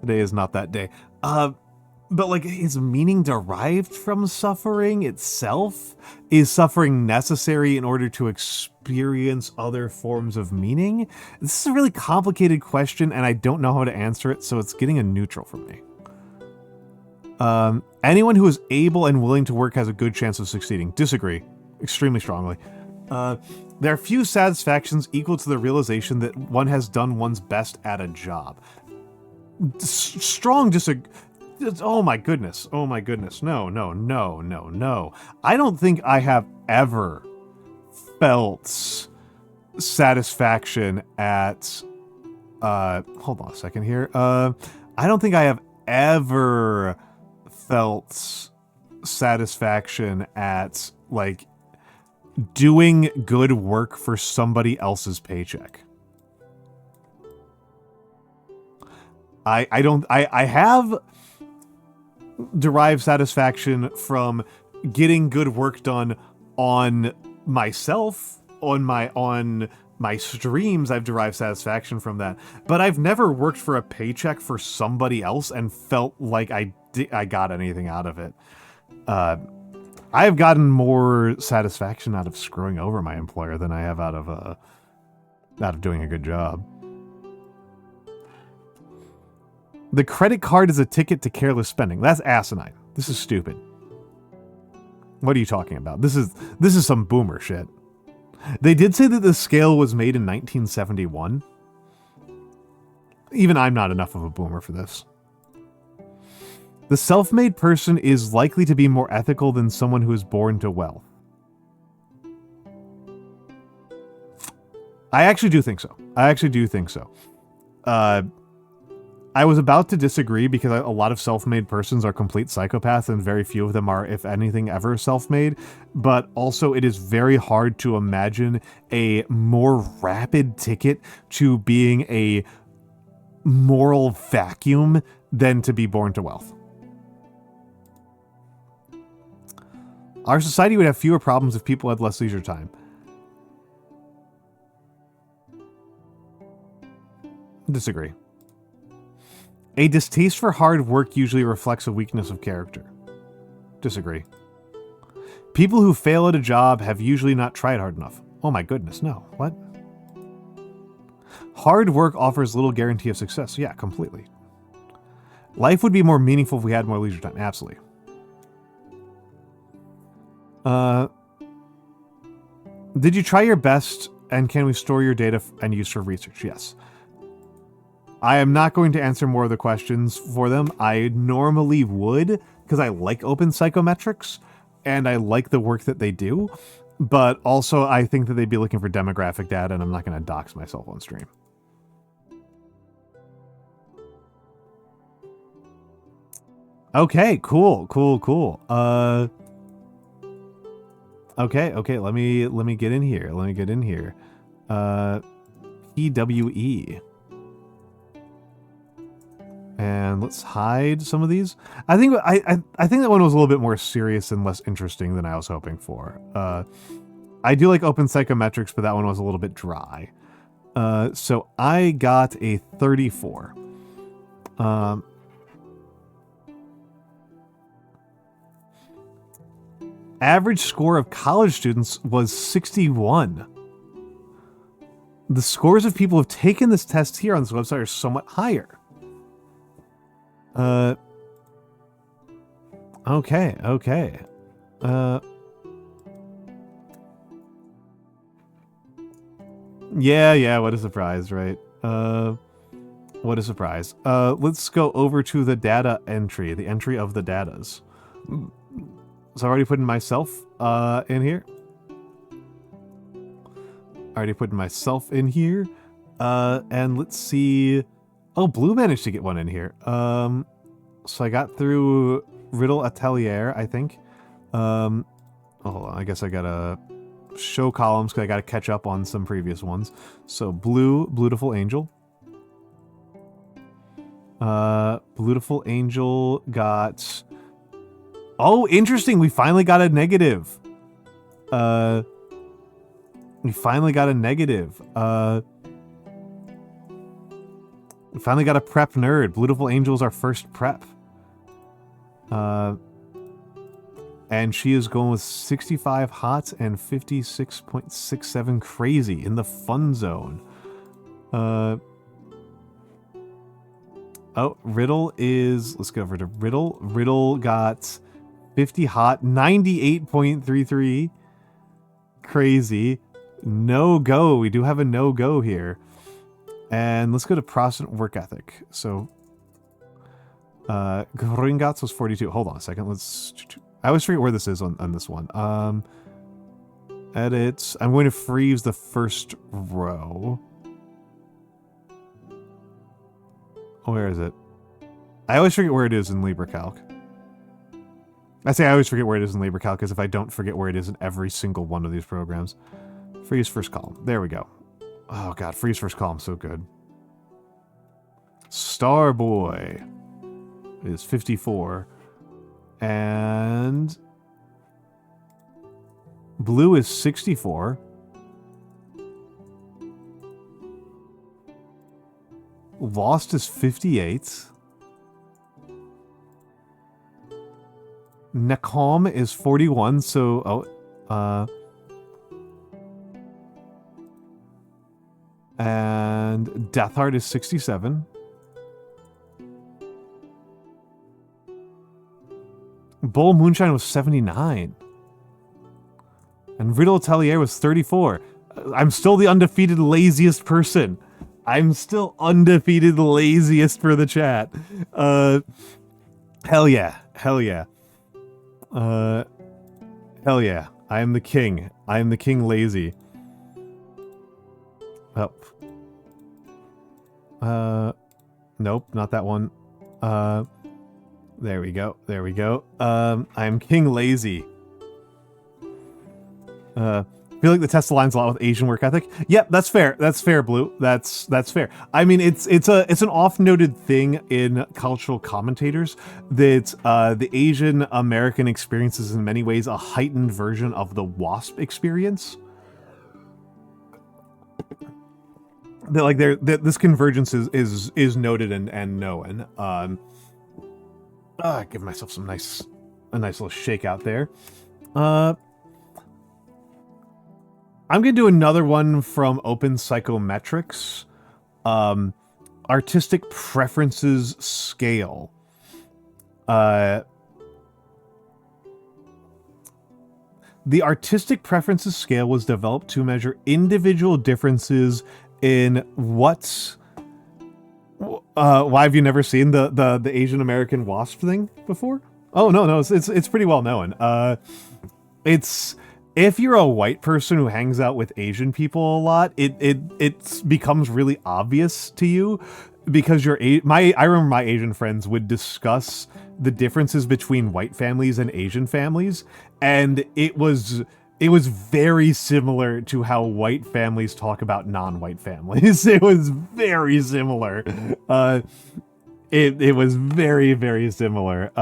Today is not that day. But like, is meaning derived from suffering itself? Is suffering necessary in order to experience other forms of meaning? This is a really complicated question, and I don't know how to answer it, so it's getting a neutral from me. Anyone who is able and willing to work has a good chance of succeeding. Disagree. Extremely strongly. There are few satisfactions equal to the realization that one has done one's best at a job. Strong disagree. Oh my goodness. Oh my goodness. No. I don't think I have ever felt satisfaction at, hold on a second here. I don't think I have ever felt satisfaction at, like, doing good work for somebody else's paycheck. I have derived satisfaction from getting good work done on myself, on my streams. I've derived satisfaction from that, but I've never worked for a paycheck for somebody else and felt like I got anything out of it. I've gotten more satisfaction out of screwing over my employer than I have out of doing a good job. The credit card is a ticket to careless spending. That's asinine. This is stupid. What are you talking about? This is some boomer shit. They did say that the scale was made in 1971. Even I'm not enough of a boomer for this. The self-made person is likely to be more ethical than someone who is born to wealth. I actually do think so. I was about to disagree because a lot of self-made persons are complete psychopaths and very few of them are, if anything, ever self-made. But also it is very hard to imagine a more rapid ticket to being a moral vacuum than to be born to wealth. Our society would have fewer problems if people had less leisure time. Disagree. A distaste for hard work usually reflects a weakness of character. Disagree. People who fail at a job have usually not tried hard enough. Oh my goodness, no. What? Hard work offers little guarantee of success. Yeah, completely. Life would be more meaningful if we had more leisure time. Absolutely. Did you try your best, and can we store your data and use for research? Yes. I am not going to answer more of the questions for them. I normally would, because I like open psychometrics, and I like the work that they do, but also I think that they'd be looking for demographic data, and I'm not going to dox myself on stream. Okay, cool. Okay, let me get in here. PWE. And let's hide some of these. I think that one was a little bit more serious and less interesting than I was hoping for. I do like open psychometrics, but that one was a little bit dry. So I got a 34. average score of college students was 61. The scores of people who have taken this test here on this website are somewhat higher. Okay. Yeah, what a surprise, right? What a surprise. Let's go over to the data entry, the entry of the datas. So I already put in myself in here. And let's see. Oh, Blue managed to get one in here. So I got through Riddle Atelier, I think. Hold on, I guess I gotta show columns because I gotta catch up on some previous ones. So Bluetiful Angel. Bluetiful Angel got... Oh, interesting, we finally got a negative. We finally got a prep nerd. Bluetiful Angel is our first prep. And she is going with 65 hot and 56.67 crazy in the fun zone. Oh, Riddle is... Let's go over to Riddle. Riddle got 50 hot, 98.33 crazy. No go. We do have a no go here. And let's go to Protestant work ethic. So, Gringotts was 42. Hold on a second. I always forget where this is on this one. Edit. I'm going to freeze the first row. Where is it? I always forget where it is in LibreCalc. I say I always forget where it is in LibreCalc because if I don't forget where it is in every single one of these programs. Freeze first column. There we go. Oh god, freeze first column, so good. Starboy is 54. And Blue is 64. Lost is 58. Nakom is 41, so... and Deathheart is 67. Bull Moonshine was 79. And Riddle Atelier was 34. I'm still the undefeated laziest person. I'm still undefeated laziest for the chat. Hell yeah. Hell yeah. Hell yeah. I am the king. I am the king lazy. Oh. Nope, not that one. There we go. There we go. I'm King Lazy. I feel like the test aligns a lot with Asian work ethic. Yep, that's fair. That's fair, Blue. That's fair. I mean, it's an oft-noted thing in cultural commentators that the Asian American experience is in many ways a heightened version of the WASP experience. That like this convergence is noted and known. Give myself a nice little shake out there. I'm gonna do another one from Open Psychometrics. Artistic Preferences Scale. The Artistic Preferences Scale was developed to measure individual differences in what's... why have you never seen the Asian American WASP thing before? Oh, no, it's pretty well known. It's... If you're a white person who hangs out with Asian people a lot, it becomes really obvious to you because I remember my Asian friends would discuss the differences between white families and Asian families, and it was very similar to how white families talk about non-white families. It was very similar. It was very, very similar.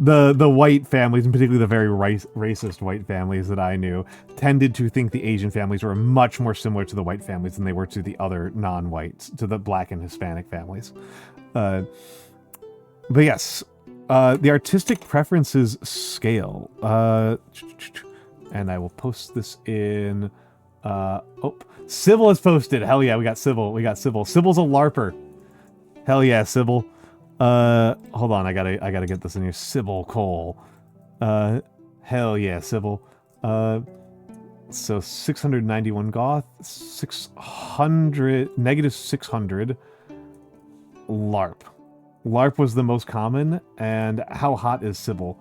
The white families, and particularly the very racist white families that I knew, tended to think the Asian families were much more similar to the white families than they were to the other non-whites, to the Black and Hispanic families. But yes, The artistic preferences scale. And I will post this in... oh, Sybil has posted. Hell yeah, we got Sybil. We got Sybil. Sybil's a LARPer. Hell yeah, Sybil. Hold on, I gotta get this in here. Sybil Cole. Hell yeah, Sybil. So 691 goth, 600, negative 600 LARP. LARP was the most common, and how hot is Sybil?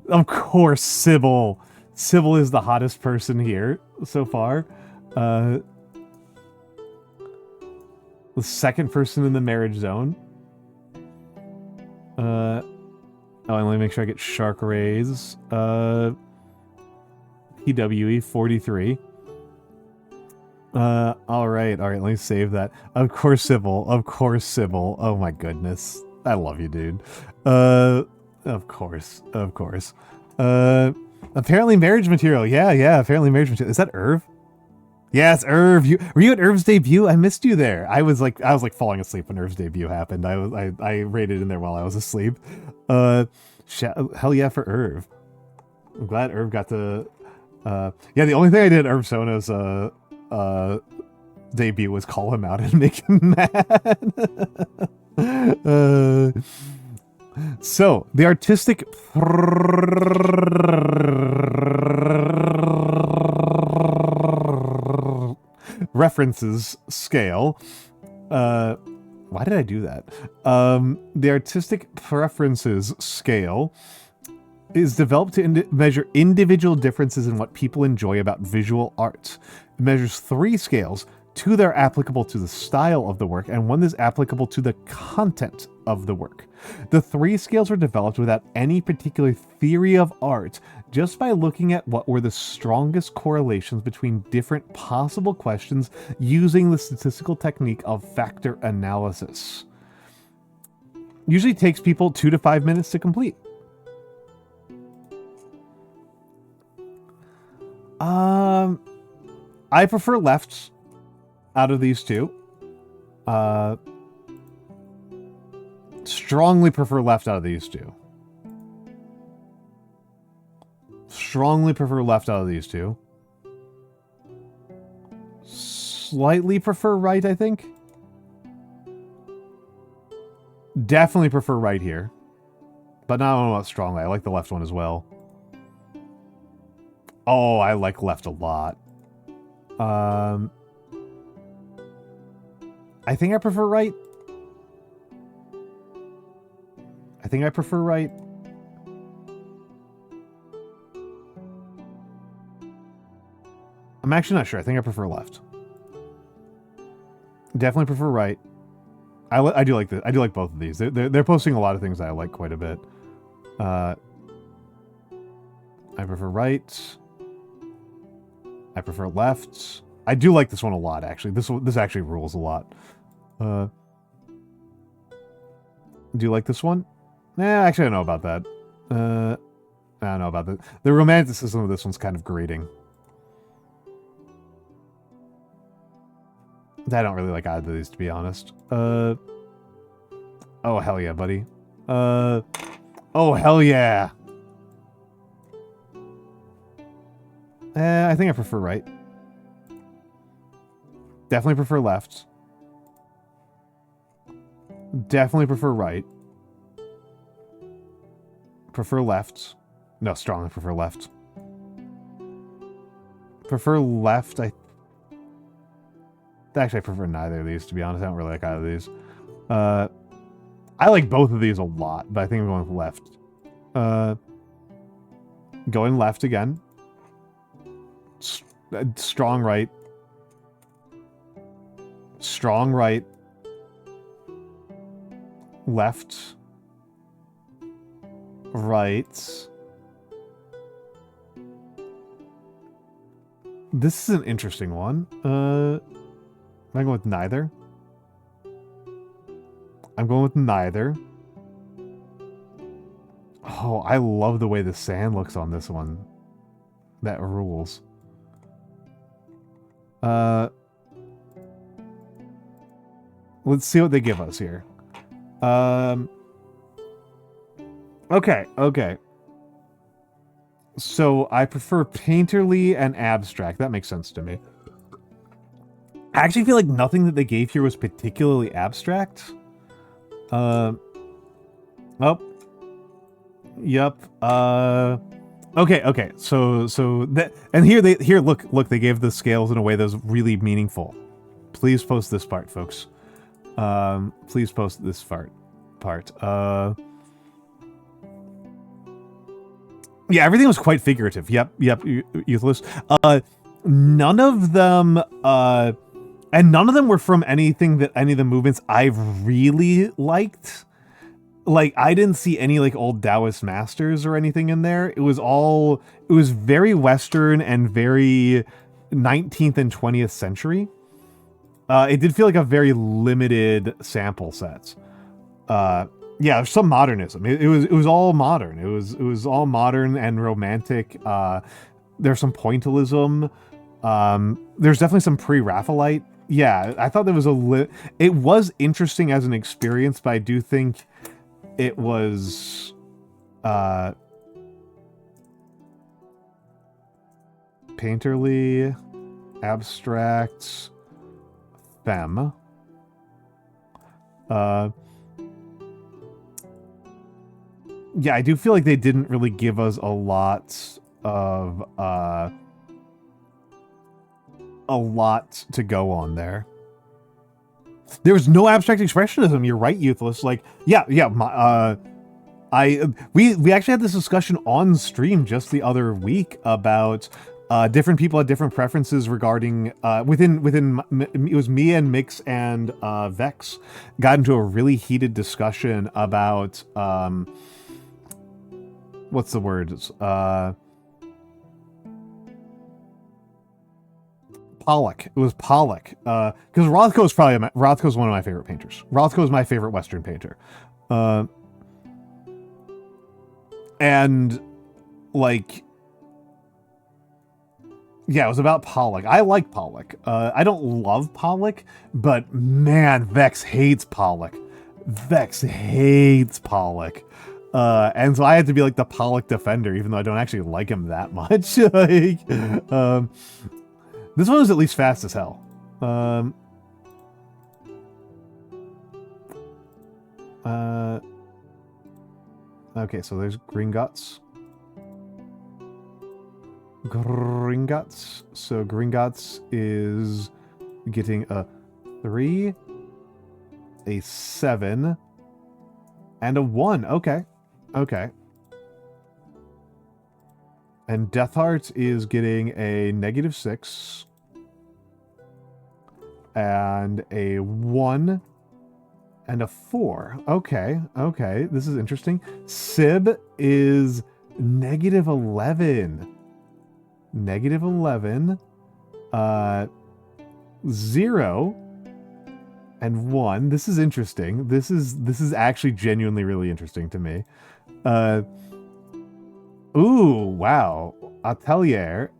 Of course, Sybil. Sybil is the hottest person here so far. The second person in the marriage zone. Oh, and let me make sure I get Shark Rays. PWE 43. All right, let me save that. Of course, Sybil. Of course, Sybil. Oh my goodness. I love you, dude. Of course. Apparently marriage material. Yeah, apparently marriage material. Is that Irv? Yeah, it's Irv. Were you at Irv's debut? I missed you there. I was like falling asleep when Irv's debut happened. I raided in there while I was asleep. Hell yeah for Irv. I'm glad Irv got to. Yeah, the only thing I did at Irv Sono's debut was call him out and make him mad. So the artistic references scale. Why did I do that? The artistic preferences scale is developed to measure individual differences in what people enjoy about visual art. It measures 3 scales. 2 that are applicable to the style of the work, and 1 that's applicable to the content of the work. The 3 scales were developed without any particular theory of art, just by looking at what were the strongest correlations between different possible questions using the statistical technique of factor analysis. Usually takes people 2 to 5 minutes to complete. I prefer left out of these 2. Strongly prefer left out of these 2. Strongly prefer left out of these 2. Slightly prefer right, I think. Definitely prefer right here. But not about strongly. I like the left one as well. Oh, I like left a lot. I think I prefer right. I'm actually not sure. I think I prefer left. Definitely prefer right. I do like this. I do like both of these. They're posting a lot of things that I like quite a bit. I prefer right. I prefer left. I do like this one a lot, actually. This actually rules a lot. Do you like this one? Actually, I don't know about that. I don't know about that. The romanticism of this one's kind of grating. I don't really like either of these, to be honest. Oh, hell yeah, buddy. Oh, hell yeah. I think I prefer right. Definitely prefer left. Definitely prefer right. Prefer left. No, strongly prefer left. Prefer left. Actually, I prefer neither of these, to be honest. I don't really like either of these. I like both of these a lot, but I think I'm going with left. Going left again. Strong right. Strong right. Left. Right. This is an interesting one. Am I going with neither? I'm going with neither. Oh, I love the way the sand looks on this one. That rules. Let's see what they give us here. Okay, okay. So I prefer painterly and abstract. That makes sense to me. I actually feel like nothing that they gave here was particularly abstract. Uh, oh, yep. Okay, okay. So that, and here look they gave the scales in a way that was really meaningful. Please post this part, folks. Please post this part. Yeah, everything was quite figurative. Yep, Youthless. None of them and none of them were from anything that any of the movements I've really liked. Like, I didn't see any like old Taoist masters or anything in there. It was very Western and very 19th and 20th century. It did feel like a very limited sample set. Yeah, there's some modernism. It was all modern. It was all modern and romantic. There's some pointillism. There's definitely some pre-Raphaelite. Yeah, I thought there was it was interesting as an experience, but I do think it was painterly, abstract, femme. Yeah, I do feel like they didn't really give us a lot to go on there. There was no abstract expressionism. You're right, Youthless. Like, yeah. We actually had this discussion on stream just the other week about different people had different preferences regarding within it was me and Mix and Vex got into a really heated discussion about what's the word? Pollock. It was Pollock. Because Rothko's one of my favorite painters. Rothko is my favorite Western painter. And like, yeah, it was about Pollock. I like Pollock. I don't love Pollock, but man, Vex hates Pollock. Vex hates Pollock. And so I had to be like the Pollock defender, even though I don't actually like him that much. Like, this one was at least fast as hell. Okay, so there's Gringotts. So Gringotts is getting a 3, a 7, and a 1. Okay. And Deathheart is getting a -6 and a 1 and a 4. Okay. This is interesting. Sib is -11. -11. 0 and 1. This is interesting. This is actually genuinely really interesting to me. Ooh, wow. Atelier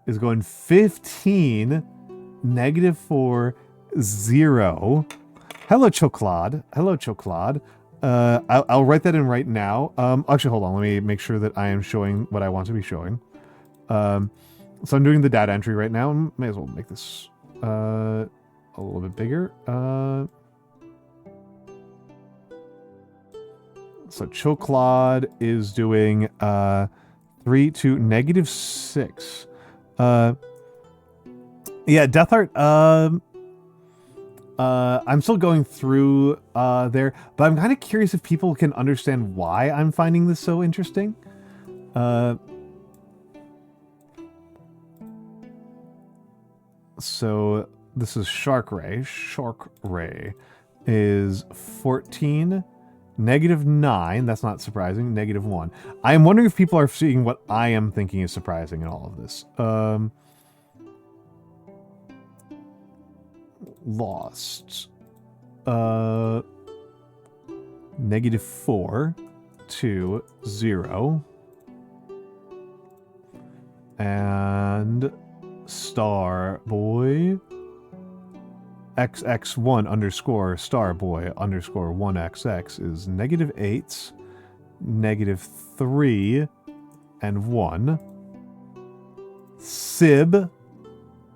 is going 15, -4, 0. Hello, Chocolade. I'll write that in right now. Actually, hold on. Let me make sure that I am showing what I want to be showing. So I'm doing the data entry right now. May as well make this a little bit bigger. So Chocolade is doing 3 to -6. Yeah, Deathheart. I'm still going through there, but I'm kind of curious if people can understand why I'm finding this so interesting. So this is Shark Ray. Shark Ray is 14, -9. That's not surprising. -1. I am wondering if people are seeing what I am thinking is surprising in all of this. Lost. -4 to 0. And Starboy XX1 _ Starboy _ 1XX is -8 -3 and 1. Sib.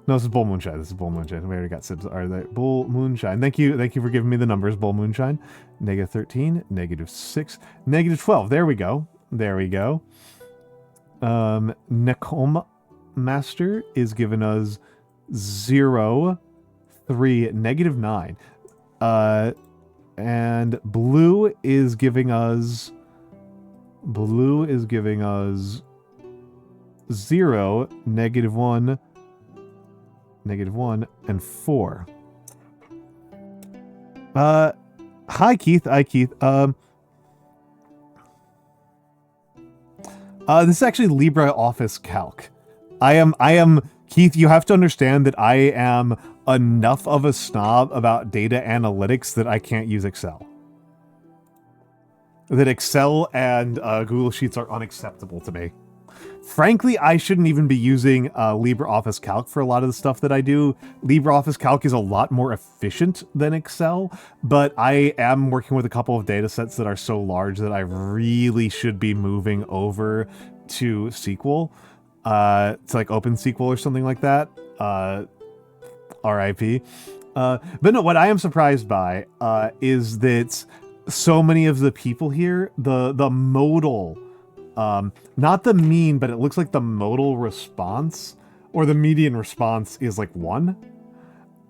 No, this is Bull Moonshine. This is Bull Moonshine. We already got Sibs. Are they Bull Moonshine? Thank you for giving me the numbers, Bull Moonshine. -13, -6, -12. There we go. There we go. Necom Master is giving us 0, 3, -9. And Blue is giving us 0, -1, -1, and 4. Hi Keith. This is actually LibreOffice Calc. I am Keith, you have to understand that I am enough of a snob about data analytics that I can't use Excel. That Excel and Google Sheets are unacceptable to me. Frankly, I shouldn't even be using LibreOffice Calc for a lot of the stuff that I do. LibreOffice Calc is a lot more efficient than Excel, but I am working with a couple of data sets that are so large that I really should be moving over to SQL, to like OpenSQL or something like that. RIP. But no, what I am surprised by is that so many of the people here, the modal, not the mean, but it looks like the modal response or the median response is like 1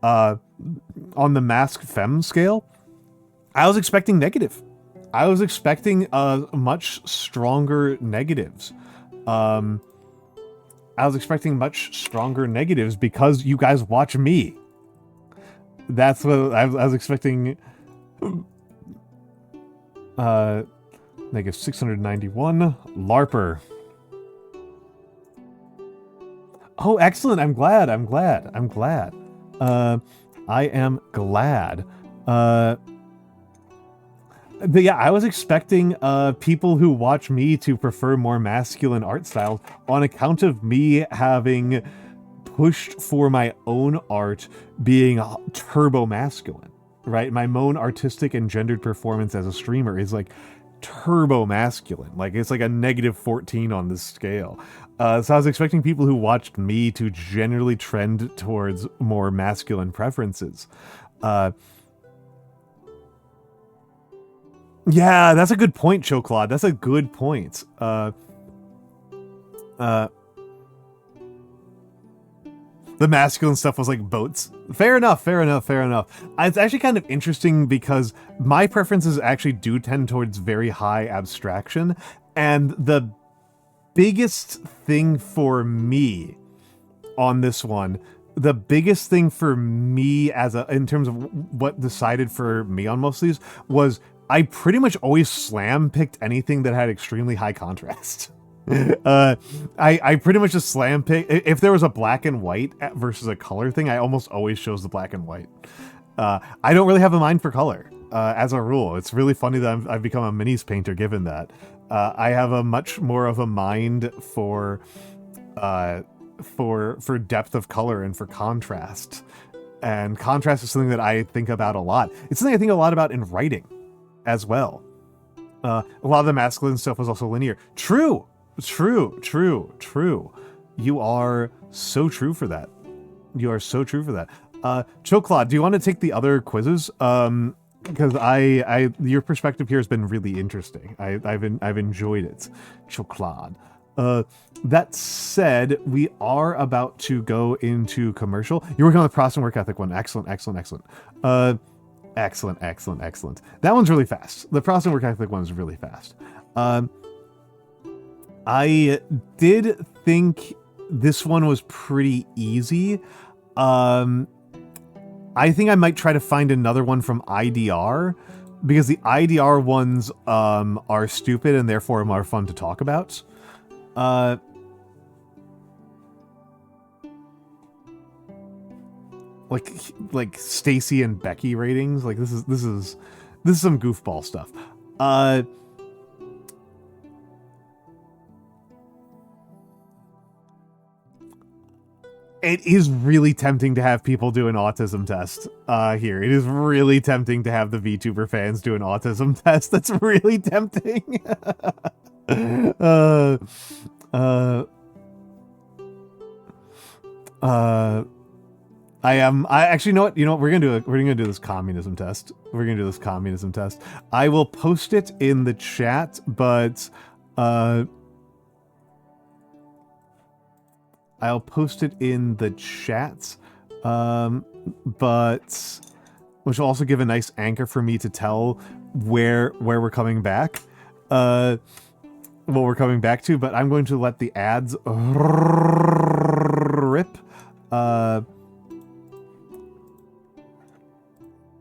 on the mask fem scale. I was expecting negative. I was expecting much stronger negatives. I was expecting much stronger negatives because you guys watch me. That's what I was expecting. -691. LARPer. Oh, excellent. I'm glad. I am glad. But yeah, I was expecting people who watch me to prefer more masculine art styles on account of me having pushed for my own art being turbo masculine, right? My own artistic and gendered performance as a streamer is like turbo masculine. Like it's like a -14 on this scale. So I was expecting people who watched me to generally trend towards more masculine preferences. Yeah, that's a good point, Choclad. That's a good point. The masculine stuff was like boats. Fair enough. It's actually kind of interesting because my preferences actually do tend towards very high abstraction, and the biggest thing for me on this one, the biggest thing for me in terms of what decided for me on most of these was I pretty much always slam picked anything that had extremely high contrast. I pretty much just slam pick. If there was a black and white versus a color thing, I almost always chose the black and white. I don't really have a mind for color, as a rule. It's really funny that I've become a minis painter given that. I have a much more of a mind for depth of color and for contrast. And contrast is something that I think about a lot. It's something I think a lot about in writing as well. A lot of the masculine stuff was also linear. True. You are so true for that. Choclad, do you want to take the other quizzes? Because your perspective here has been really interesting. I've enjoyed it, Choclad. That said, we are about to go into commercial. You're working on the process and work ethic one. Excellent. Excellent. That one's really fast. The process and work ethic one is really fast. I did think this one was pretty easy. I think I might try to find another one from IDR, because the IDR ones are stupid and therefore more fun to talk about. Like Stacy and Becky ratings. Like this is some goofball stuff. It is really tempting to have people do an autism test here. It is really tempting to have the VTuber fans do an autism test. That's really tempting. uh, uh, uh, I actually know what, we're gonna do this communism test. I will post it in the chat, but I'll post it in the chat, but which will also give a nice anchor for me to tell where we're coming back, what we're coming back to. But I'm going to let the ads rip.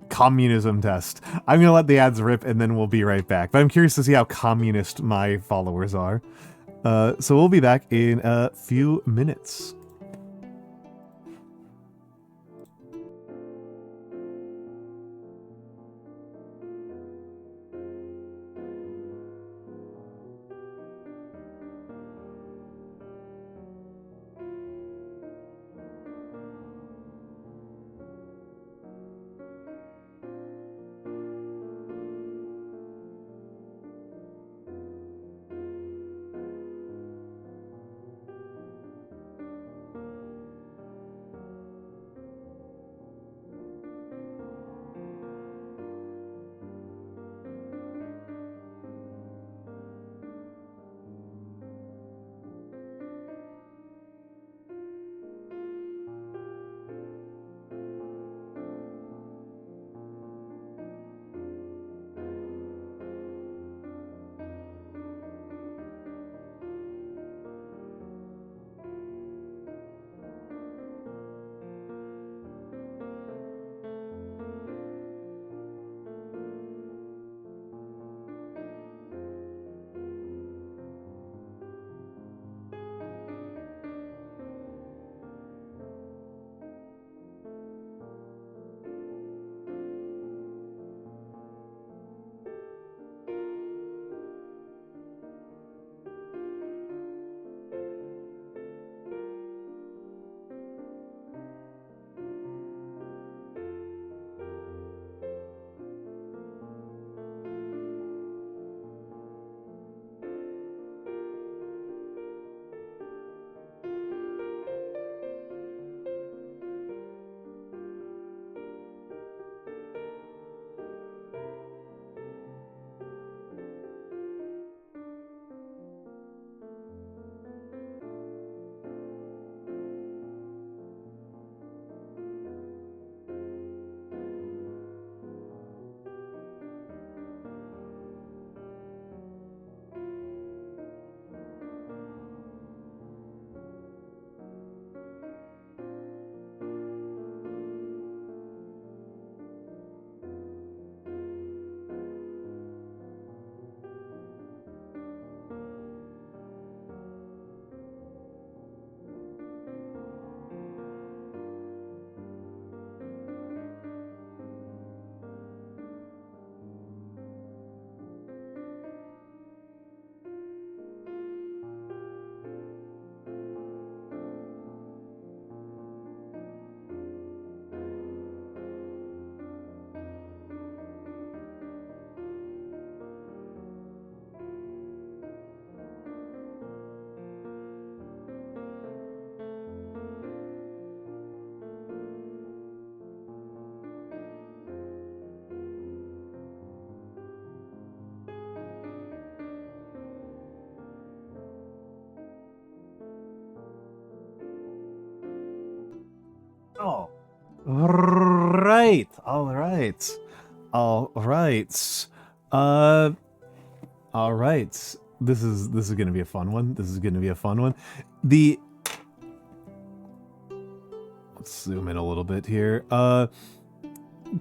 Communism test. I'm gonna let the ads rip, and then we'll be right back. But I'm curious to see how communist my followers are. So we'll be back in a few minutes. Oh, right. All right. All right. All right. This is gonna be a fun one. Let's zoom in a little bit here.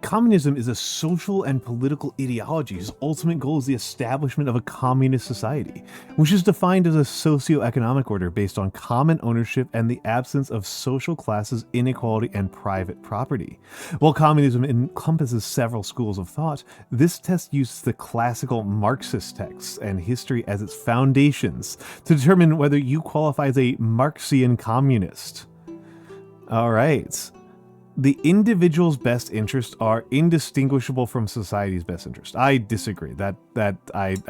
Communism is a social and political ideology whose ultimate goal is the establishment of a communist society, which is defined as a socio-economic order based on common ownership and the absence of social classes, inequality, and private property. While communism encompasses several schools of thought, this test uses the classical Marxist texts and history as its foundations to determine whether you qualify as a Marxian communist. All right. The individual's best interests are indistinguishable from society's best interest. I disagree. I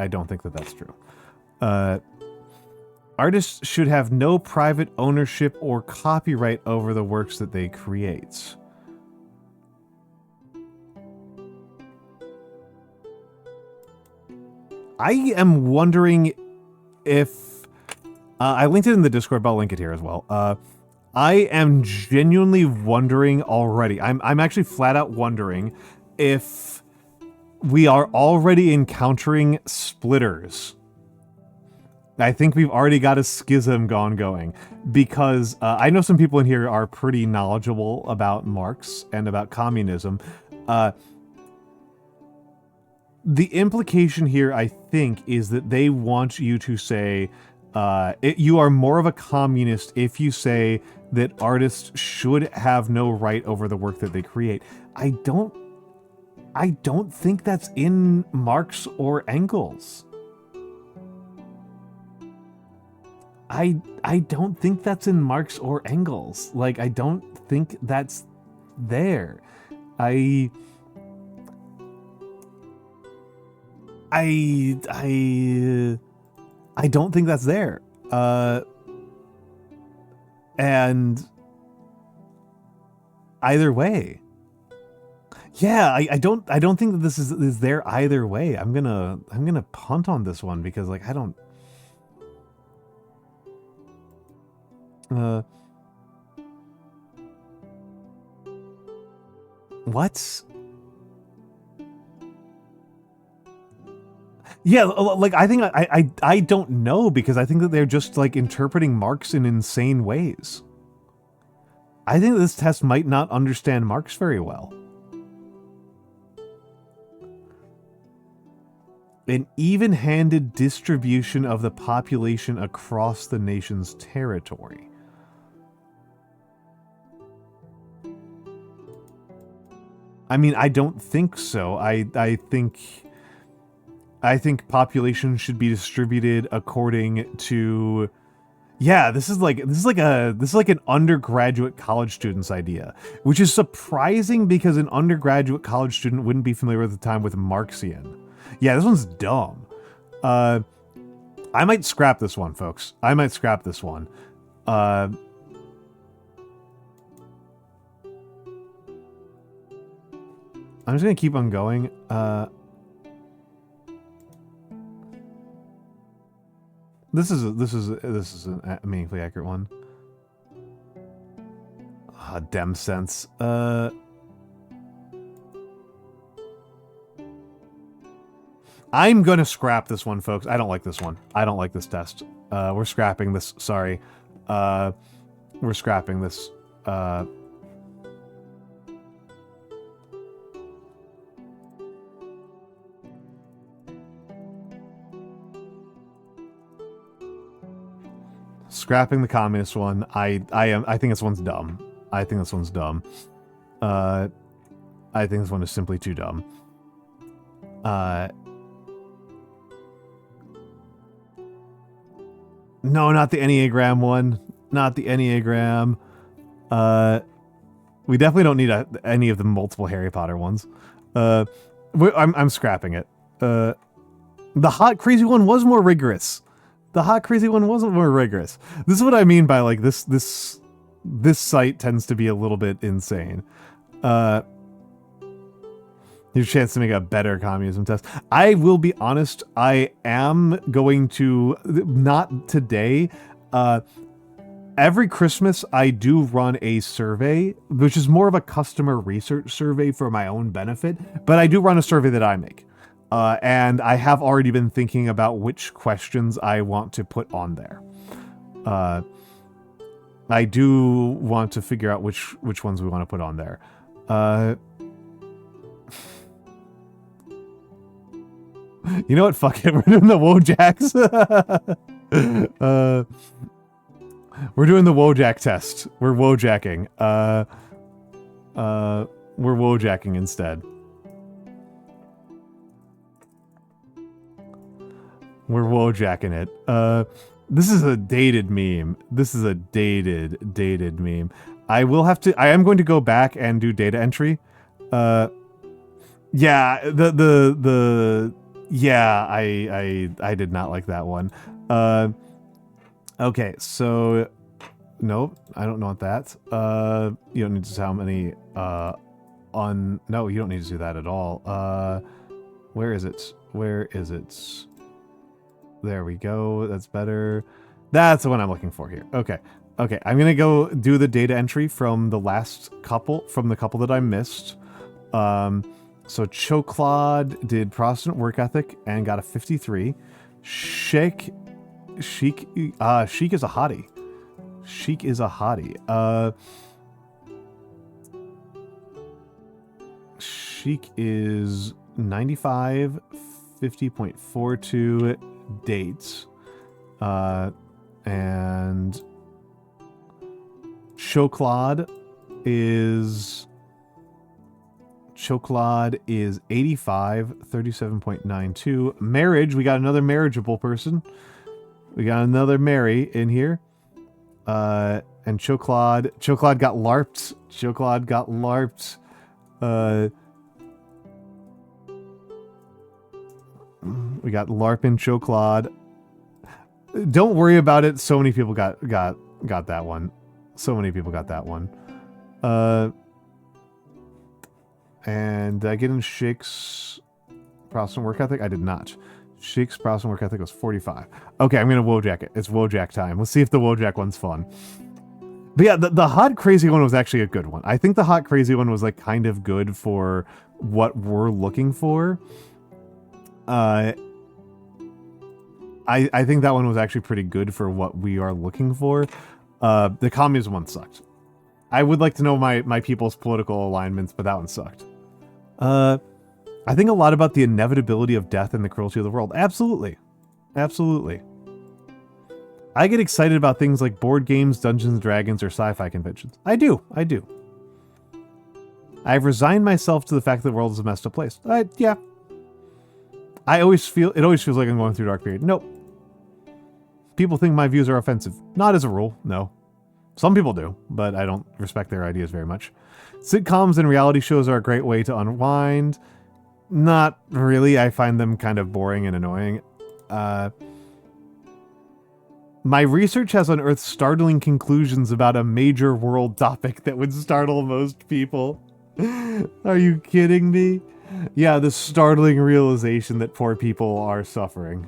don't think that that's true. Artists should have no private ownership or copyright over the works that they create. I am wondering if... I linked it in the Discord, but I'll link it here as well. I am genuinely wondering already. I'm actually flat out wondering if we are already encountering splitters. I think we've already got a schism going because I know some people in here are pretty knowledgeable about Marx and about communism. The implication here, I think, is that they want you to say you are more of a communist if you say that artists should have no right over the work that they create. I don't think that's in Marx or Engels. I don't think that's in Marx or Engels. Like, I don't think that's there. I don't think that's there. And either way. Yeah, I don't think that this is there either way. I'm gonna punt on this one because, like, I don't what? Yeah, like, I think I don't know because I think that they're just, like, interpreting Marx in insane ways. I think this test might not understand Marx very well. An even-handed distribution of the population across the nation's territory. I mean, I don't think so. I think population should be distributed according to... Yeah, this is like an undergraduate college student's idea, which is surprising because an undergraduate college student wouldn't be familiar at the time with Marxian. Yeah, this one's dumb. I might scrap this one, folks. I might scrap this one. I'm just gonna keep on going. This is a meaningfully accurate one. Dem sense. I'm gonna scrap this one, folks. I don't like this one. I don't like this test. We're scrapping this. Sorry. We're scrapping this. Scrapping the communist one. I think this one's dumb. I think this one's dumb. I think this one is simply too dumb. No, not the Enneagram one. Not the Enneagram. We definitely don't need any of the multiple Harry Potter ones. I'm scrapping it. The hot crazy one was more rigorous. The hot crazy one wasn't more rigorous. This is what I mean by, like, this site tends to be a little bit insane. Here's a chance to make a better communism test. I will be honest, I am going to, not today, every Christmas I do run a survey, which is more of a customer research survey for my own benefit, but I do run a survey that I make. And I have already been thinking about which questions I want to put on there. I do want to figure out which ones we want to put on there. You know what? Fuck it. We're doing the Wojaks. We're doing the Wojak test. We're Wojacking. We're Wojacking instead. We're Wojacking it. This is a dated meme. This is a dated meme. I am going to go back and do data entry. Yeah, yeah, I did not like that one. Okay, so nope, I don't want that. You don't need to tell how many no, you don't need to do that at all. Where is it? Where is it? There we go. That's better. That's the one I'm looking for here. Okay. Okay, I'm gonna go do the data entry from the last couple, from the couple that I missed. So Choklad did Protestant work ethic and got a 53. Sheik is a hottie. Sheik is a hottie. Sheik is 95, 50.42 dates. And Choklad is 85, 37.92. Marriage, we got another marriageable person. We got another Mary in here. And Choklad got LARPed. Choklad got LARPed. We got LARP and Choklad. Don't worry about it. So many people got that one. So many people got that one. And did I get in Sheik's Protestant work ethic? I did not. Sheik's Protestant work ethic was 45. Okay, I'm gonna Wojak it. It's Wojak time. Let's see if the Wojak one's fun. But yeah, the hot crazy one was actually a good one. I think the hot crazy one was like kind of good for what we're looking for. I think that one was actually pretty good for what we are looking for. The communism one sucked. I would like to know my people's political alignments, but that one sucked. I think a lot about the inevitability of death and the cruelty of the world. Absolutely. Absolutely. I get excited about things like board games, Dungeons and Dragons, or sci-fi conventions. I do. I've resigned myself to the fact that the world is a messed up place. Yeah. It always feels like I'm going through a dark period. Nope. People think my views are offensive. Not as a rule, no. Some people do, but I don't respect their ideas very much. Sitcoms and reality shows are a great way to unwind. Not really. I find them kind of boring and annoying. My research has unearthed startling conclusions about a major world topic that would startle most people. Are you kidding me? Yeah, the startling realization that poor people are suffering.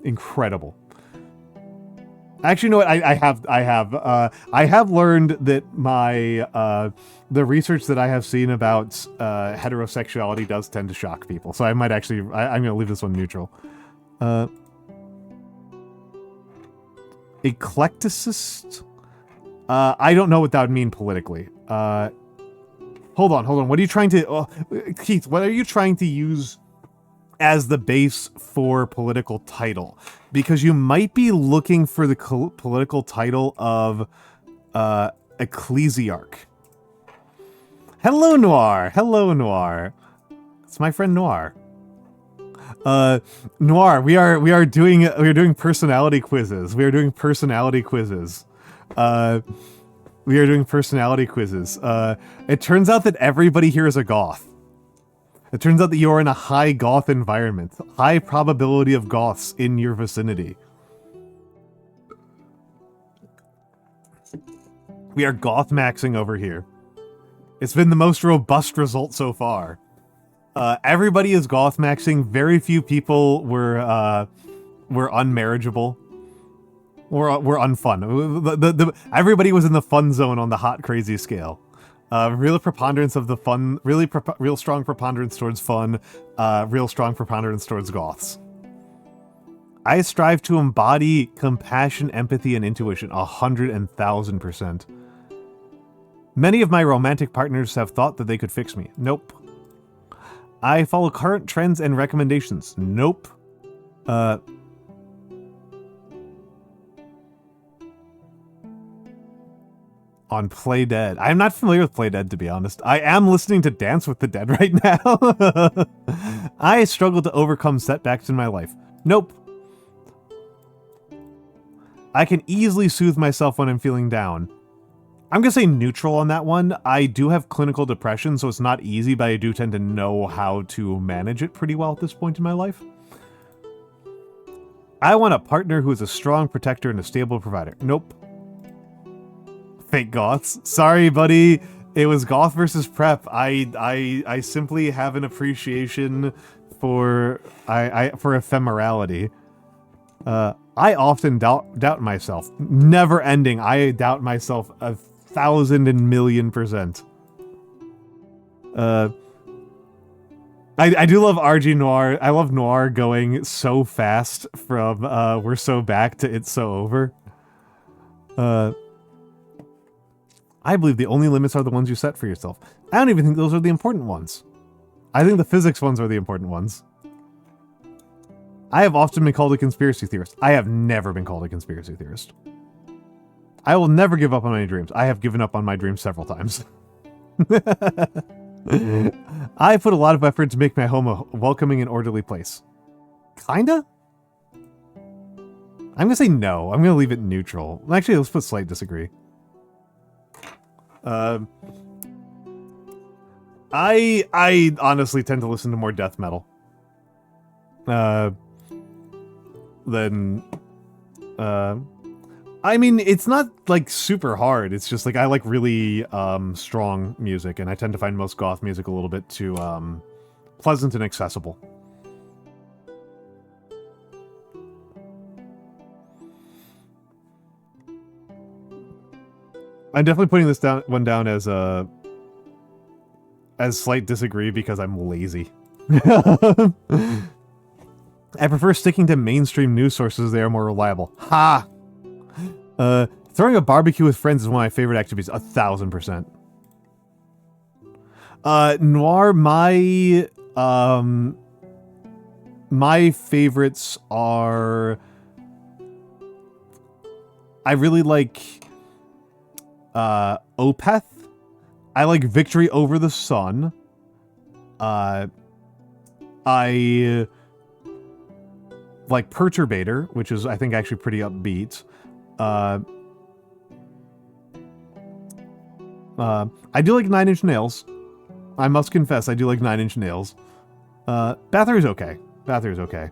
Incredible. Actually, you know what? I have learned that the research that I have seen about heterosexuality does tend to shock people. So I might actually, I'm going to leave this one neutral. Eclecticist? I don't know what that would mean politically. Hold on. What are you trying to... Keith, what are you trying to use as the base for political title? Because you might be looking for the political title of ecclesiarch. Hello, Noir. Hello, Noir. It's my friend Noir. Noir, we're doing personality quizzes. We are doing personality quizzes. It turns out that everybody here is a goth. It turns out that you're in a high goth environment. High probability of goths in your vicinity. We are goth maxing over here. It's been the most robust result so far. Everybody is goth maxing. Very few people were unmarriageable. We're unfun. Everybody was in the fun zone on the hot crazy scale. Real preponderance of the fun, real strong preponderance towards fun, real strong preponderance towards goths. I strive to embody compassion, empathy, and intuition 100,000%. Many of my romantic partners have thought that they could fix me. Nope. I follow current trends and recommendations. Nope. On Play Dead. I'm not familiar with Play Dead, to be honest. I am listening to Dance with the Dead right now. I struggle to overcome setbacks in my life. Nope. I can easily soothe myself when I'm feeling down. I'm gonna say neutral on that one. I do have clinical depression, so it's not easy, but I do tend to know how to manage it pretty well at this point in my life. I want a partner who is a strong protector and a stable provider. Nope. Fake goths. Sorry, buddy. It was goth versus prep. I simply have an appreciation for for ephemerality. I often doubt myself. Never ending. I doubt myself 1,000,000,000,000%. I do love RG Noir. I love Noir going so fast from we're so back to it's so over. I believe the only limits are the ones you set for yourself. I don't even think those are the important ones. I think the physics ones are the important ones. I have often been called a conspiracy theorist. I have never been called a conspiracy theorist. I will never give up on my dreams. I have given up on my dreams several times. I put a lot of effort to make my home a welcoming and orderly place. Kinda? I'm gonna say no. I'm gonna leave it neutral. Actually, let's put slight disagree. I honestly tend to listen to more death metal. I mean, it's not, like, super hard. It's just, like, I like really, strong music, and I tend to find most goth music a little bit too, pleasant and accessible. I'm definitely putting this one down as slight disagree because I'm lazy. I prefer sticking to mainstream news sources. They are more reliable. Ha! Throwing a barbecue with friends is one of my favorite activities. 1,000%. Noir, my favorites are... I really like... Opeth. I like Victory Over the Sun. I like Perturbator, which is, I think, actually pretty upbeat. I do like Nine Inch Nails. I must confess, I do like Nine Inch Nails. Bathory's okay. Bathory's okay.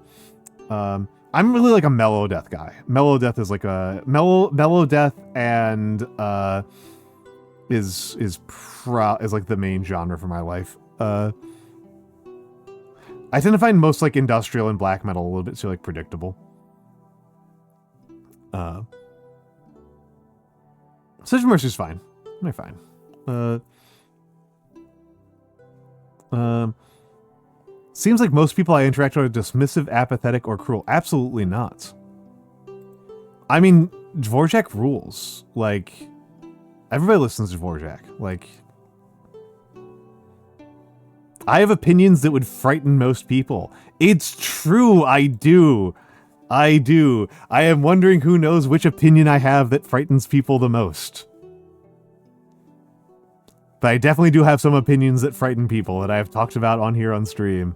I'm really like a mellow death guy. Mellow death is like a mellow death, and is like the main genre for my life. I tend to find most like industrial and black metal a little bit too like predictable. Such Mercy's fine. They're fine. Seems like most people I interact with are dismissive, apathetic, or cruel. Absolutely not. I mean, Dvorak rules. Like, everybody listens to Dvorak. Like, I have opinions that would frighten most people. It's true, I do. I do. I am wondering who knows which opinion I have that frightens people the most. But I definitely do have some opinions that frighten people that I have talked about on here on stream.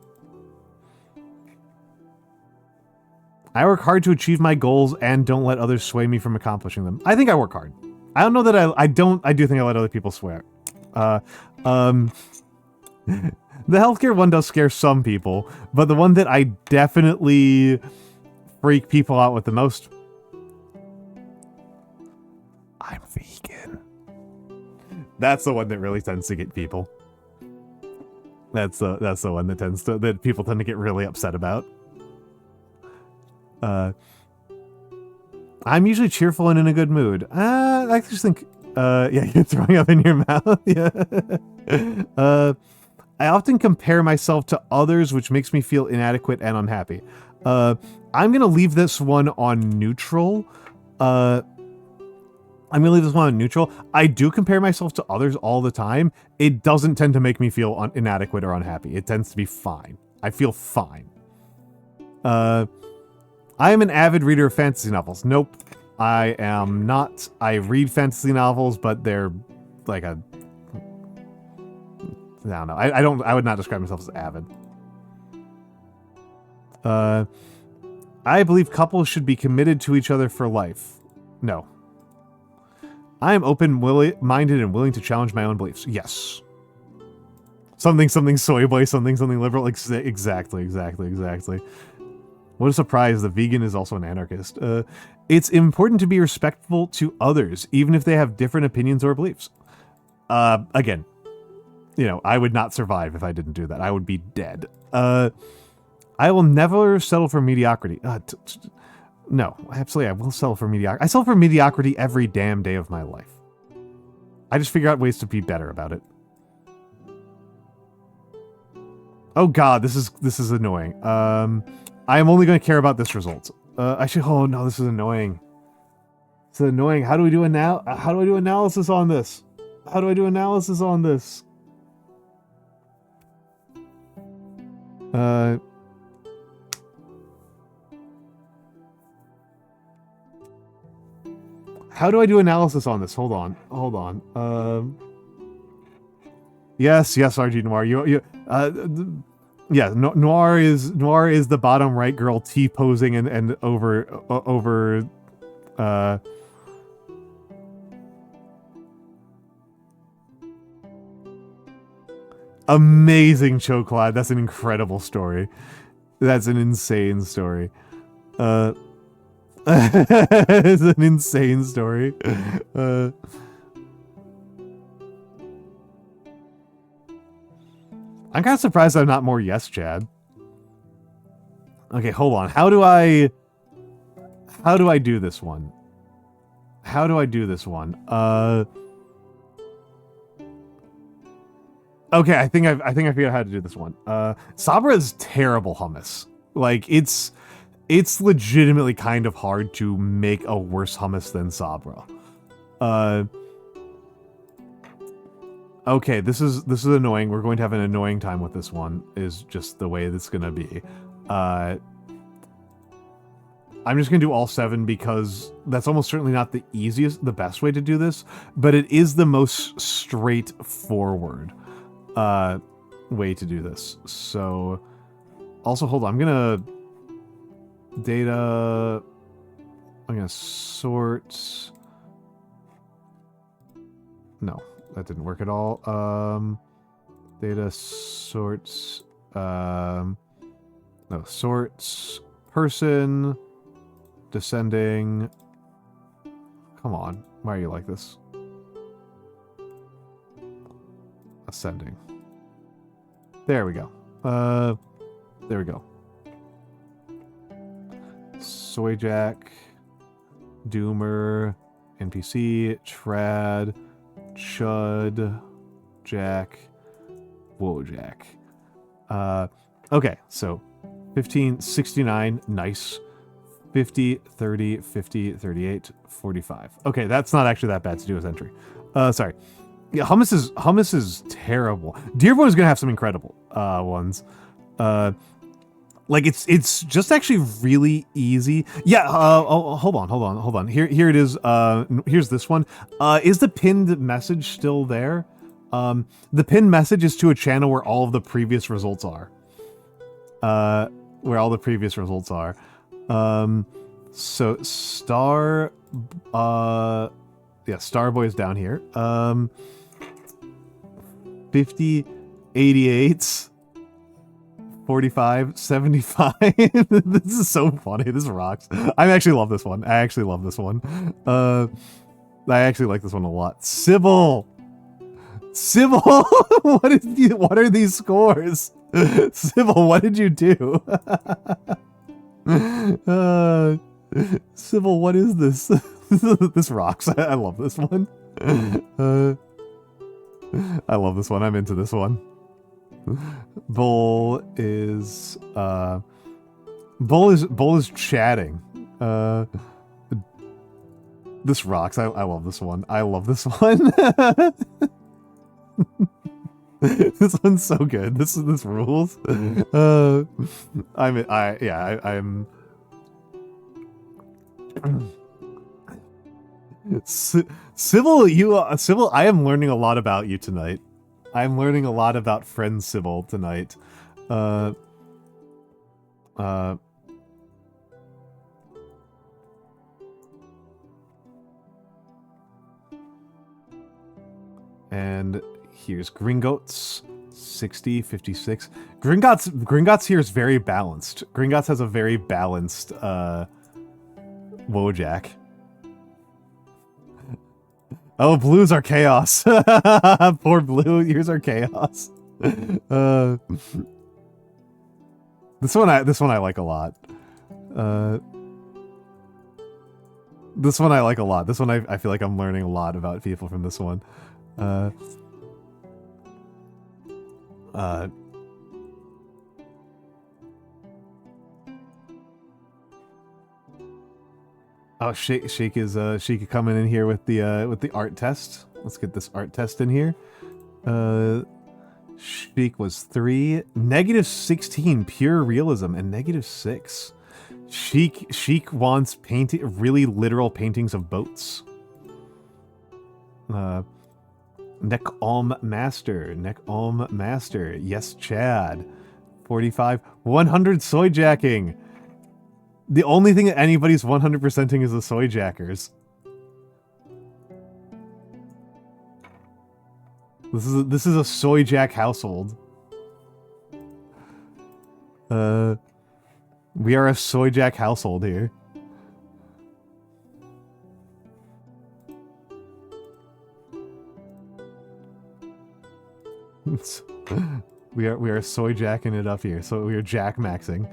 I work hard to achieve my goals and don't let others sway me from accomplishing them. I think I work hard. I don't know that I do think I let other people swear. The healthcare one does scare some people, but the one that I definitely freak people out with the most... I'm vegan. That's the one that really tends to get people. That's the one that people tend to get really upset about. I'm usually cheerful and in a good mood. I just think, yeah, you're throwing up in your mouth. Yeah. I often compare myself to others, which makes me feel inadequate and unhappy. I'm gonna leave this one on neutral. I do compare myself to others all the time. It doesn't tend to make me feel inadequate or unhappy. It tends to be fine. I feel fine. I am an avid reader of fantasy novels. Nope, I am not. I read fantasy novels, but they're like a... I don't know. I would not describe myself as avid. I believe couples should be committed to each other for life. No. I am open-minded and willing to challenge my own beliefs. Yes. Something soy boy, something liberal. Exactly. What a surprise, the vegan is also an anarchist. It's important to be respectful to others, even if they have different opinions or beliefs. Again, you know, I would not survive if I didn't do that. I would be dead. I will never settle for mediocrity. No, absolutely, I will settle for mediocrity. I settle for mediocrity every damn day of my life. I just figure out ways to be better about it. Oh god, this is annoying. I am only going to care about this result. Oh no, this is annoying. It's annoying. How do we do how do I do analysis on this? How do I do analysis on this? How do I do analysis on this? Hold on. Yes, RG Noir. Yeah, Noir is the bottom right girl T-posing and over amazing chocolate. That's an incredible story. That's an insane story. It's an insane story. I'm kind of surprised I'm not more yes, Chad. Okay, hold on. How do I do this one? How do I do this one? Okay, I think I figured out how to do this one. Sabra is terrible hummus. Like it's legitimately kind of hard to make a worse hummus than Sabra. Okay, this is annoying. We're going to have an annoying time with this one, is just the way it's gonna be. I'm just gonna do all 7 because that's almost certainly not the best way to do this, but it is the most straightforward way to do this. So, also, hold on, I'm gonna sort. No, that didn't work at all. Data sorts. No, sorts person descending. Come on, why are you like this? Ascending. There we go. There we go. Soyjack, Doomer, NPC, Trad, Chud, Jack, Wojak. Okay, so 15, 69, nice. 50, 30, 50, 38, 45. Okay, that's not actually that bad to do as entry. Sorry. Yeah, hummus is terrible. Dearborn is gonna have some incredible ones. Like it's just actually really easy. Yeah. Hold on. Here it is. Here's this one. Is the pinned message still there? The pinned message is to a channel where all of the previous results are. So Starboy is down here. 50, 88, 45, 75. This is so funny. This rocks. I actually love this one. I actually like this one a lot. Sybil, what are these scores? Sybil, what did you do? Sybil, what is this? This rocks. I love this one. I love this one. I'm into this one. Bull is chatting. This rocks. I love this one. This one's so good. This rules. I'm Sybil, Sybil, I am learning a lot about you tonight. I'm learning a lot about friend Sybil tonight. And here's Gringotts, 60, 56. Gringotts here is very balanced. Gringotts has a very balanced Wojak. Oh, blues are chaos. Poor blue, yours are chaos. This one I like a lot. This one I like a lot. This one I feel like I'm learning a lot about people from this one. Oh, Shake is coming in here with the art test. Let's get this art test in here. Sheik was 3, -16 pure realism, and -6. Sheik wants really literal paintings of boats. Neck Alm Master. Yes, Chad. 45, 100 soy jacking. The only thing that anybody's 100%ing is the soy jackers. This is a soy jack household. We are a soy jack household here. we are soy jacking it up here. So we are jack maxing.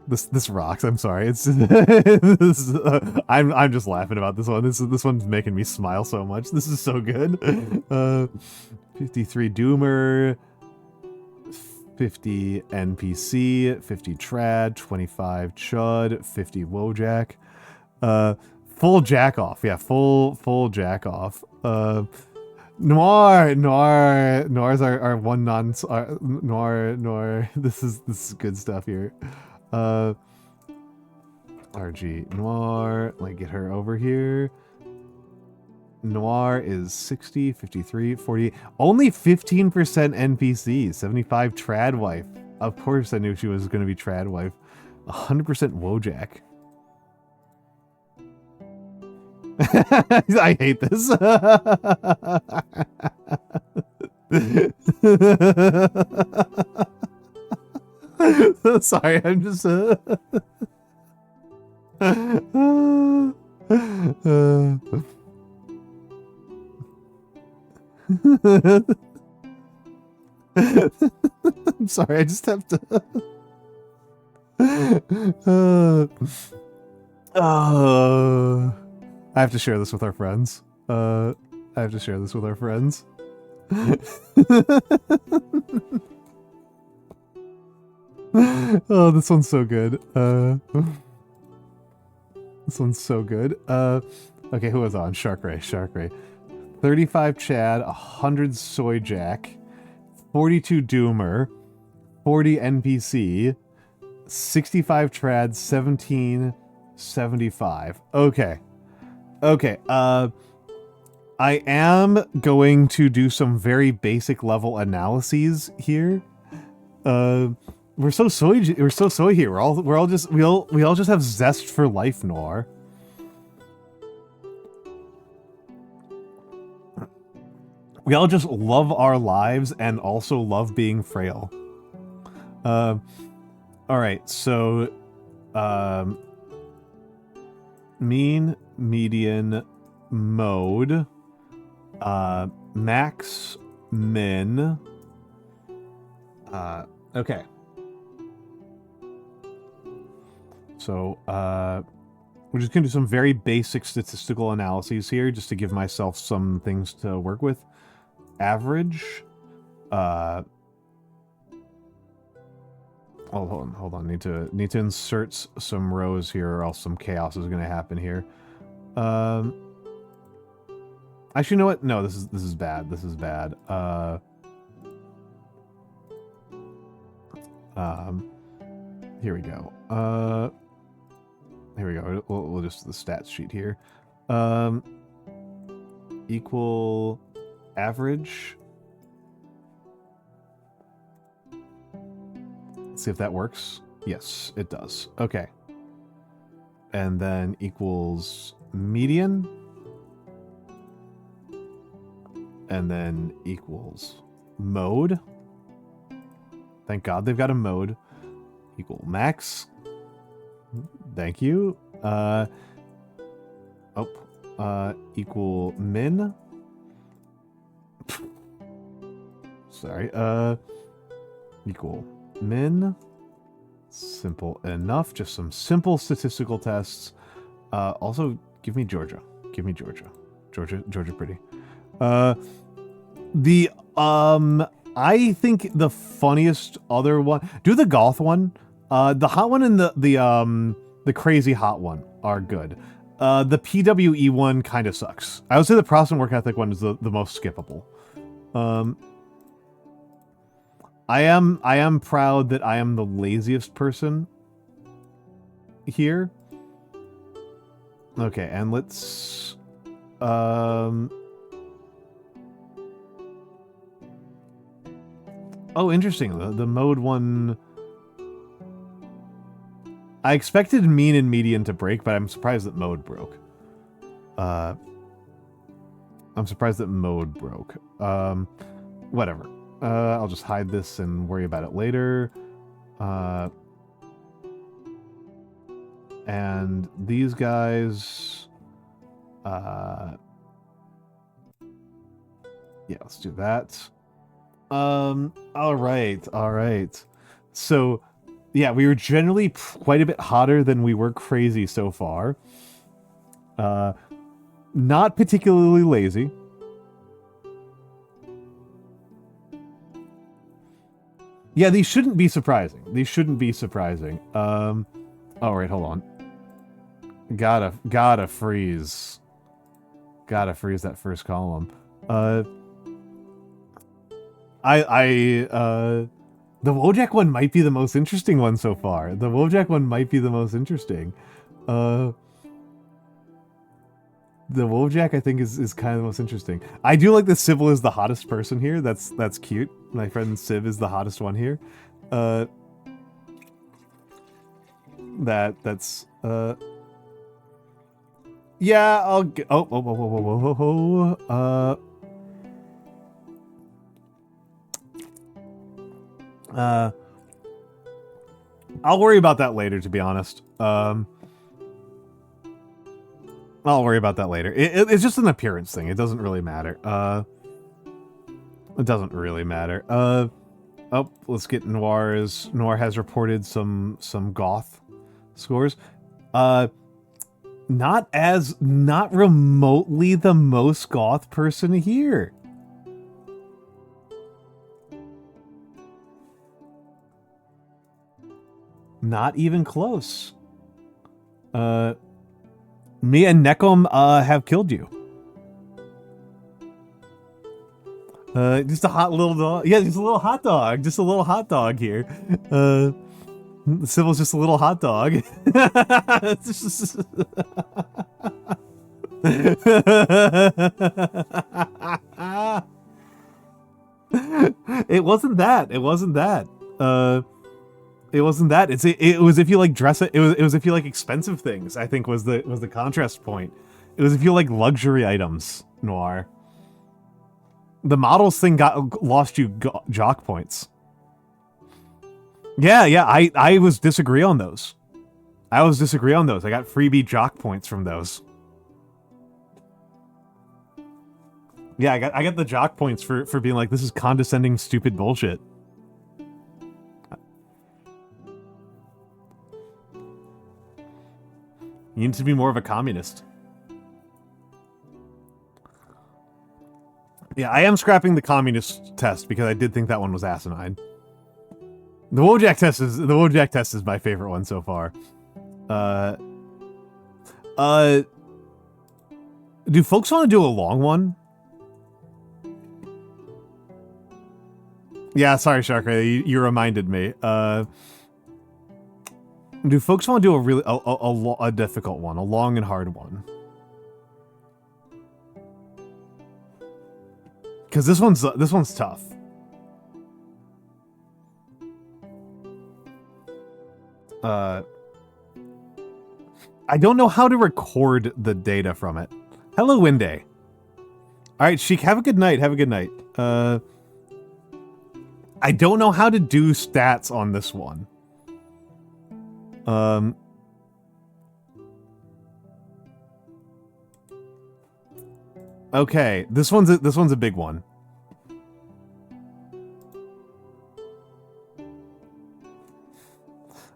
This rocks. I'm sorry. It's I'm just laughing about this one. This one's making me smile so much. This is so good. 53 Doomer, 50 NPC, 50 Trad, 25 Chud, 50 Wojak. Full jack off. Yeah, full jack off. Noirs are one non Noir. This is good stuff here. RG Noir, like get her over here. Noir is 60, 53, 48. Only 15% NPC, 75 Trad wife. Of course I knew she was going to be Trad wife. 100% Wojak. I hate this. Sorry, I'm just I'm sorry, I just have to I have to share this with our friends. I have to share this with our friends. Oh, this one's so good. This one's so good. Okay, who was on? Shark Ray. 35 Chad, 100 Soy Jack, 42 Doomer, 40 NPC, 65 Trad, 17 75. Okay. I am going to do some very basic level analyses here. We're so soy here. We all just have zest for life, Noir. We all just love our lives and also love being frail. All right, so mean, median, mode, max, min. Okay. So, we're just going to do some very basic statistical analyses here, just to give myself some things to work with. Average. Hold on. Need to insert some rows here, or else some chaos is going to happen here. Actually, you know what? No, this is bad. This is bad. Here we go. Here we go. We'll just the stats sheet here. Equal average. Let's see if that works. Yes, it does. Okay. and then equals median, and then equals mode. Thank God they've got a mode. Equal max. Thank you. Equal min. Sorry. Equal min. Simple enough. Just some simple statistical tests. Also, give me Georgia. Give me Georgia. Georgia pretty. I think the funniest other one. Do the goth one. The hot one and the crazy hot one are good. The PWE one kind of sucks. I would say the Protestant work ethic one is the most skippable. I am proud that I am the laziest person here. Okay, and let's oh, interesting. The mode one. I expected mean and median to break, but I'm surprised that mode broke. I'm surprised that mode broke. Whatever. I'll just hide this and worry about it later. And these guys... yeah, let's do that. Alright. So, yeah, we were generally quite a bit hotter than we were crazy so far. Not particularly lazy. Yeah, these shouldn't be surprising. These shouldn't be surprising. Alright, hold on. Gotta freeze. Gotta freeze that first column. The Wojak one might be the most interesting one so far. The Wojak one might be the most interesting. The Wojak, I think, is kind of the most interesting. I do like that Sybil is the hottest person here. That's cute. My friend Siv is the hottest one here. That's yeah, I'll get... I'll worry about that later, to be honest. I'll worry about that later. It's just an appearance thing. It doesn't really matter. It doesn't really matter. Oh, let's get Noir's. Noir has reported some goth scores. Not remotely the most goth person here. Not even close. Me and Nekom have killed you. Just a hot little dog. Yeah, just a little hot dog. Just a little hot dog here. Sybil's just a little hot dog. It wasn't that. It wasn't that. It wasn't that. It was if you like dress it. It was if you like expensive things. I think was the contrast point. It was if you like luxury items. Noir. The models thing lost you jock points. Yeah. I was disagree on those. I got freebie jock points from those. Yeah, I got the jock points for being like, this is condescending, stupid bullshit. You need to be more of a communist. Yeah, I am scrapping the communist test because I did think that one was asinine. The Wojak test is my favorite one so far. Do folks want to do a long one? Yeah, sorry, Sharkray, you reminded me. Do folks want to do a really a difficult one, a long and hard one? Because this one's tough. I don't know how to record the data from it. Hello, Winday. All right, Sheik, have a good night. Have a good night. I don't know how to do stats on this one. Okay, this one's a big one.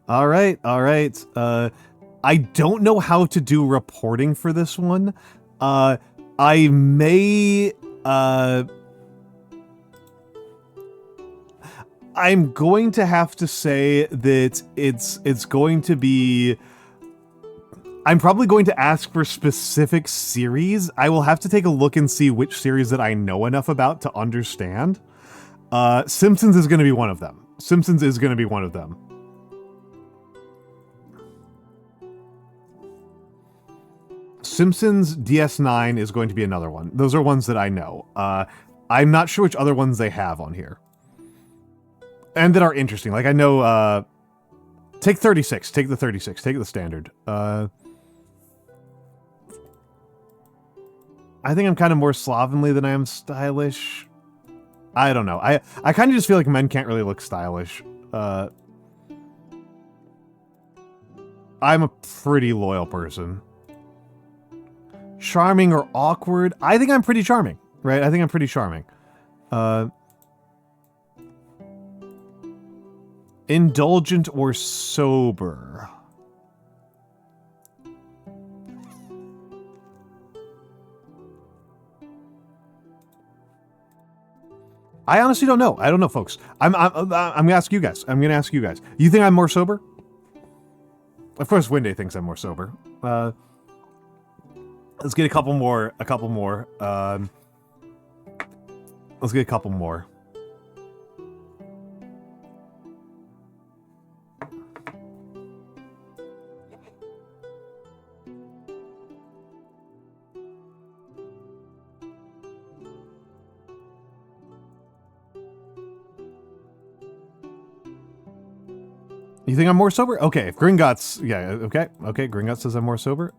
All right. I don't know how to do reporting for this one. I may I'm going to have to say that it's going to be... I'm probably going to ask for specific series. I will have to take a look and see which series that I know enough about to understand. Simpsons is going to be one of them. Simpsons is going to be one of them. Simpsons DS9 is going to be another one. Those are ones that I know. I'm not sure which other ones they have on here. And that are interesting. Like, I know, take 36. Take the 36. Take the standard. I think I'm kind of more slovenly than I am stylish. I don't know. I kind of just feel like men can't really look stylish. I'm a pretty loyal person. Charming or awkward? I think I'm pretty charming, right? I think I'm pretty charming. Indulgent or sober? I honestly don't know. I don't know, folks. I'm gonna ask you guys. I'm gonna ask you guys. You think I'm more sober? Of course, Winday thinks I'm more sober. Let's get a couple more. Let's get a couple more. You think I'm more sober? Okay, if Gringotts... Yeah, okay. Okay, Gringotts says I'm more sober.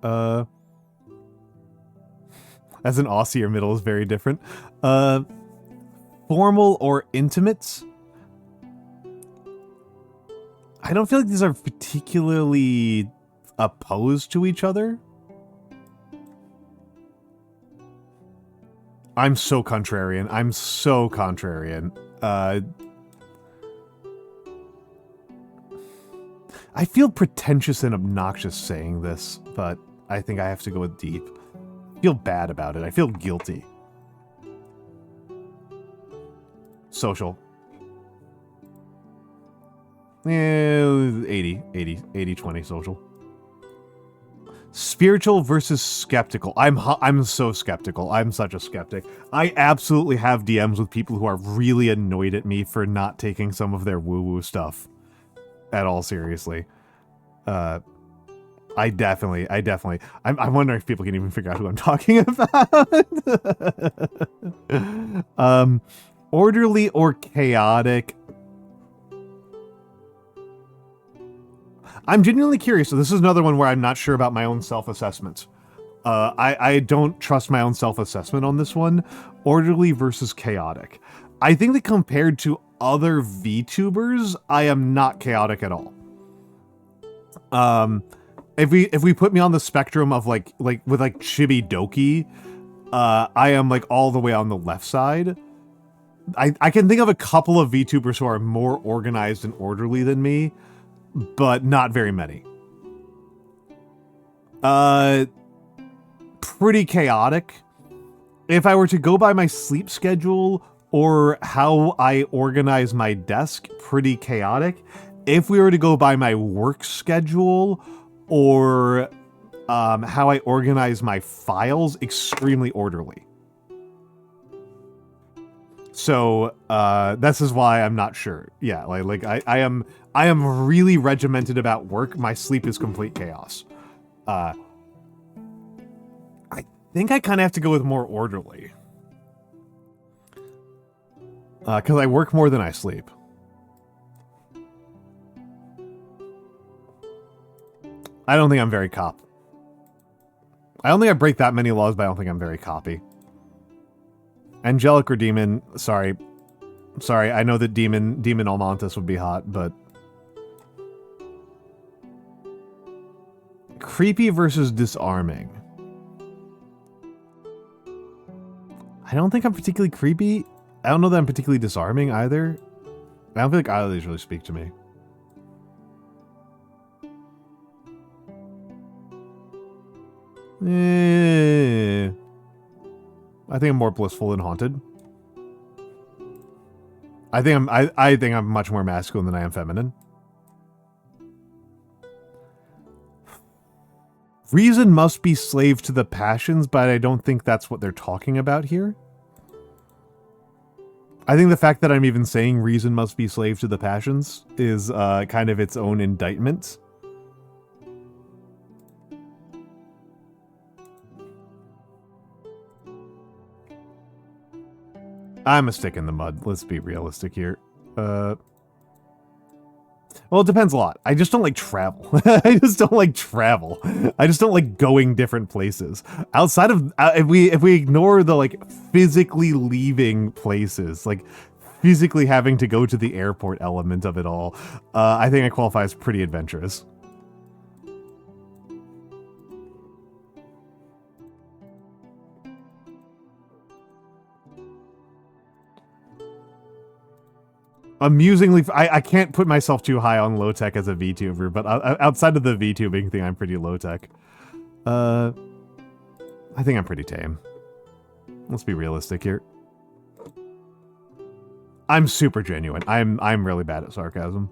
As an Aussie, your middle is very different. Formal or intimate? I don't feel like these are particularly opposed to each other. I'm so contrarian. I'm so contrarian. I feel pretentious and obnoxious saying this, but I think I have to go with deep. I feel bad about it. I feel guilty. Social. 80-20 social. Spiritual versus skeptical. I'm so skeptical. I'm such a skeptic. I absolutely have DMs with people who are really annoyed at me for not taking some of their woo-woo stuff at all seriously. I'm wondering if people can even figure out who I'm talking about. Orderly or chaotic? I'm genuinely curious. So this is another one where I'm not sure about my own self-assessment. I don't trust my own self-assessment on this one. Orderly versus chaotic. I think that compared to other VTubers, I am not chaotic at all. If we put me on the spectrum of like with Chibi Doki, I am like all the way on the left side. I can think of a couple of VTubers who are more organized and orderly than me, but not very many. Pretty chaotic. If I were to go by my sleep schedule or how I organize my desk, pretty chaotic. If we were to go by my work schedule or how I organize my files, extremely orderly. So this is why I'm not sure. Yeah, like I am really regimented about work. My sleep is complete chaos. I think I kind of have to go with more orderly. Because I work more than I sleep. I don't think I'm very cop. I don't think I break that many laws, but I don't think I'm very copy. Angelic or demon? Sorry. Sorry, I know that demon Almantas would be hot, but... Creepy versus disarming. I don't think I'm particularly creepy. I don't know that I'm particularly disarming either. I don't feel like either of these really speak to me. I think I'm more blissful than haunted. I think I'm much more masculine than I am feminine. Reason must be slave to the passions, but I don't think that's what they're talking about here. I think the fact that I'm even saying reason must be slave to the passions is kind of its own indictment. I'm a stick in the mud. Let's be realistic here. Well, it depends a lot. I just don't like travel. I just don't like travel. I just don't like going different places. Outside of if we ignore the like physically leaving places, like physically having to go to the airport element of it all, I think I qualify as pretty adventurous. Amusingly, I can't put myself too high on low tech as a VTuber, but outside of the VTubing thing, I'm pretty low tech. I think I'm pretty tame. Let's be realistic here. I'm super genuine. I'm really bad at sarcasm.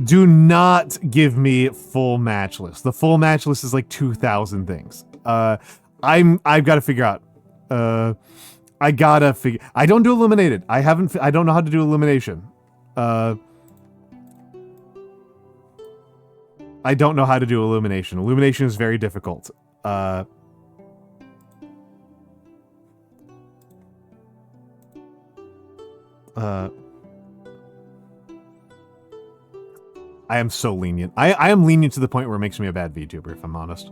Do not give me full match list. The full match list is like 2,000 things. I've got to figure out. I don't do illuminated. I don't know how to do illumination. I don't know how to do illumination. Illumination is very difficult. I am so lenient. I am lenient to the point where it makes me a bad VTuber, if I'm honest.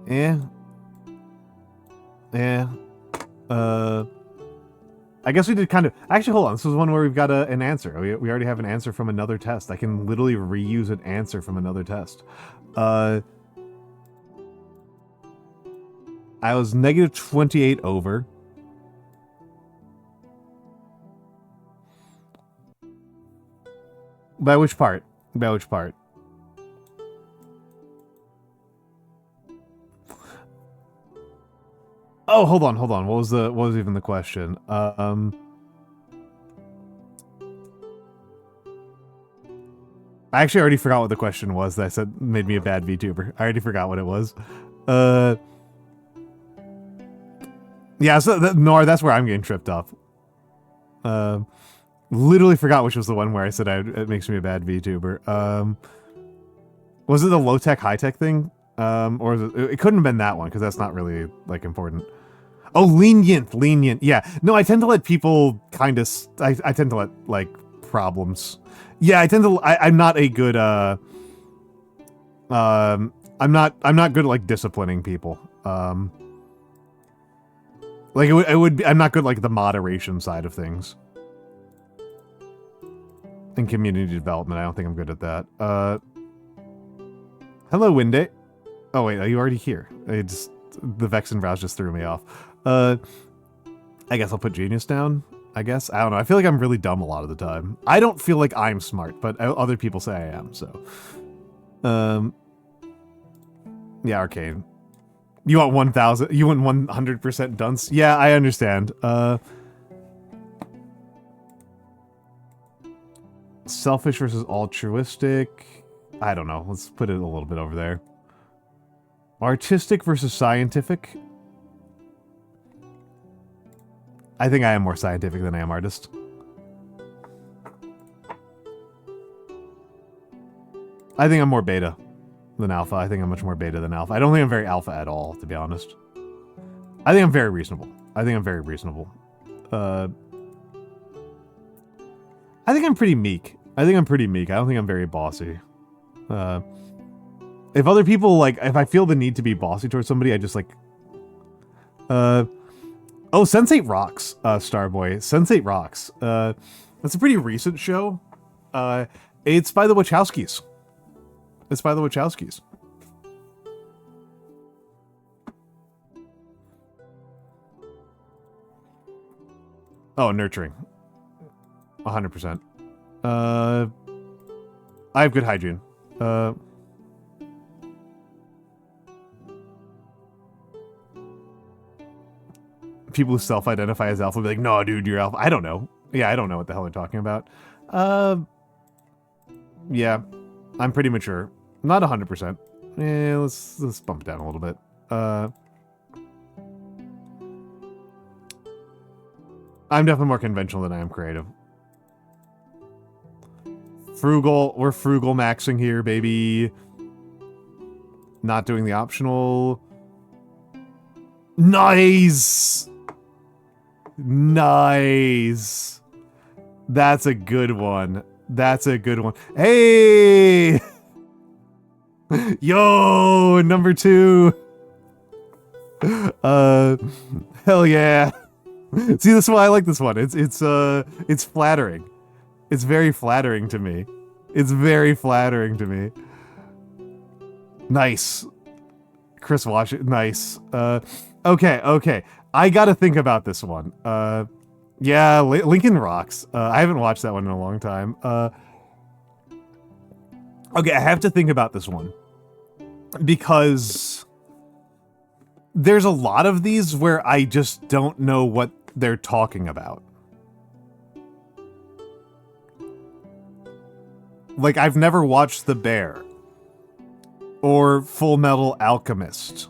Yeah. I guess we did kind of... Actually, hold on. This is one where we've got an answer. We already have an answer from another test. I can literally reuse an answer from another test. I was negative 28 over. By which part? By which part? Oh, hold on. What was even the question? I actually already forgot what the question was that I said made me a bad VTuber. I already forgot what it was. Yeah, so Nor, that's where I'm getting tripped up. Literally forgot which was the one where I said it makes me a bad VTuber. Was it the low-tech, high-tech thing? Or it couldn't have been that one, because that's not really, like, important. Oh, lenient. Yeah. No, I tend to let people kind of... I tend to let, like, problems... Yeah, I tend to... I'm not a good, I'm not good at, like, disciplining people. Like, it would be... I'm not good at, like, the moderation side of things. In community development, I don't think I'm good at that. Hello, Winday. Oh, wait, are you already here? The Vexen browse just threw me off. I guess I'll put Genius down, I guess. I don't know. I feel like I'm really dumb a lot of the time. I don't feel like I'm smart, but other people say I am, so. Yeah, Arcane. You want 1,000? You want 100% dunce? Yeah, I understand. Selfish versus altruistic. I don't know. Let's put it a little bit over there. Artistic versus scientific. I think I am more scientific than I am artist. I think I'm more beta than alpha. I think I'm much more beta than alpha. I don't think I'm very alpha at all, to be honest. I think I'm very reasonable. I I think I'm pretty meek. I don't think I'm very bossy. If other people, like, if I feel the need to be bossy towards somebody, I just, like... Oh, Sense8 rocks, Starboy. Sense8 rocks. That's a pretty recent show. It's by the Wachowskis. Oh, nurturing. 100%. I have good hygiene. People who self-identify as alpha will be like, no, dude, you're alpha. I don't know. Yeah, I don't know what the hell they're talking about. Yeah, I'm pretty mature. Not 100%. Let's bump it down a little bit. I'm definitely more conventional than I am creative. Frugal. We're frugal maxing here, baby. Not doing the optional. Nice! Nice! That's a good one. That's a good one. Hey! Yo! Number 2! Hell yeah. See, this one, I like this one. It's flattering. It's very flattering to me. It's very flattering to me. Nice. Chris Washington, nice. Okay. I gotta think about this one. Yeah, Lincoln rocks. I haven't watched that one in a long time. Okay, I have to think about this one. Because there's a lot of these where I just don't know what they're talking about. Like, I've never watched The Bear. Or Full Metal Alchemist.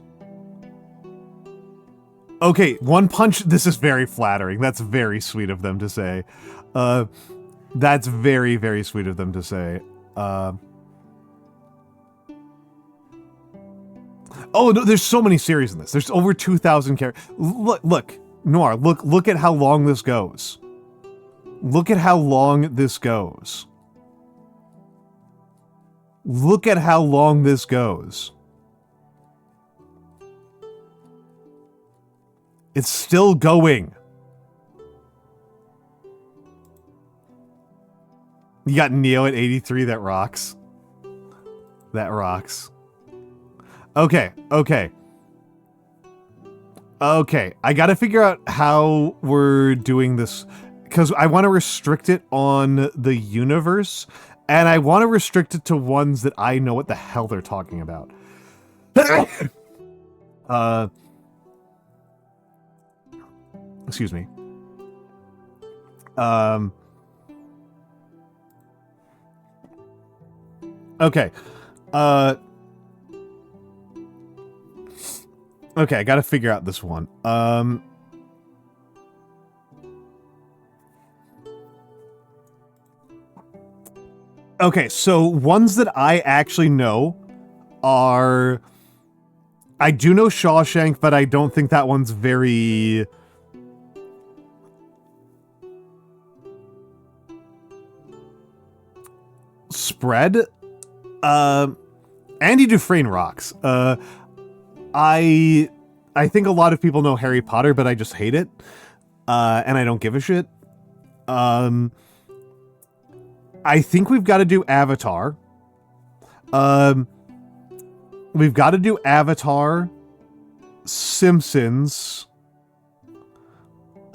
Okay, One Punch, this is very flattering. That's very sweet of them to say. That's very, very sweet of them to say. Oh, no, there's so many series in this. There's over 2,000 characters. Look, Noir, look at how long this goes. Look at how long this goes. Look at how long this goes. It's still going. You got Neo at 83, that rocks. That rocks. Okay. I gotta figure out how we're doing this, because I want to restrict it on the universe, and I want to restrict it to ones that I know what the hell they're talking about. Excuse me. Okay. Okay, I gotta figure out this one. Okay, so ones that I actually know are... I do know Shawshank, but I don't think that one's very... spread? Andy Dufresne rocks. I think a lot of people know Harry Potter, but I just hate it. And I don't give a shit. I think we've got to do Avatar. We've got to do Avatar, Simpsons.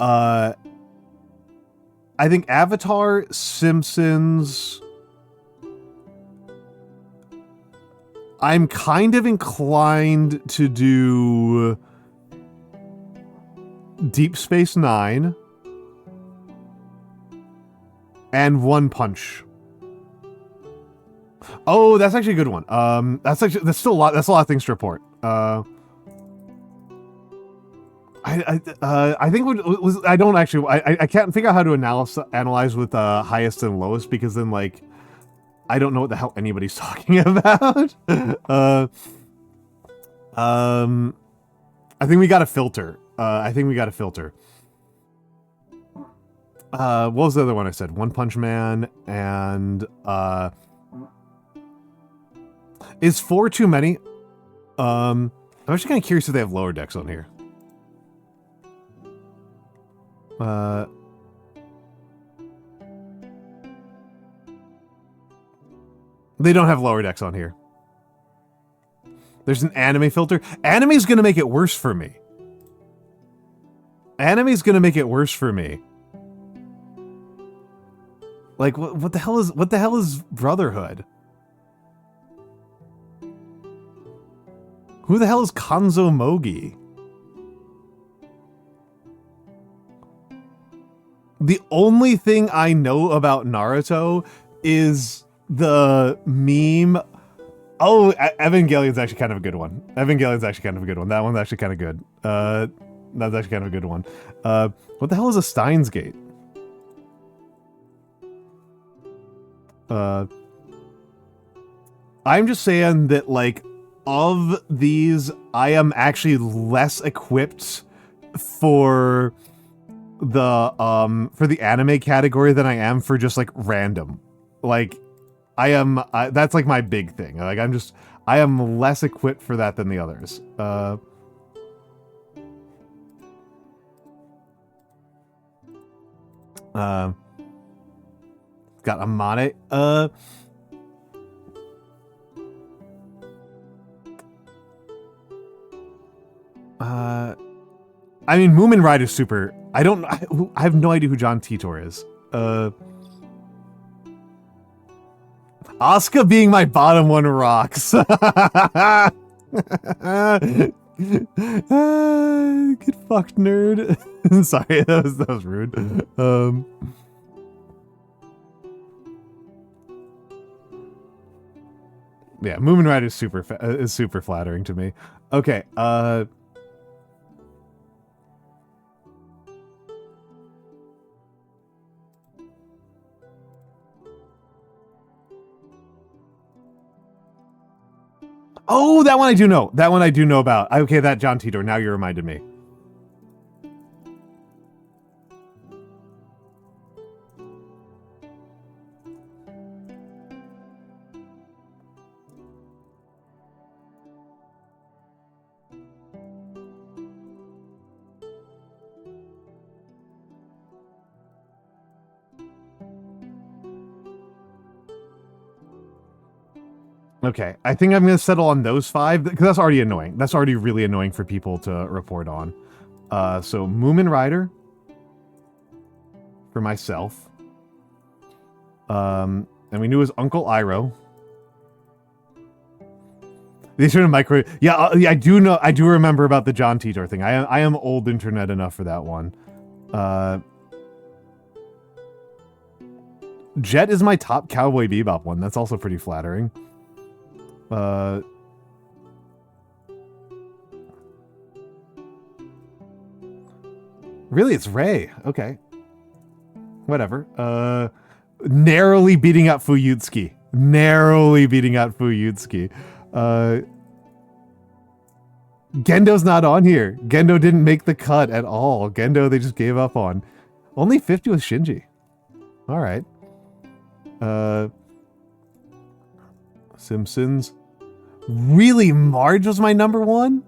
I think Avatar, Simpsons... I'm kind of inclined to do Deep Space Nine and One Punch. Oh, that's actually a good one. That's still a lot. That's a lot of things to report. I think I don't actually. I can't figure out how to analyze with highest and lowest, because then, like, I don't know what the hell anybody's talking about. I think we got to filter. What was the other one I said? One Punch Man and is 4 too many? I'm actually kind of curious if they have lower decks on here. They don't have lower decks on here. There's an anime filter. Anime's gonna make it worse for me. Anime's gonna make it worse for me. Like what the hell is Brotherhood? Who the hell is Kanzo Mogi? The only thing I know about Naruto is the meme. Oh, Evangelion's actually kind of a good one. Evangelion's actually kind of a good one. That one's actually kind of good. That's actually kind of a good one. What the hell is a Steins Gate? I'm just saying that, like, of these, I am actually less equipped for the anime category than I am for just, like, random. Like, that's, like, my big thing. Like, I am less equipped for that than the others. Got Amane. I mean, Moomin Ride is super. I have no idea who John Titor is. Asuka being my bottom one rocks. Get fucked, nerd. Sorry, that was rude. Yeah, Moomin Ride is super flattering to me. Okay, oh, that one I do know. That one I do know about. Okay, that John Titor. Now you reminded me. Okay, I think I'm going to settle on those 5, because that's already annoying. That's already really annoying for people to report on. So, Moomin Rider for myself. And we knew his Uncle Iroh. They should have micro... Yeah, I do know. I do remember about the John Titor thing. I am old internet enough for that one. Jet is my top Cowboy Bebop one. That's also pretty flattering. Really, it's Ray. Okay. Whatever. Narrowly beating out Fuyutsuki. Narrowly beating out Fuyutsuki. Gendo's not on here. Gendo didn't make the cut at all. Gendo, they just gave up on. Only 50 with Shinji. Alright. Simpsons. Really? Marge was my number 1?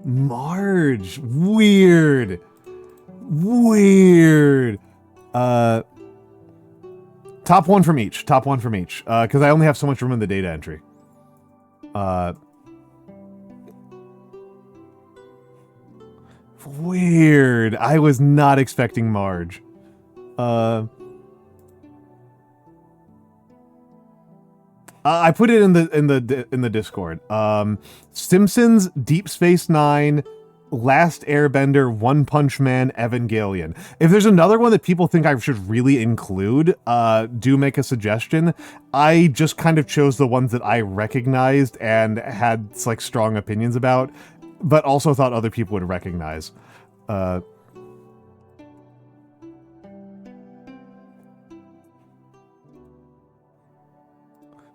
Marge. Weird. Weird. Top 1 from each. Top 1 from each. Because I only have so much room in the data entry. Weird. I was not expecting Marge. I put it in the Discord. Simpsons, Deep Space Nine, Last Airbender, One Punch Man, Evangelion. If there's another one that people think I should really include, do make a suggestion. I just kind of chose the ones that I recognized and had like strong opinions about, but also thought other people would recognize.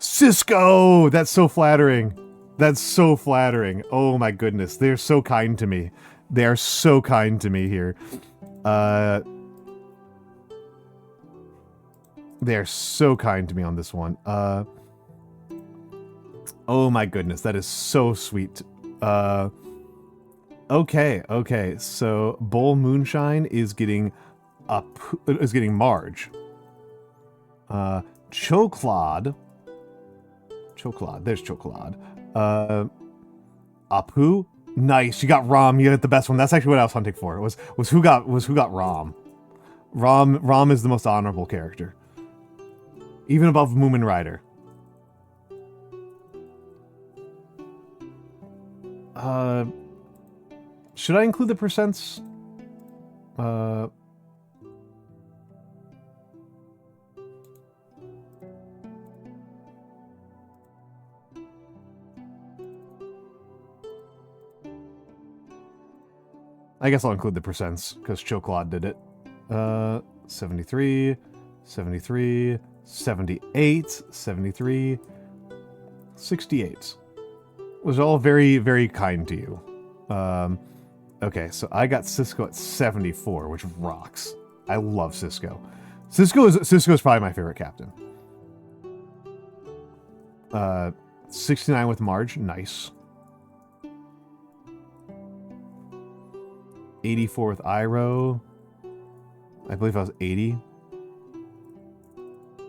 Cisco! That's so flattering. That's so flattering. Oh my goodness. They're so kind to me. They are so kind to me here. They're so kind to me on this one. Oh my goodness, that is so sweet. Okay. So Bowl Moonshine is getting Marge. Chocolade. There's Chocolade. Apu. Nice. You got Rom. You got the best one. That's actually what I was hunting for. Was who got Rom. Rom is the most honorable character. Even above Moomin Rider. Should I include the percents? I guess I'll include the percents, because Chocolade did it. 73, 73, 78, 73, 68. Was all very, very kind to you. Okay, so I got Cisco at 74, which rocks. I love Cisco. Cisco is probably my favorite captain. 69 with Marge, nice. 84 with Iroh. I believe I was 80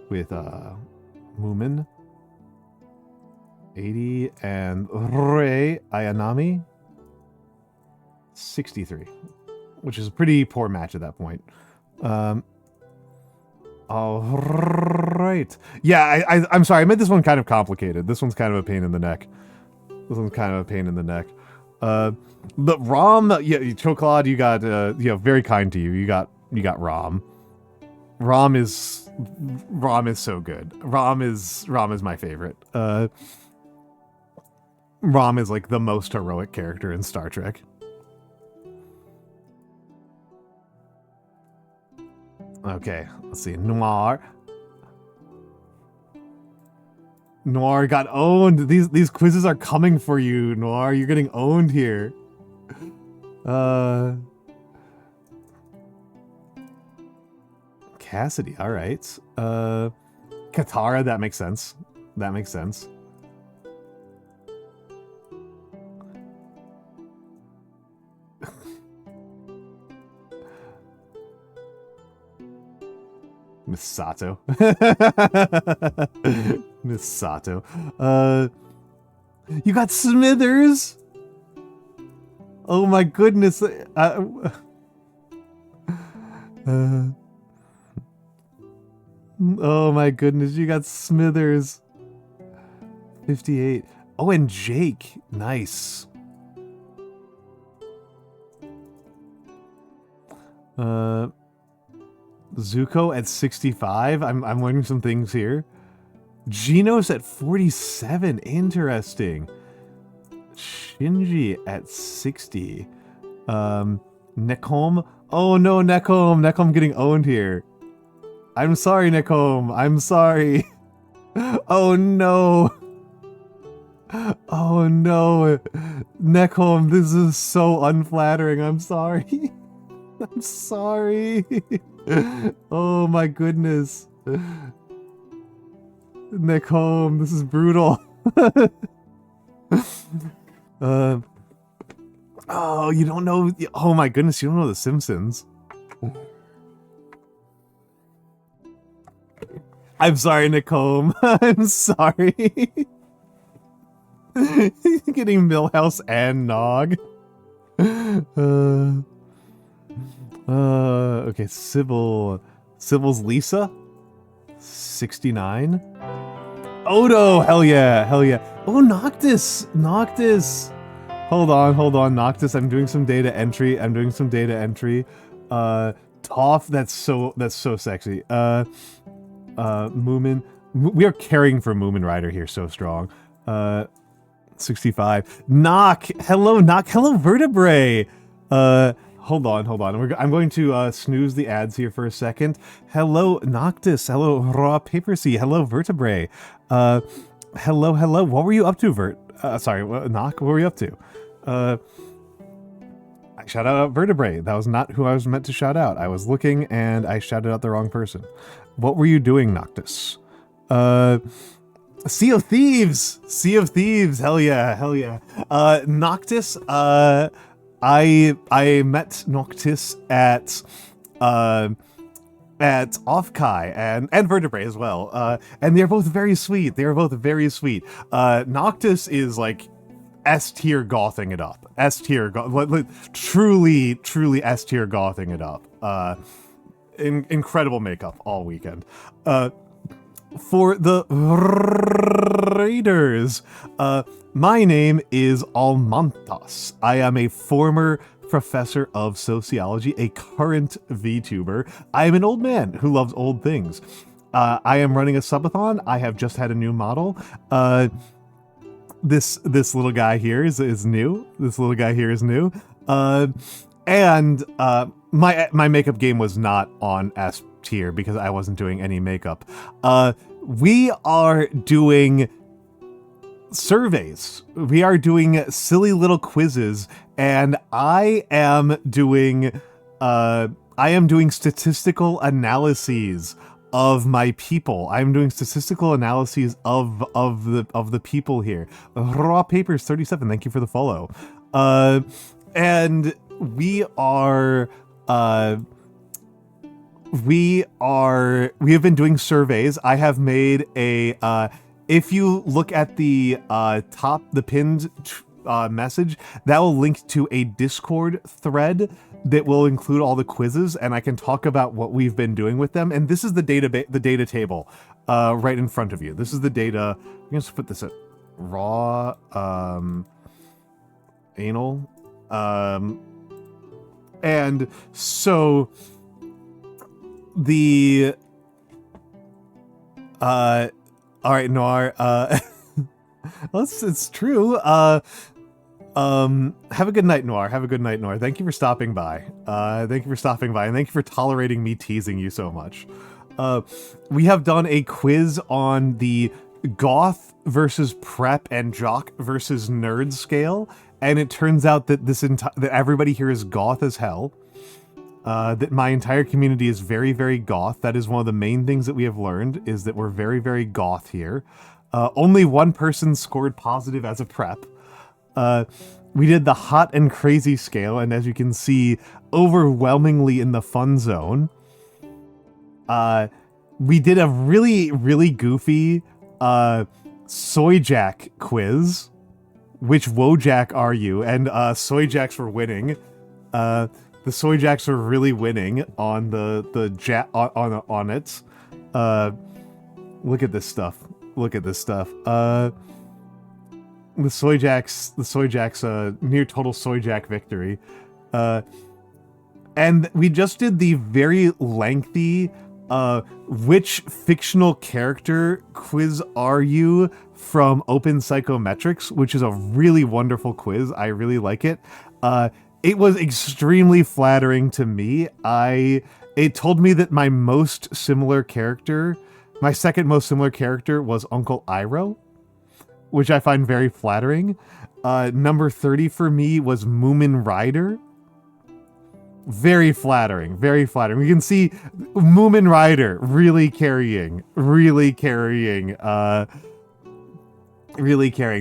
with Moomin. 80 and Rei Ayanami. 63, which is a pretty poor match at that point. All right. Yeah, I'm sorry. I made this one kind of complicated. This one's kind of a pain in the neck. But Rom, yeah, Chocolade, you got, very kind to you. You got Rom. Rom is so good. Rom is my favorite. Rom is like the most heroic character in Star Trek. Okay, let's see. Noir got owned. These quizzes are coming for you, Noir. You're getting owned here. Cassidy, all right. Katara, that makes sense. Miss Sato. Miss Sato. You got Smithers? Oh my goodness. Oh my goodness, you got Smithers. 58. Oh, and Jake. Nice. Zuko at 65. I'm learning some things here. Genos at 47. Interesting. Shinji at 60. Nekom. Oh no, Nekom. Nekom getting owned here. I'm sorry, Nekom. I'm sorry. Oh no. Oh no. Nekom, this is so unflattering. I'm sorry. I'm sorry. Oh my goodness. Nekom, this is brutal. Oh, you don't know. Oh my goodness, you don't know The Simpsons. I'm sorry, Nekom. I'm sorry. Getting Millhouse and Nog. Okay, Sybil's Lisa. 69. Odo, hell yeah. Oh, Noctis. Hold on, Noctis. I'm doing some data entry. Toph, that's so sexy. Moomin. We are caring for Moomin Rider here so strong. 65. Nock. Hello, Vertebrae. Hold on. I'm going to snooze the ads here for a second. Hello, Noctis. Hello, Raw Paper Sea. Hello, Vertebrae. Hello, hello. What were you up to, Vert? Sorry, Knock. What were you up to? I shouted out Vertebrae. That was not who I was meant to shout out. I was looking and I shouted out the wrong person. What were you doing, Noctis? Sea of Thieves! Sea of Thieves! Hell yeah, hell yeah. Noctis, I met Noctis at Offkai and Vertebrae as well. And they're both very sweet. They are both very sweet. Noctis is like S tier gothing it up. S tier, truly S tier gothing it up. Incredible makeup all weekend. For the Raiders, my name is Almantas. I am a former professor of sociology, a current VTuber. I am an old man who loves old things. I am running a subathon. I have just had a new model. This little guy here is new. This little guy here is new. And my makeup game was not on S tier because I wasn't doing any makeup. We are doing surveys. We are doing silly little quizzes, and I am doing statistical analyses of my people. I'm doing statistical analyses of the people here. Raw Papers 37, thank you for the follow. And we have been doing surveys. I have made a if you look at the the pinned message, that will link to a Discord thread that will include all the quizzes, and I can talk about what we've been doing with them. And this is the data table right in front of you. This is the data. I'm going to put this at raw anal. And so the all right, Noir, well, it's true. Have a good night, Noir. Have a good night, Noir. Thank you for stopping by. Thank you for stopping by, and thank you for tolerating me teasing you so much. We have done a quiz on the goth versus prep and jock versus nerd scale, and it turns out that that everybody here is goth as hell. That my entire community is very, very goth. That is one of the main things that we have learned, is that we're very, very goth here. Only one person scored positive as a prep. We did the hot and crazy scale, and as you can see, overwhelmingly in the fun zone. We did a really, really goofy Soyjack quiz. Which Wojak are you? And Soyjacks were winning. The Soyjacks were really winning on on it. Look at this stuff. Look at this stuff. The Soyjacks, near total Soyjack victory. And we just did the very lengthy, which fictional character quiz are you from Open Psychometrics, which is a really wonderful quiz. I really like it. It was extremely flattering to me. It told me that my most similar character, my second most similar character was Uncle Iroh, which I find very flattering. Number 30 for me was Moomin Rider. Very flattering, very flattering. We can see Moomin Rider really carrying.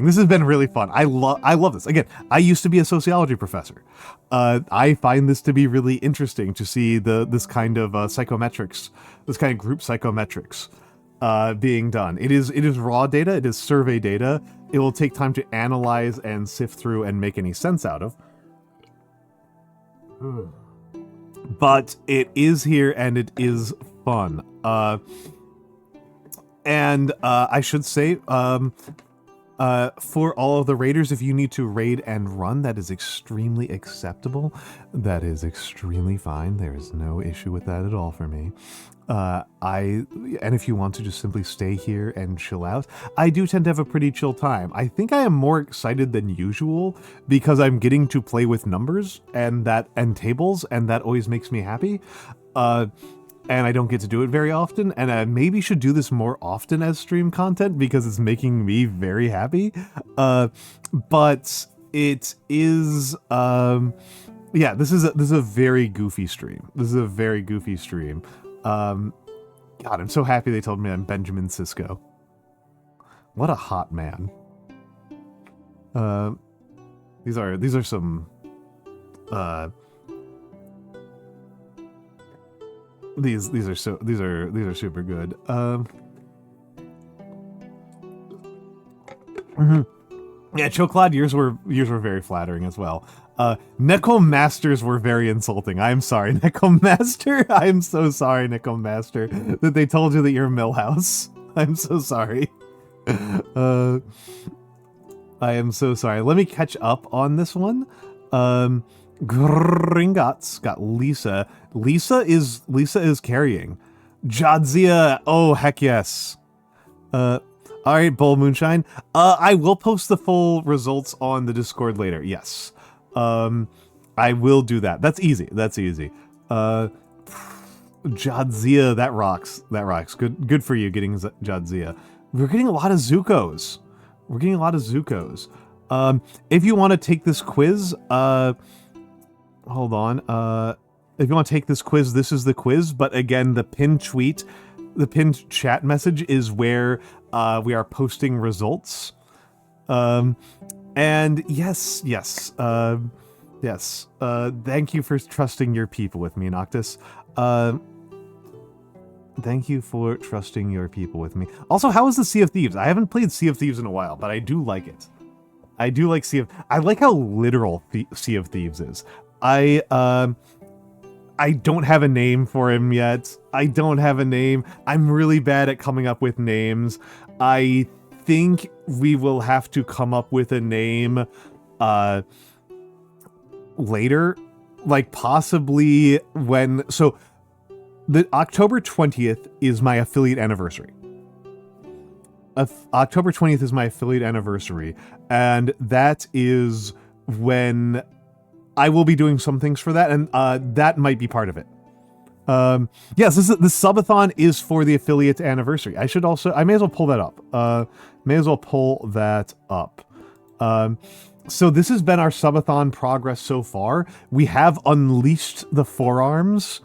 This has been really fun. I love this. Again, I used to be a sociology professor. I find this to be really interesting to see this kind of psychometrics, this kind of group psychometrics being done. It is raw data. It is survey data. It will take time to analyze and sift through and make any sense out of. But it is here and it is fun. And I should say, for all of the raiders, if you need to raid and run, that is extremely acceptable. That is extremely fine. There is no issue with that at all for me. And if you want to just simply stay here and chill out, I do tend to have a pretty chill time. I think I am more excited than usual because I'm getting to play with numbers and tables, and that always makes me happy. and I don't get to do it very often, and I maybe should do this more often as stream content because it's making me very happy. But it is, yeah, this is a very goofy stream. This is a very goofy stream. God, I'm so happy they told me I'm Benjamin Sisko. What a hot man. These are some, these are super good. Yeah, Chocolade, yours were very flattering as well. Necomasters were very insulting. I'm sorry, Necomaster. I'm so sorry, Necomaster, that they told you that you're Millhouse. I'm so sorry. I am so sorry. Let me catch up on this one. Gringotts got Lisa. Lisa is carrying. Jadzia, oh heck yes. Alright, Bull Moonshine. I will post the full results on the Discord later, yes. I will do that. That's easy. That's easy. Jadzia, that rocks. That rocks. Good for you getting Jadzia. We're getting a lot of Zuko's. We're getting a lot of Zuko's. If you want to take this quiz, hold on. If you want to take this quiz, this is the quiz. But again, the pinned tweet, the pinned chat message is where we are posting results. And yes. Thank you for trusting your people with me, Noctis. Thank you for trusting your people with me. Also, how is the Sea of Thieves? I haven't played Sea of Thieves in a while, but I do like it. I do like I like how literal Sea of Thieves is. I don't have a name for him yet. I don't have a name. I'm really bad at coming up with names. I think we will have to come up with a name later. Like possibly when... So, the October 20th is my affiliate anniversary. October 20th is my affiliate anniversary, and that is when I will be doing some things for that, and that might be part of it. Yes, the subathon is for the affiliate anniversary. I may as well pull that up. So this has been our subathon progress so far. We have unleashed the forearms,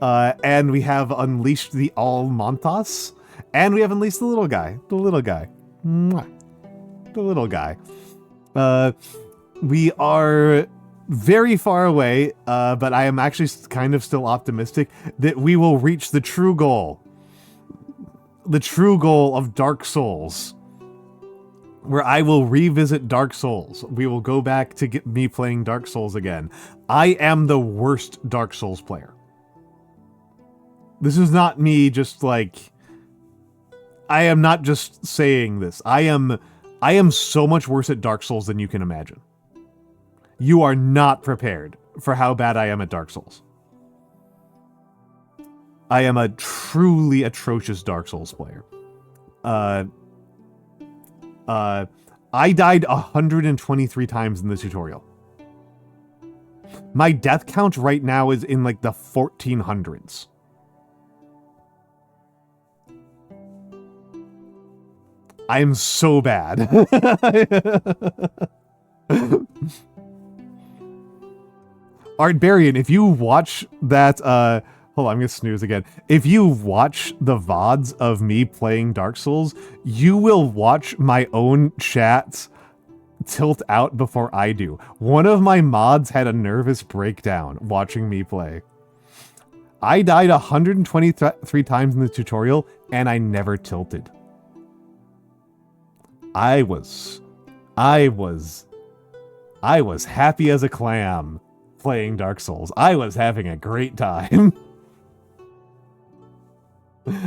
and we have unleashed the Almantas, and we have unleashed the little guy. Mwah. The little guy. We are very far away, but I am actually kind of still optimistic that we will reach the true goal. The true goal of Dark Souls. Where I will revisit Dark Souls. We will go back to get me playing Dark Souls again. I am the worst Dark Souls player. This is not me just like... I am not just saying this. I am so much worse at Dark Souls than you can imagine. You are not prepared for how bad I am at Dark Souls. I am a truly atrocious Dark Souls player. I died 123 times in the tutorial. My death count right now is in like the 1400s. I am so bad. Art Barian, if you watch that, hold on, I'm gonna snooze again. If you watch the VODs of me playing Dark Souls, you will watch my own chat tilt out before I do. One of my mods had a nervous breakdown watching me play. I died 123 times in the tutorial, and I never tilted. I was happy as a clam playing Dark Souls. I was having a great time.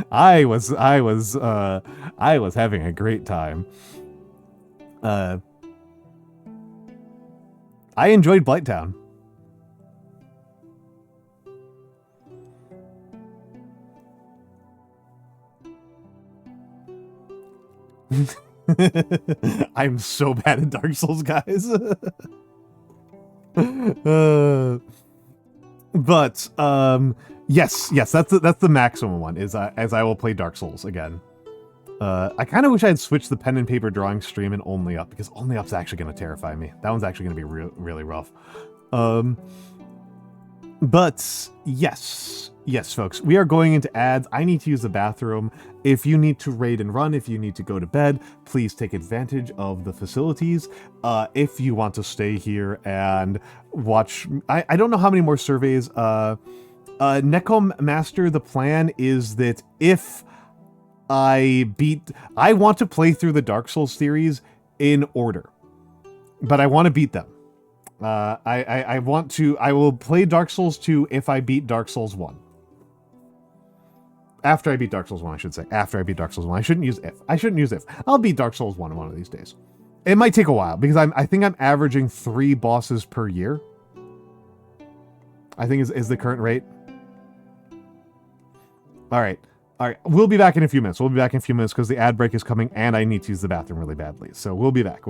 I was having a great time. I enjoyed Blighttown. I'm so bad at Dark Souls, guys. Yes, that's the maximum one. Is as I will play Dark Souls again. I kind of wish I had switched the pen and paper drawing stream and only up, because only up's actually going to terrify me. That one's actually going to be really rough. But yes, folks, we are going into ads. I need to use the bathroom. If you need to raid and run, if you need to go to bed, please take advantage of the facilities. If you want to stay here and watch, I don't know how many more surveys. Necom Master, the plan is that if I want to play through the Dark Souls series in order, but I want to beat them. I will play Dark Souls 2 if I beat Dark Souls 1. After I beat Dark Souls 1, I should say. After I beat Dark Souls 1. I shouldn't use if. I'll beat Dark Souls 1 one of these days. It might take a while, because I think I'm averaging 3 bosses per year. I think is the current rate. Alright. We'll be back in a few minutes. Because the ad break is coming and I need to use the bathroom really badly. So we'll be back.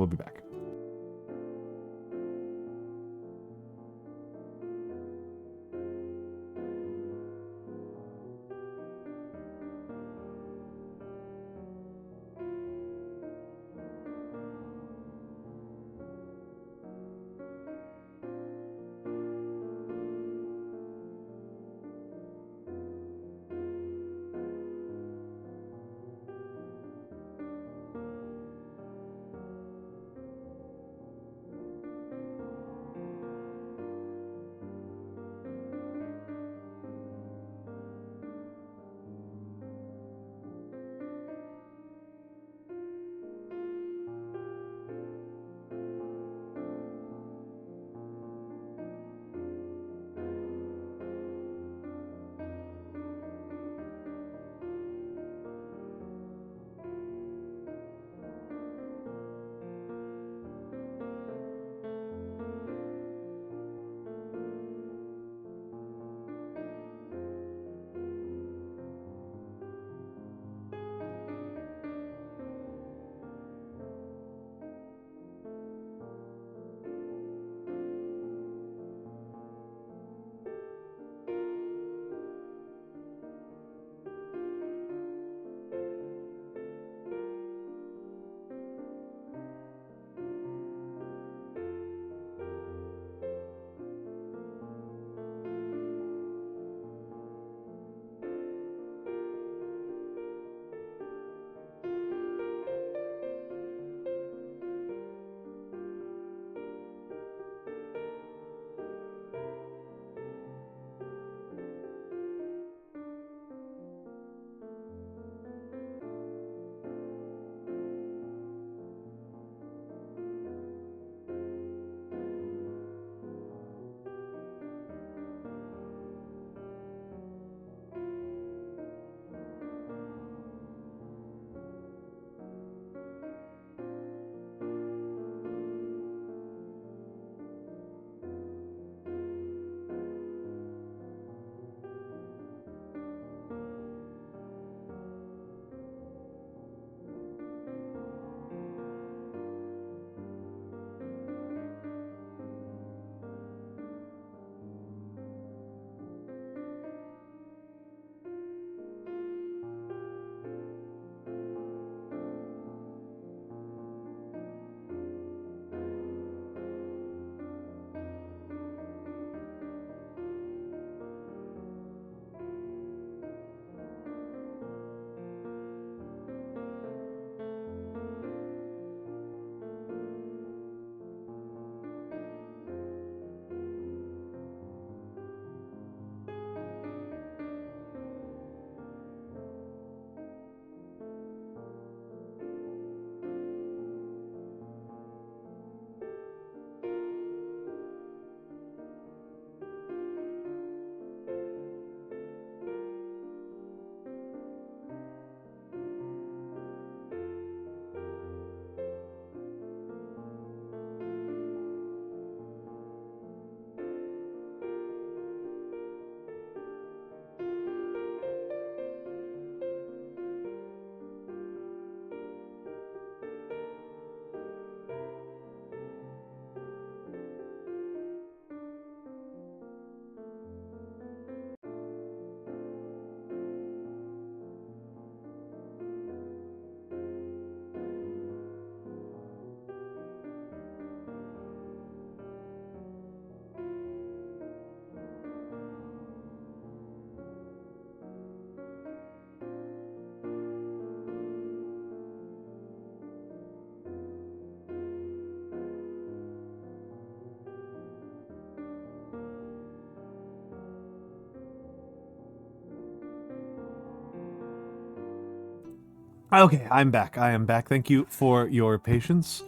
Okay, I'm back. I am back. Thank you for your patience.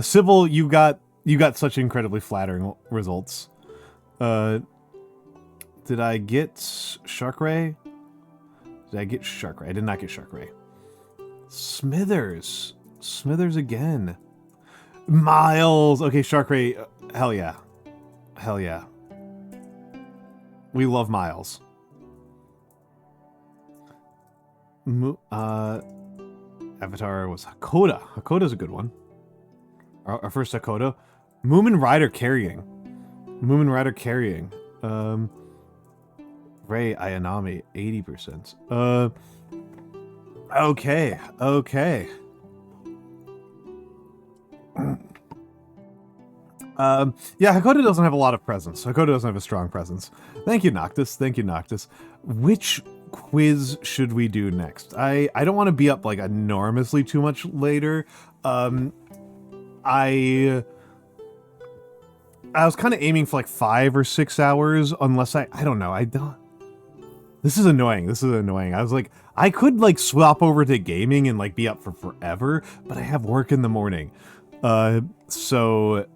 Sybil, you got such incredibly flattering results. Did I get Shark Ray? Did I get Shark Ray? I did not get Shark Ray. Smithers. Smithers again. Miles. Okay, Shark Ray. Hell yeah. Hell yeah. We love Miles. Avatar was Hakoda. Hakoda's a good one. Our first Hakoda. Moomin Rider carrying. Moomin Rider carrying. Ray Ayanami, 80%. Okay. Okay. Yeah, Hakoda doesn't have a lot of presence. Hakoda doesn't have a strong presence. Thank you, Noctis. Thank you, Noctis. Which quiz should we do next? I don't want to be up like enormously too much later. I was kind of aiming for like 5 or 6 hours, unless I don't know. I don't. This is annoying. This is annoying. I was like, I could like swap over to gaming and like be up for forever, but I have work in the morning. So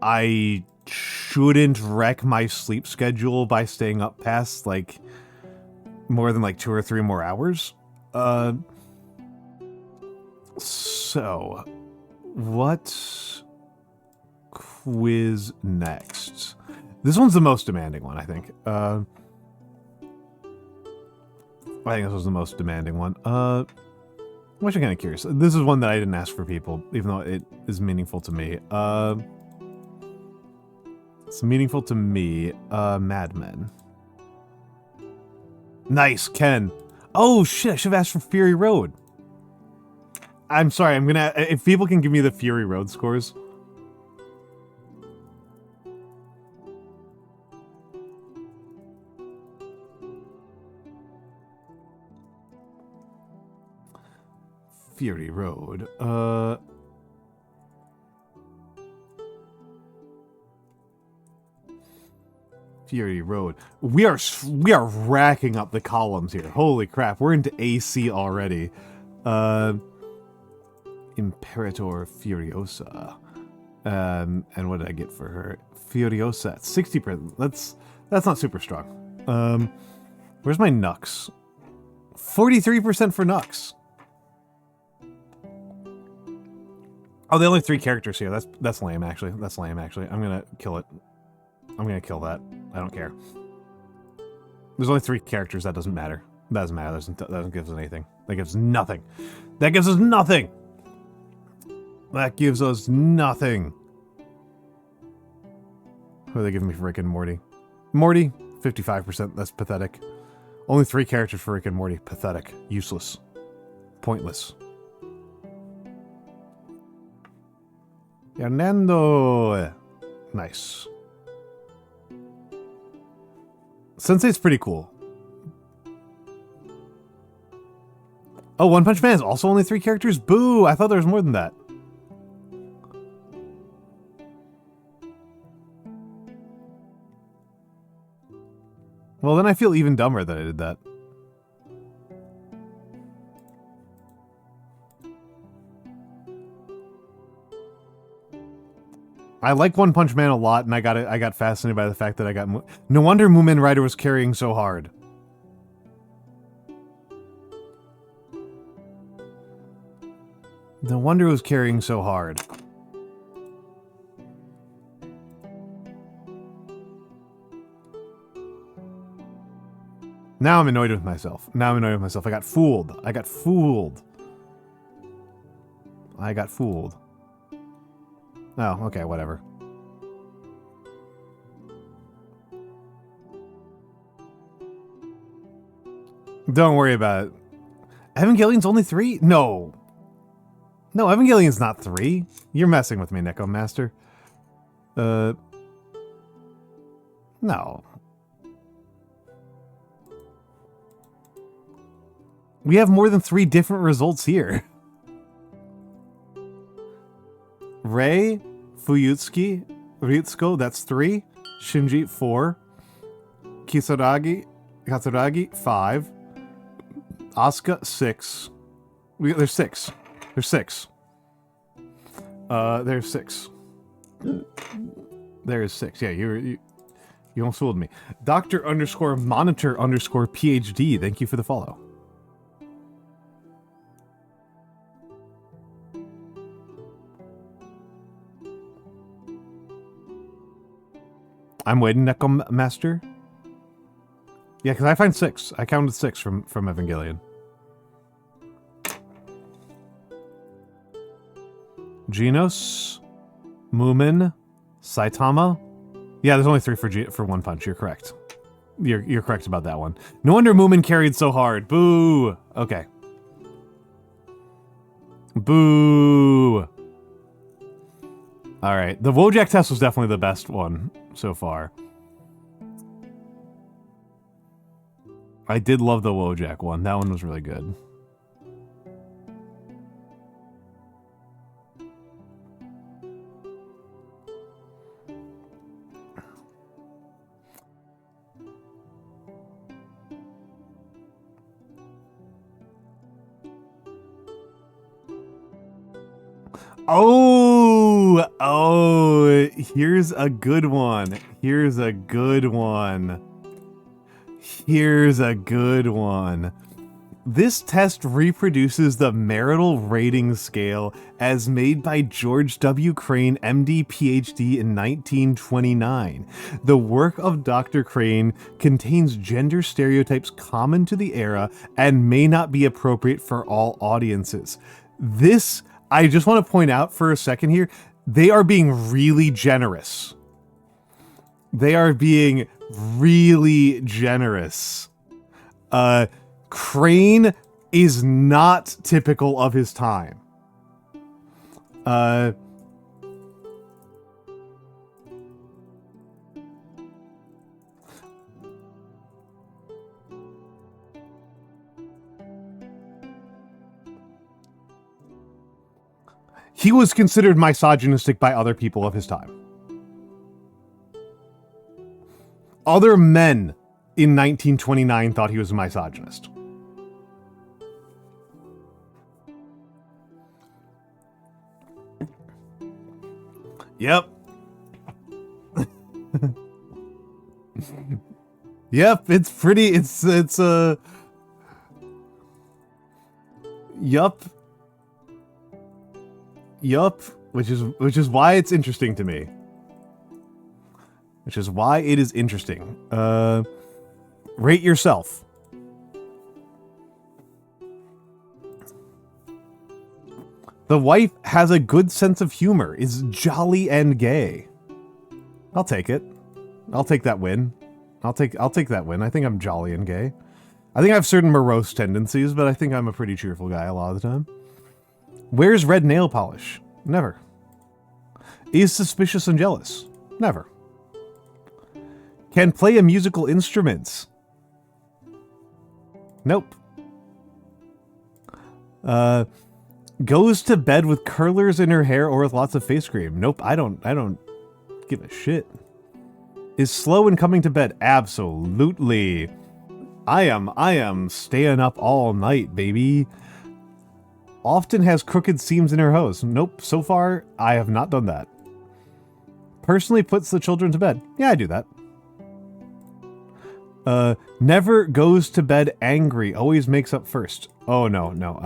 I shouldn't wreck my sleep schedule by staying up past like more than like 2 or 3 more hours. So what quiz next? This one's the most demanding one, I think. I think this was the most demanding one. I'm actually kind of curious. This is one that I didn't ask for people, even though it is meaningful to me. It's meaningful to me. Mad Men. Nice, Ken. Oh shit, I should have asked for Fury Road. I'm sorry, I'm gonna... If people can give me the Fury Road scores. Fury Road. Fury Road. We are racking up the columns here. Holy crap, we're into AC already. Imperator Furiosa. And what did I get for her? Furiosa. 60%. That's not super strong. Where's my Nux? 43% for Nux. Oh, the only 3 characters here. That's lame, actually. That's lame, actually. I'm gonna kill it. I'm gonna kill that. I don't care. There's only 3 characters. That doesn't matter. That doesn't matter. That doesn't give us anything. That gives nothing. That gives us nothing. That gives us nothing. What are they giving me for Rick and Morty? Morty, 55%. That's pathetic. Only 3 characters for Rick and Morty. Pathetic. Useless. Pointless. Hernando. Nice. Sensei's pretty cool. Oh, One Punch Man is also only 3 characters? Boo! I thought there was more than that. Well, then I feel even dumber that I did that. I like One Punch Man a lot, and I got fascinated by the fact that I got... No wonder Moomin Rider was carrying so hard. No wonder it was carrying so hard. Now I'm annoyed with myself. Now I'm annoyed with myself. I got fooled. I got fooled. I got fooled. Oh, okay, whatever. Don't worry about it. Evangelion's only 3? No. No, Evangelion's not 3. You're messing with me, Neko Master. No. We have more than 3 different results here. Rei, Fuyutsuki, Ryutsuko, that's 3. Shinji, 4. Katsuragi, 5. Asuka, 6. There's six. There's six. There's six. There is six. Yeah, you almost fooled me. Dr_monitor_PhD. Thank you for the follow. I'm waiting, Necom Master. Yeah, because I find six. I counted six from Evangelion. Genos, Moomin, Saitama. Yeah, there's only three for One Punch. You're correct. You're correct about that one. No wonder Moomin carried so hard. Boo. Okay. Boo. All right. The Wojak test was definitely the best one so far. I did love the Wojak one. That one was really good. Oh, here's a good one. Here's a good one. Here's a good one. This test reproduces the marital rating scale as made by George W. Crane, MD, PhD in 1929. The work of Dr. Crane contains gender stereotypes common to the era and may not be appropriate for all audiences. This, I just want to point out for a second here, they are being really generous. They are being really generous. Crane is not typical of his time. He was considered misogynistic by other people of his time. Other men in 1929 thought he was a misogynist. Yep. Yep, it's pretty, yup. Yup, which is why it's interesting to me. Which is why it is interesting. Rate yourself. The wife has a good sense of humor, is jolly and gay. I'll take it. I'll take that win. I'll take that win. I think I'm jolly and gay. I think I have certain morose tendencies, but I think I'm a pretty cheerful guy a lot of the time. Wears red nail polish? Never. Is suspicious and jealous? Never. Can play a musical instrument? Nope. Goes to bed with curlers in her hair or with lots of face cream? Nope, I don't give a shit. Is slow in coming to bed? Absolutely. I am staying up all night, baby. Often has crooked seams in her hose. Nope, so far, I have not done that. Personally puts the children to bed. Yeah, I do that. Never goes to bed angry. Always makes up first. Oh, no. No.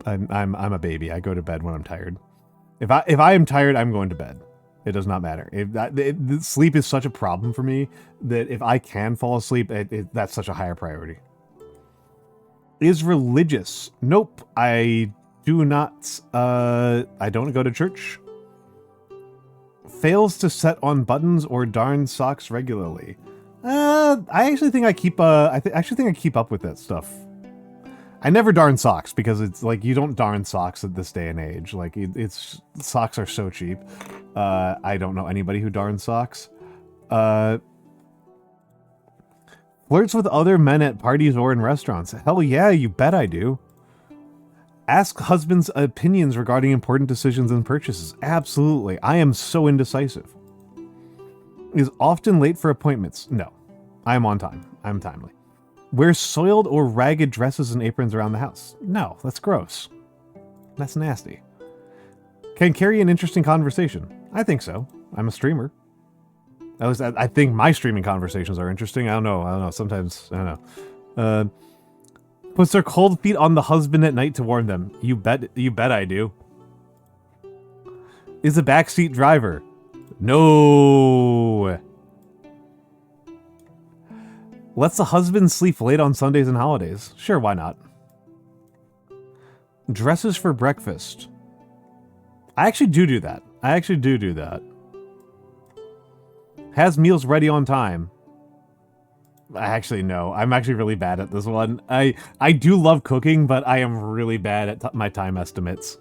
I'm a baby. I go to bed when I'm tired. If I am tired, I'm going to bed. It does not matter. Sleep is such a problem for me that if I can fall asleep, that's such a higher priority. Is religious? Nope. I do not. I don't go to church. Fails to set on buttons or darn socks regularly. I actually think I keep. I actually think I keep up with that stuff. I never darn socks because it's like you don't darn socks at this day and age. Like it's socks are so cheap. I don't know anybody who darns socks. Flirts with other men at parties or in restaurants. Hell yeah, you bet I do. Ask husband's opinions regarding important decisions and purchases. Absolutely. I am so indecisive. Is often late for appointments. No. I am on time. I'm timely. Wear soiled or ragged dresses and aprons around the house. No, that's gross. That's nasty. Can carry an interesting conversation. I think so. I'm a streamer. I think my streaming conversations are interesting. I don't know. Sometimes, I don't know. Puts their cold feet on the husband at night to warm them. You bet I do. Is a backseat driver. No. Lets the husband sleep late on Sundays and holidays. Sure, why not? Dresses for breakfast. I actually do that. I actually do that. Has meals ready on time. Actually, no. I'm actually really bad at this one. I do love cooking, but I am really bad at my time estimates.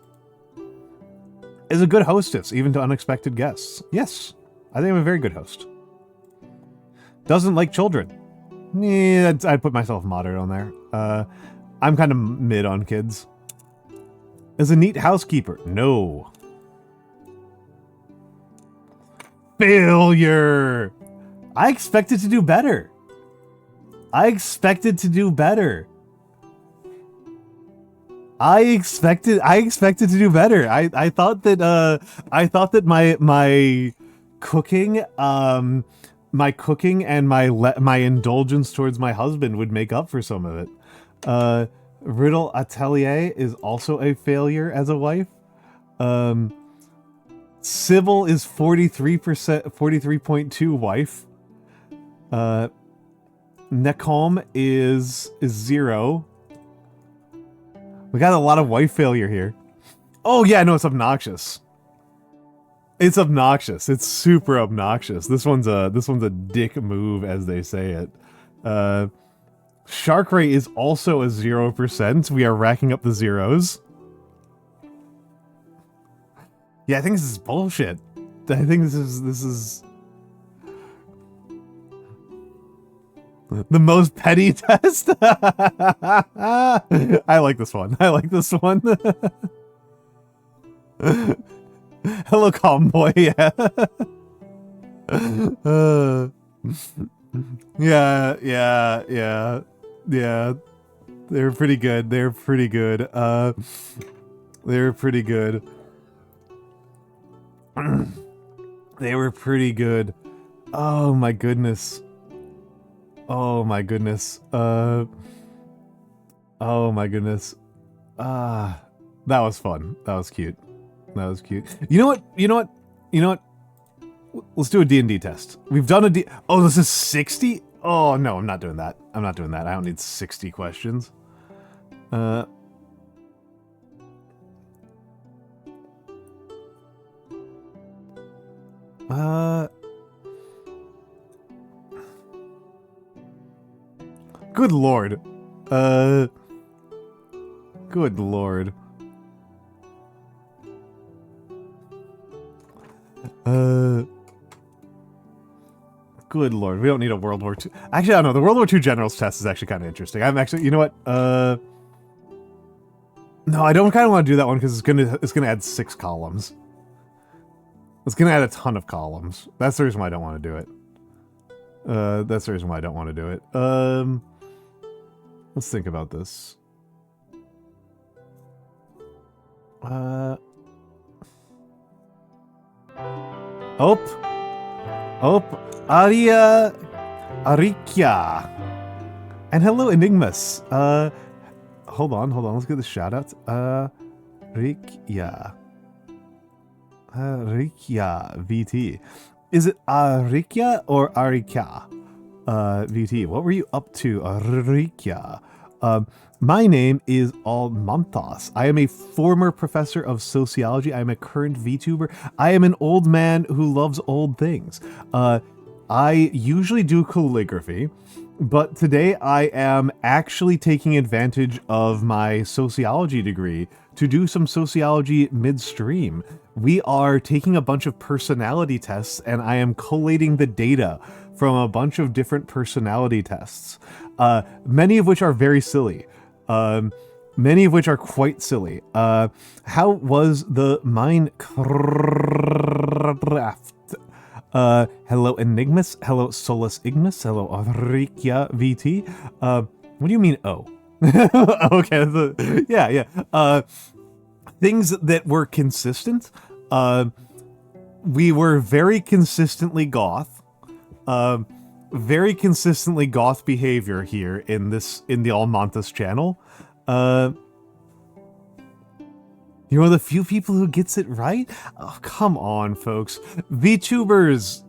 Is a good hostess, even to unexpected guests. Yes, I think I'm a very good host. Doesn't like children. Yeah, I'd put myself moderate on there. I'm kind of mid on kids. Is a neat housekeeper. No. Failure! I expected to do better. I expected to do better. I expected to do better. I thought that my cooking and my indulgence towards my husband would make up for some of it. Riddle Atelier is also a failure as a wife. Sybil is 43%, 43.2 wife. Necom is 0. We got a lot of wife failure here. Oh yeah, no, it's obnoxious. It's obnoxious. It's super obnoxious. This one's a dick move, as they say it. Shark Ray is also a 0%. We are racking up the zeros. Yeah, I think this is bullshit. I think this is the most petty test. I like this one. I like this one. Hello, Comboy. Yeah. They're pretty good. They're pretty good. They're pretty good. They were pretty good. Oh my goodness. Oh my goodness. Oh my goodness. That was fun. That was cute. That was cute. You know what? Let's do a D&D test. We've done a Oh, this is 60? Oh, no, I'm not doing that. I don't need 60 questions. Good lord. Good lord. Good lord. We don't need a World War II. Actually, I don't know. The World War II Generals test is actually kind of interesting. I'm actually, you know what? No, I don't kind of want to do that one because it's gonna add 6 columns. It's gonna add a ton of columns. That's the reason why I don't want to do it. That's the reason why I don't want to do it. Let's think about this. Aria, Arikia. And hello, Enigmas. Hold on. Let's get the shout out. Arikia. Arikia VT. Is it Arikia or Arikia? VT. What were you up to, Arikia? My name is Almantas. I am a former professor of sociology. I am a current VTuber. I am an old man who loves old things. I usually do calligraphy, but today I am actually taking advantage of my sociology degree to do some sociology midstream. We are taking a bunch of personality tests, and I am collating the data from a bunch of different personality tests, many of which are very silly. Many of which are quite silly. How was the Minecraft? Hello Enigmas, hello Solus Ignis, hello Arikia VT. What do you mean, oh? Okay, yeah. Things that were consistent. We were very consistently goth. Very consistently goth behavior here in the Almantas channel. You're one of the few people who gets it right? Oh, come on, folks. VTubers,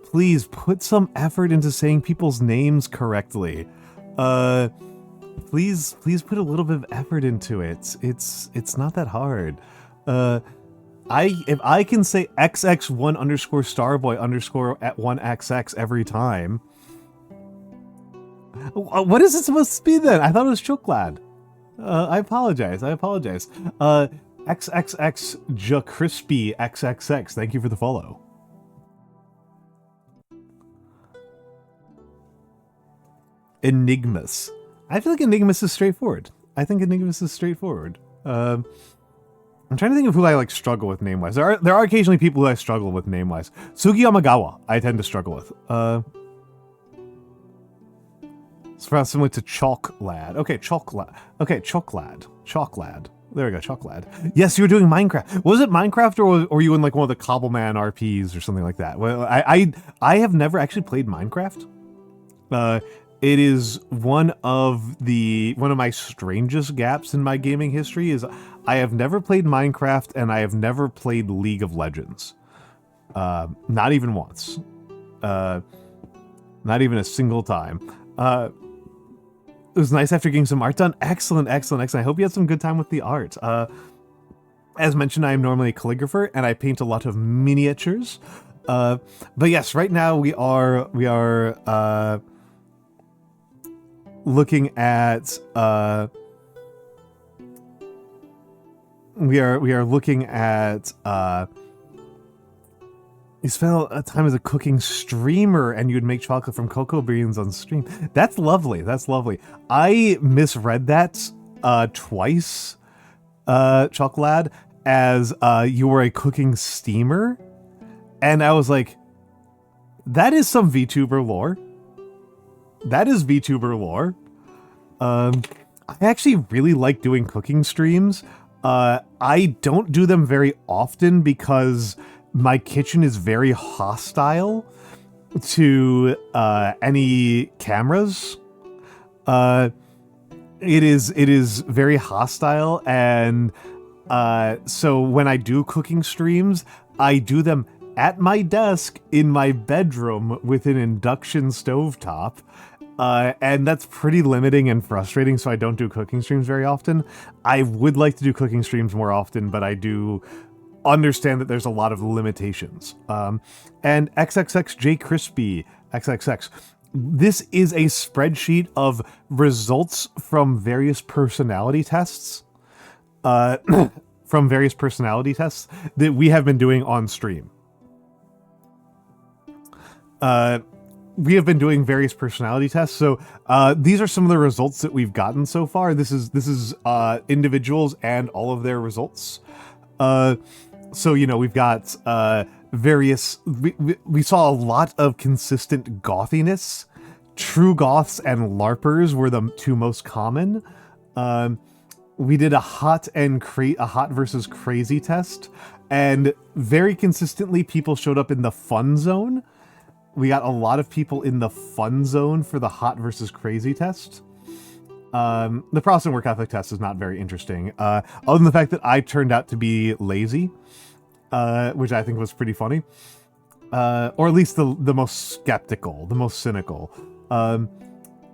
please put some effort into saying people's names correctly. Please put a little bit of effort into it. It's not that hard. If I can say XX1 underscore starboy underscore at 1XX every time. What is it supposed to be then? I thought it was Chooklad. I apologize. XXX Crispy XXX. Thank you for the follow. Enigmas. I feel like Enigmas is straightforward. I think Enigmas is straightforward. I'm trying to think of who I like struggle with name-wise. There are occasionally people who I struggle with name-wise. Sugiyamagawa, I tend to struggle with. It's perhaps similar to Chalk Lad. Okay, Chalk Lad. Okay, Chalk Lad. Chalk Lad. There we go, Chalk Lad. Yes, you were doing Minecraft. Was it Minecraft or were you in like one of the Cobbleman RPs or something like that? Well, I have never actually played Minecraft. It is one of my strangest gaps in my gaming history is I have never played Minecraft and I have never played League of Legends. Not even once. Not even a single time. It was nice after getting some art done. Excellent. I hope you had some good time with the art. As mentioned, I am normally a calligrapher and I paint a lot of miniatures. But yes, right now we are looking at we are looking at you spent a time as a cooking streamer and you'd make chocolate from cocoa beans on stream. That's lovely. I misread that twice, Chocolad, as you were a cooking steamer. And I was like, that is some VTuber lore. That is VTuber lore. I actually really like doing cooking streams. I don't do them very often because my kitchen is very hostile to any cameras. It is very hostile, and so when I do cooking streams, I do them at my desk in my bedroom with an induction stovetop. And that's pretty limiting and frustrating, so I don't do cooking streams very often. I would like to do cooking streams more often, but I do understand that there's a lot of limitations. And XXXJ Crispy XXX. This is a spreadsheet of results from various personality tests. That we have been doing on stream. We have been doing various personality tests, so these are some of the results that we've gotten so far. This is individuals and all of their results. So, you know, we've got various... We saw a lot of consistent gothiness. True goths and LARPers were the two most common. We did a hot versus crazy test, and very consistently people showed up in the fun zone. We got a lot of people in the fun zone for the hot versus crazy test. The Protestant work ethic test is not very interesting, other than the fact that I turned out to be lazy, which I think was pretty funny. Or at least the most skeptical, the most cynical.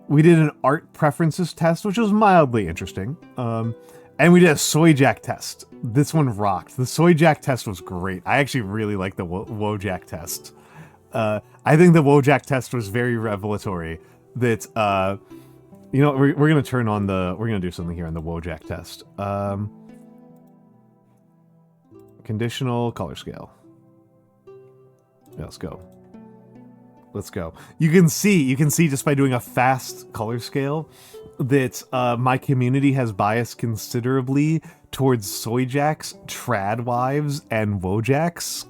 We did an art preferences test, which was mildly interesting. And we did a soy jack test. This one rocked. The soy jack test was great. I actually really like the Wojak test. I think the Wojak test was very revelatory. That you know, we're gonna turn on we're gonna do something here on the Wojak test. Conditional color scale. Yeah, let's go. You can see just by doing a fast color scale that my community has biased considerably towards soy jacks, trad wives, and Wojaks.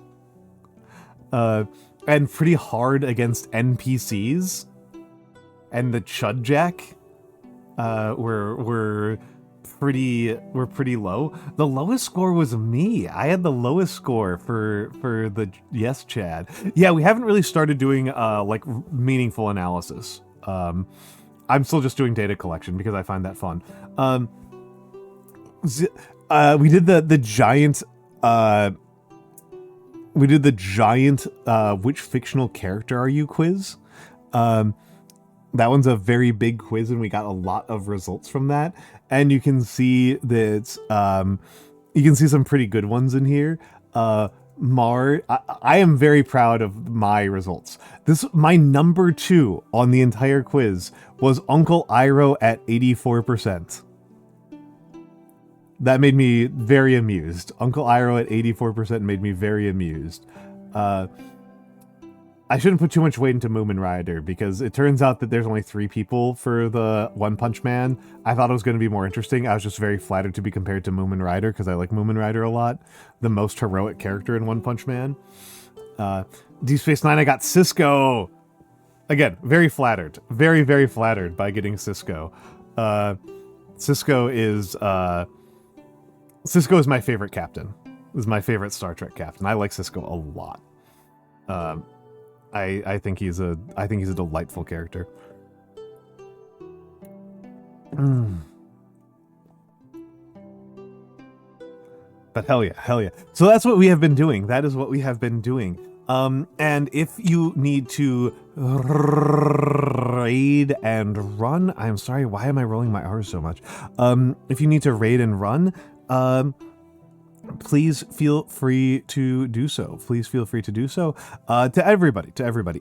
And pretty hard against NPCs. and the Chud Jack were pretty low. The lowest score was me. I had the lowest score for the yes Chad. Yeah, we haven't really started doing like meaningful analysis. I'm still just doing data collection because I find that fun. We did the giant which fictional character are you quiz. That one's a very big quiz, and we got a lot of results from that. And you can see that you can see some pretty good ones in here. I am very proud of my results. My number 2 on the entire quiz was Uncle Iroh at 84%. That made me very amused. Uncle Iroh at 84% made me very amused. I shouldn't put too much weight into Moomin Rider because it turns out that there's only 3 people for the One Punch Man. I thought it was going to be more interesting. I was just very flattered to be compared to Moomin Rider because I like Moomin Rider a lot. The most heroic character in One Punch Man. Deep Space Nine, I got Cisco. Again, very flattered. Very, very flattered by getting Cisco. Cisco is my favorite captain. Is my favorite Star Trek captain. I like Cisco a lot. I think he's a delightful character. But hell yeah. So that's what we have been doing. That is what we have been doing. And if you need to raid and run, I'm sorry, why am I rolling my R's so much? If you need to raid and run, please feel free to do so. Please feel free to do so. To everybody.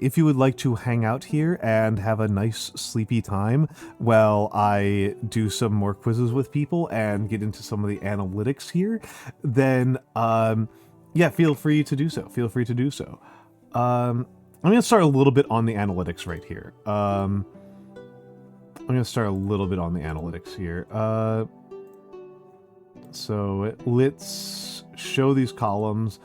If you would like to hang out here and have a nice sleepy time while I do some more quizzes with people and get into some of the analytics here, then yeah, feel free to do so. I'm going to start a little bit on the analytics right here. So let's show these columns.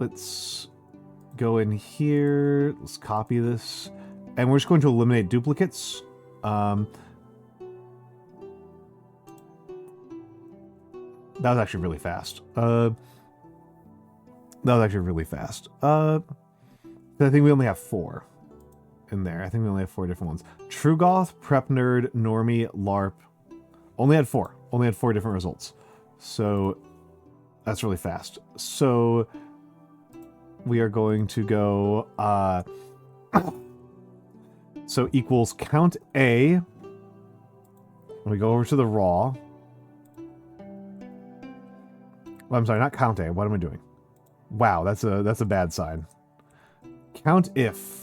Let's go in here. Let's copy this. And we're just going to eliminate duplicates. That was actually really fast. I think we only have 4. In there. I think we only have 4 different ones. True Goth, Prep Nerd, Normie, LARP. Only had 4 different results. So that's really fast. So we are going to go so equals count A. We go over to the raw. Well, I'm sorry, not count A. What am I doing? Wow, that's a bad sign. Count if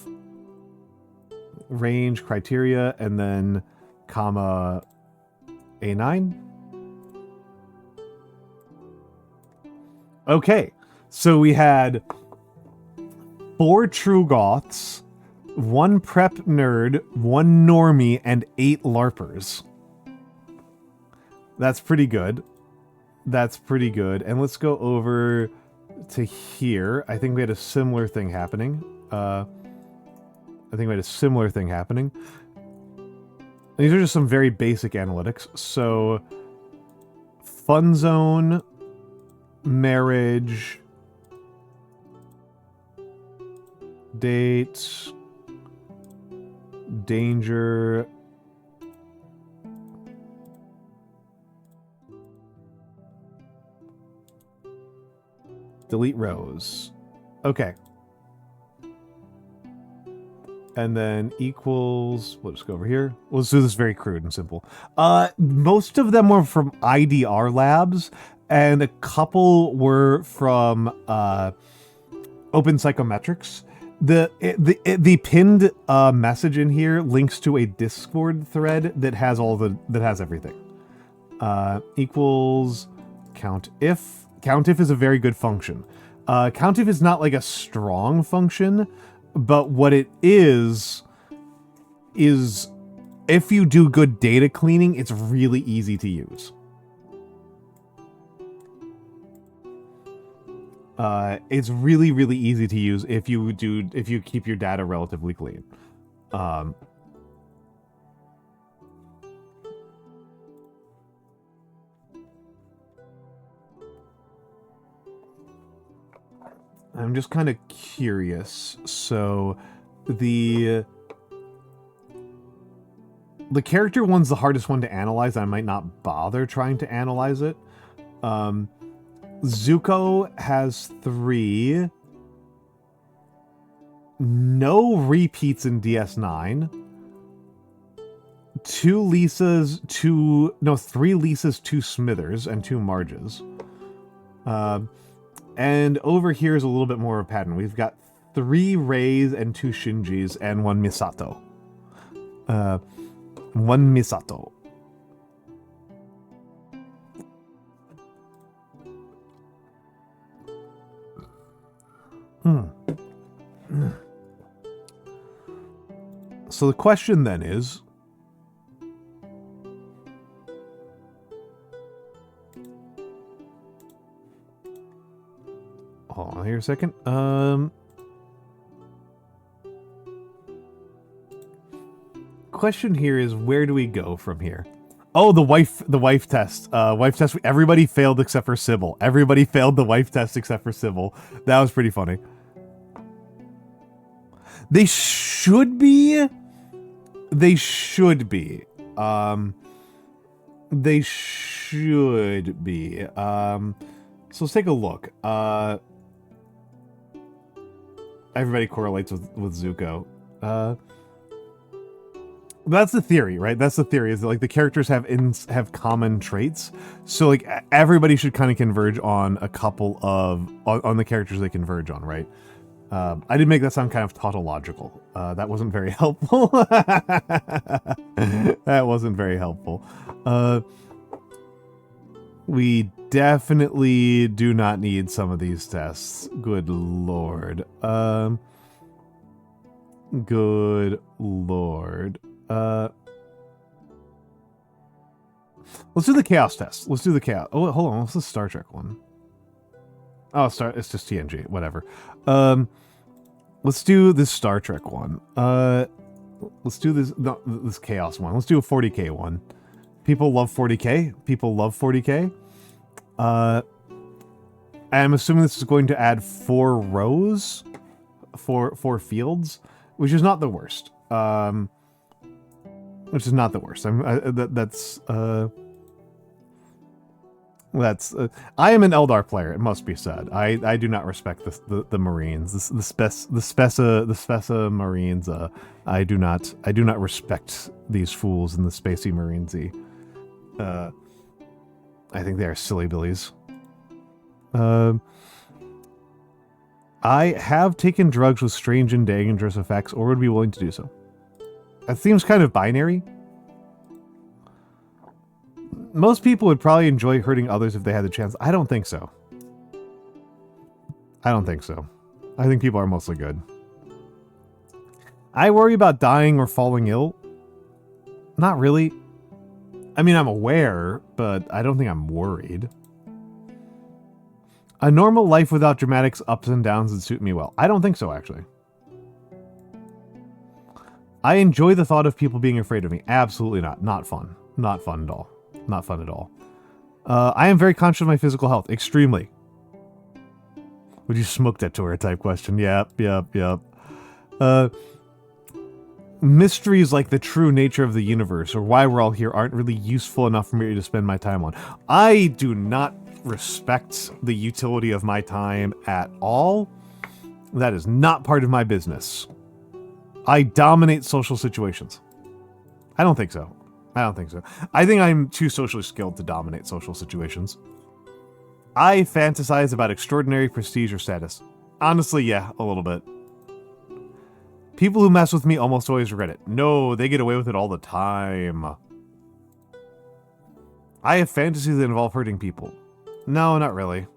range criteria and then comma A9. Okay, so we had 4 True Goths, 1 Prep Nerd, 1 Normie, and 8 LARPers. That's pretty good. And let's go over to here. I think we had a similar thing happening. These are just some very basic analytics. So, fun zone, marriage, date, danger, delete rows. Okay. And then equals, we'll just go over here. Let's do this very crude and simple. Most of them were from IDR Labs, and a couple were from Open Psychometrics. The pinned message in here links to a Discord thread that has everything. Equals COUNTIF. COUNTIF is a very good function. COUNTIF is not like a strong function, but what it is if you do good data cleaning, it's really easy to use. It's really, really easy to use if you keep your data relatively clean. I'm just kind of curious. So the character one's the hardest one to analyze. I might not bother trying to analyze it. Zuko has 3. No repeats in DS9. 3 Lisas, 2 Smithers, and 2 Marges. And over here is a little bit more of a pattern. We've got 3 Reis and 2 Shinjis and 1 Misato. 1 Misato. So the question then is, hold on here a second. Question here is, where do we go from here? Oh, the wife test. Wife test. Everybody failed except for Sybil. Everybody failed the wife test except for Sybil. That was pretty funny. They should be. They should be. They should be. So let's take a look. Everybody correlates with Zuko. That's the theory, right? That's the theory, is that, like, the characters have common traits. So, like, everybody should kind of converge on a couple of on the characters they converge on, right? I did make that sound kind of tautological. That wasn't very helpful. That wasn't very helpful. We definitely do not need some of these tests. Good lord. Good lord. Let's do the chaos test. Let's do the chaos. Oh, hold on. What's the Star Trek one? Oh, it's just TNG. Whatever. Let's do this Star Trek one. Let's do this chaos one. Let's do a 40K one. People love 40K. People love 40K. I'm assuming this is going to add 4 rows, 4 fields, which is not the worst. Which is not the worst. I am an Eldar player. It must be said. I do not respect the Marines. The Spessa Marines. I do not respect these fools in the Spacey Marinesy. I think they are silly billies. I have taken drugs with strange and dangerous effects, or would be willing to do so. That seems kind of binary. Most people would probably enjoy hurting others if they had the chance. I don't think so. I don't think so. I think people are mostly good. I worry about dying or falling ill. Not really. I mean, I'm aware, but I don't think I'm worried. A normal life without dramatics, ups and downs would suit me well. I don't think so, actually. I enjoy the thought of people being afraid of me. Absolutely not. Not fun. Not fun at all. Not fun at all. I am very conscious of my physical health. Extremely. Would you smoke that to her type question? Yep. Mysteries like the true nature of the universe or why we're all here aren't really useful enough for me to spend my time on. I do not respect the utility of my time at all. That is not part of my business. I dominate social situations. I don't think so. I think I'm too socially skilled to dominate social situations. I fantasize about extraordinary prestige or status. Honestly, yeah, a little bit. People who mess with me almost always regret it. No, they get away with it all the time. I have fantasies that involve hurting people. No, not really.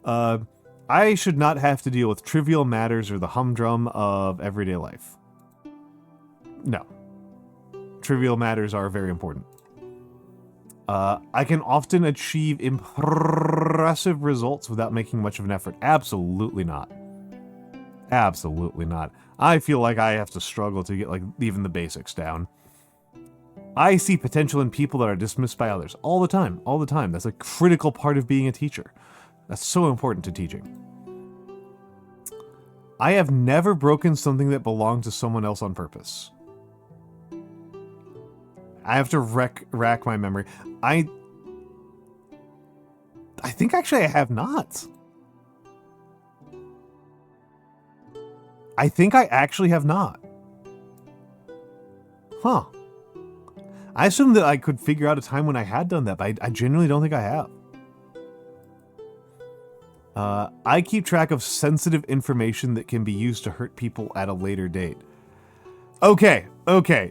I should not have to deal with trivial matters or the humdrum of everyday life. No. Trivial matters are very important. I can often achieve impressive results without making much of an effort. Absolutely not. Absolutely not. I feel like I have to struggle to get like even the basics down. I see potential in people that are dismissed by others all the time, all the time. That's a critical part of being a teacher. That's so important to teaching. I have never broken something that belonged to someone else on purpose. I have to rack my memory. I think actually I have not. I think I actually have not. Huh. I assumed that I could figure out a time when I had done that, but I genuinely don't think I have. I keep track of sensitive information that can be used to hurt people at a later date. Okay,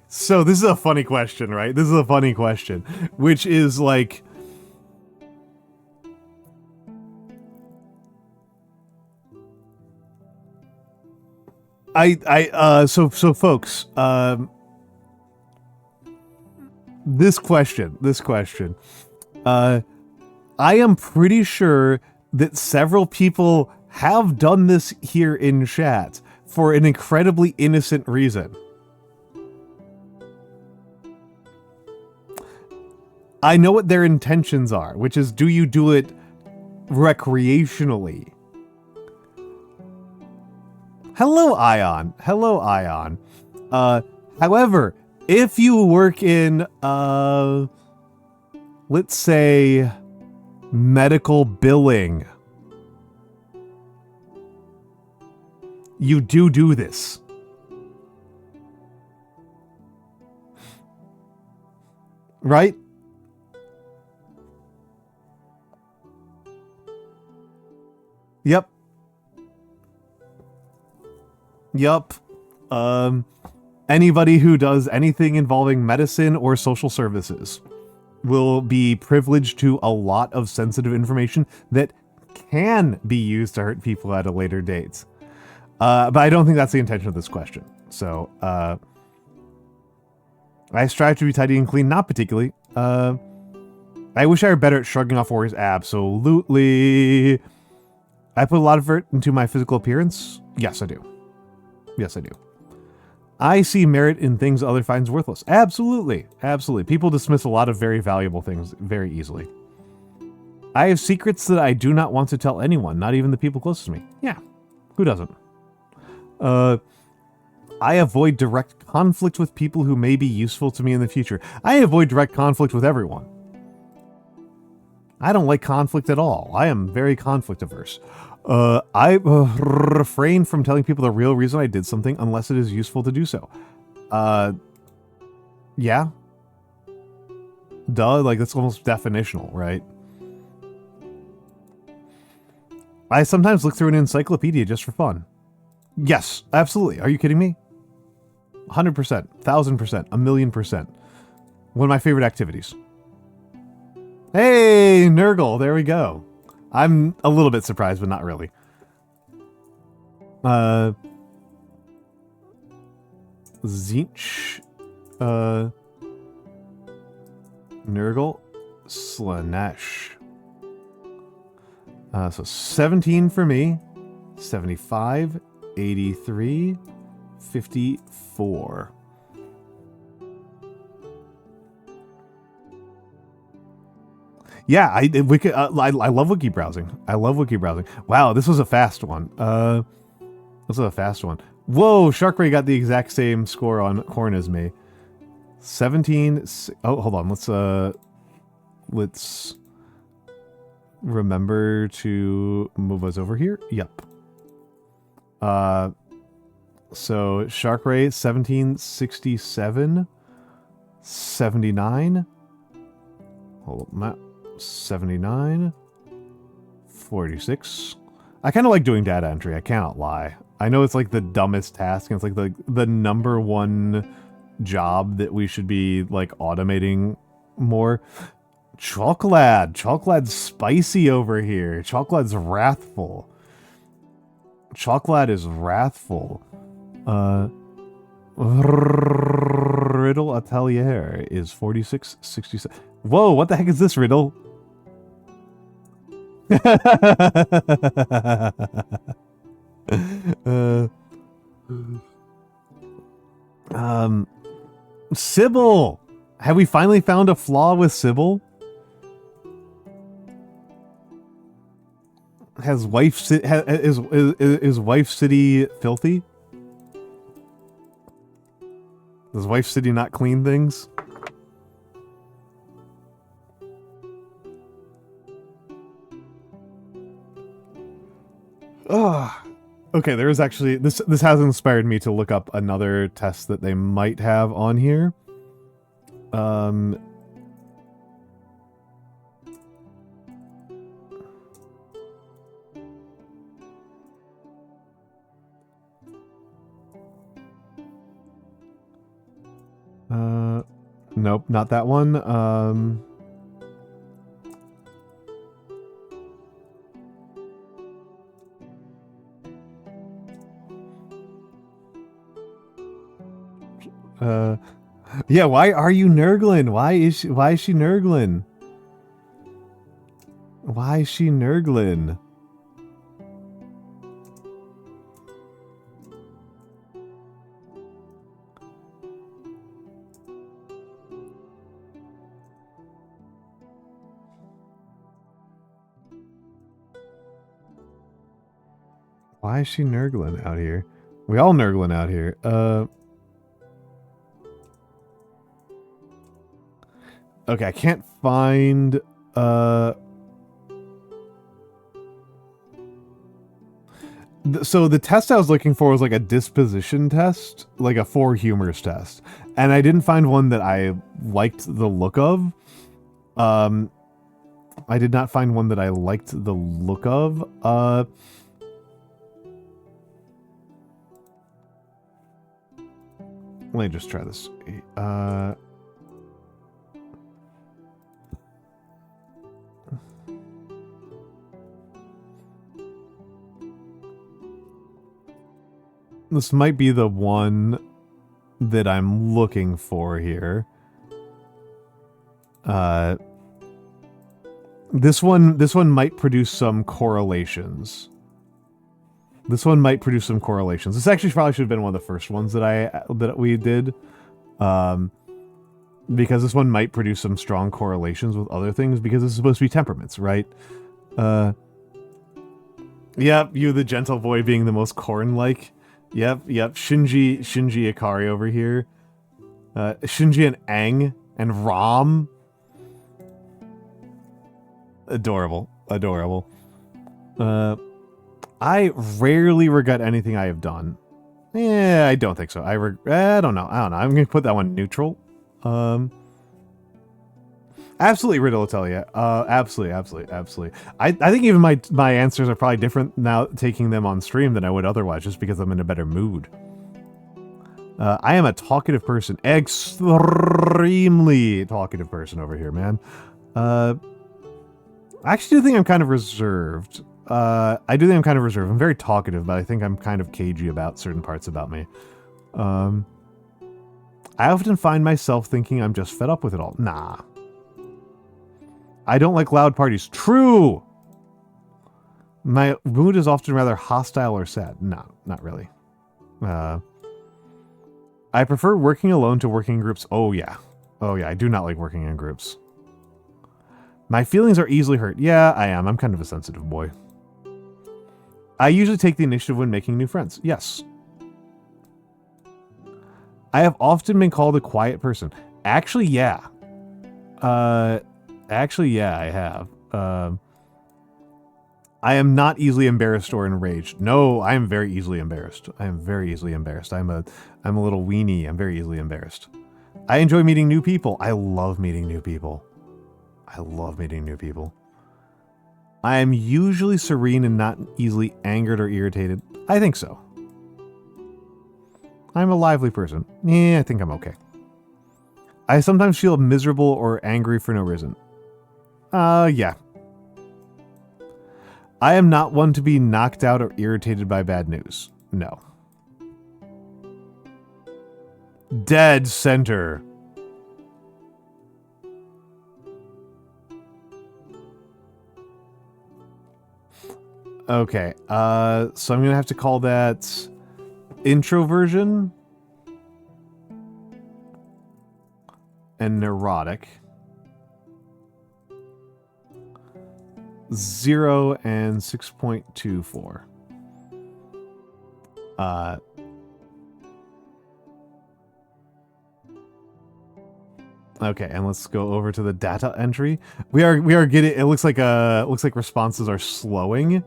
so this is a funny question, right? This is a funny question, which is like... So folks, this question, I am pretty sure that several people have done this here in chat for an incredibly innocent reason. I know what their intentions are, which is, do you do it recreationally? Hello, Ion. Hello, Ion. However, if you work in, let's say, medical billing, you do this. Right? Yep. Anybody who does anything involving medicine or social services will be privileged to a lot of sensitive information that can be used to hurt people at a later date. But I don't think that's the intention of this question. So, I strive to be tidy and clean, not particularly. I wish I were better at shrugging off worries. Absolutely. I put a lot of effort into my physical appearance. Yes, I do. Yes, I do. I see merit in things others find worthless. Absolutely. Absolutely. People dismiss a lot of very valuable things very easily. I have secrets that I do not want to tell anyone, not even the people closest to me. Yeah. Who doesn't? I avoid direct conflict with people who may be useful to me in the future. I avoid direct conflict with everyone. I don't like conflict at all. I am very conflict averse. I refrain from telling people the real reason I did something unless it is useful to do so. Yeah. Duh, like that's almost definitional, right? I sometimes look through an encyclopedia just for fun. Yes, absolutely. Are you kidding me? 100%, 1000%, 1,000,000%. One of my favorite activities. Hey, Nurgle, there we go. I'm a little bit surprised, but not really. Zinch. Nurgle. Slanesh. So 17 for me. 75. 83. 54. Yeah, I love wiki browsing. I love wiki browsing. Wow, this was a fast one. This was a fast one. Whoa, Sharkray got the exact same score on corn as me. 17. Oh, hold on. Let's remember to move us over here. Yep. So Sharkray 1767, 79. Hold on, 79, 46. I kind of like doing data entry, I cannot lie. I know it's like the dumbest task, and it's like the number one job that we should be like automating more. Chocolade's spicy over here. Chocolade's wrathful. Chocolate is wrathful. Riddle Atelier is 46.67. Whoa, what the heck is this riddle? Sybil! Have we finally found a flaw with Sybil? Is Wife City filthy? Does Wife City not clean things? Ugh. Okay, there is actually this has inspired me to look up another test that they might have on here. Nope, not that one. Yeah, why are you nurgling? Why is she nurgling? Why is she nurgling? Why is she nurgling out here? We all nurgling out here. Okay, I can't find so the test I was looking for was like a disposition test, like a 4 humors test. And I didn't find one that I liked the look of. I did not find one that I liked the look of. Let me just try this. This might be the one that I'm looking for here. This one might produce some correlations. This actually probably should have been one of the first ones that we did. Because this one might produce some strong correlations with other things, because it's supposed to be temperaments, right? Yep, you the gentle boy being the most corn-like. Yep. Shinji Ikari over here. Shinji and Aang and Ram. Adorable. I rarely regret anything I have done. Yeah, I don't think so. I don't know. I'm gonna put that one neutral. Absolutely, Riddle will tell you. Absolutely. I think even my answers are probably different now taking them on stream than I would otherwise, just because I'm in a better mood. I am a talkative person. Extremely talkative person over here, man. I actually do think I'm kind of reserved. I'm very talkative, but I think I'm kind of cagey about certain parts about me. I often find myself thinking I'm just fed up with it all. Nah. I don't like loud parties. True! My mood is often rather hostile or sad. No, not really. I prefer working alone to working in groups. Oh yeah, I do not like working in groups. My feelings are easily hurt. Yeah, I am. I'm kind of a sensitive boy. I usually take the initiative when making new friends. Yes. I have often been called a quiet person. Actually, yeah. I have. I am not easily embarrassed or enraged. No, I am very easily embarrassed. I'm a little weenie. I'm very easily embarrassed. I enjoy meeting new people. I love meeting new people. I am usually serene and not easily angered or irritated. I think so. I'm a lively person. Yeah, I think I'm okay. I sometimes feel miserable or angry for no reason. Yeah. I am not one to be knocked out or irritated by bad news. No. Dead center. Okay, so I'm gonna have to call that introversion and neurotic. 0 and 6.24. Okay, and let's go over to the data entry. We are getting, it looks like responses are slowing.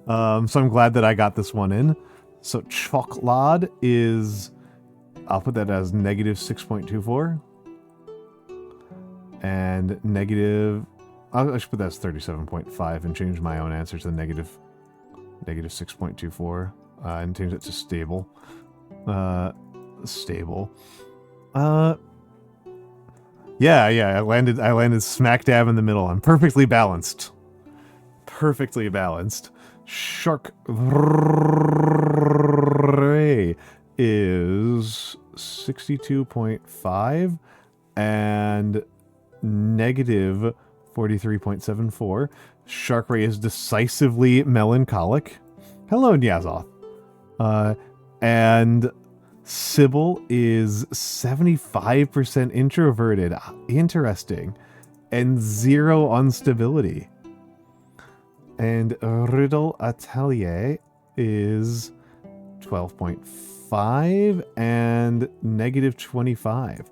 So I'm glad that I got this one in. So chocolate is, I'll put that as negative 6.24. And negative, I should put that as 37.5 and change my own answer to negative 6.24. And change it to stable. Stable. Yeah, I landed smack dab in the middle. I'm perfectly balanced. Perfectly balanced. Shark is 62.5 and negative 43.74. Shark Ray is decisively melancholic. Hello, Nyazoth. And Sybil is 75% introverted. Interesting. And 0 instability. And Riddle Atelier is 12.5 and negative 25.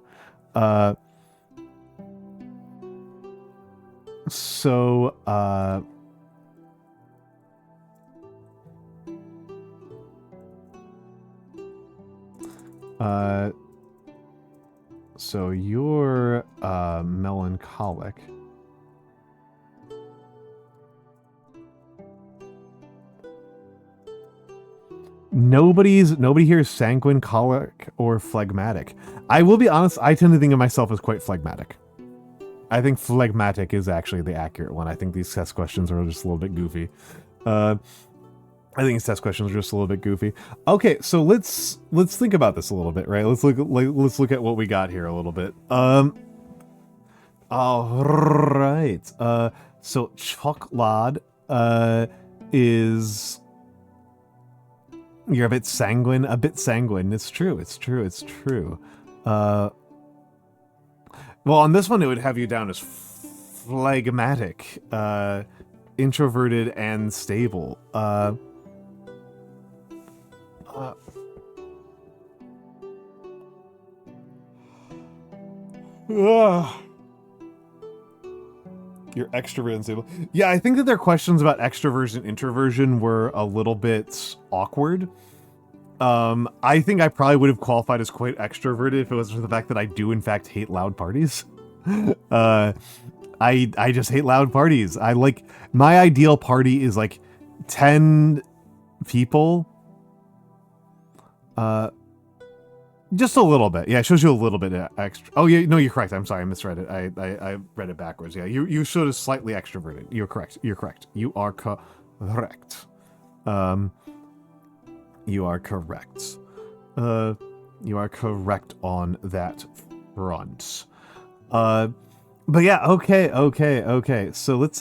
So you're melancholic. Nobody here is sanguine, choleric, or phlegmatic. I will be honest, I tend to think of myself as quite phlegmatic. I think phlegmatic is actually the accurate one. I think these test questions are just a little bit goofy. I think these test questions are just a little bit goofy. Okay, so let's think about this a little bit, right? Let's look at what we got here a little bit. All right. So chocolate is, you're a bit sanguine. It's true. Well, on this one, it would have you down as phlegmatic, introverted, and stable. You're extroverted and stable. Yeah, I think that their questions about extroversion and introversion were a little bit awkward. I think I probably would have qualified as quite extroverted if it was for the fact that I do in fact hate loud parties. I just hate loud parties. I like, my ideal party is like 10 people. Just a little bit. Yeah, it shows you a little bit extra. Oh, yeah, no, you're correct. I'm sorry, I misread it. I read it backwards. Yeah, you showed us slightly extroverted. You're correct. You are correct. You are correct. You are correct on that front. But yeah, okay. So let's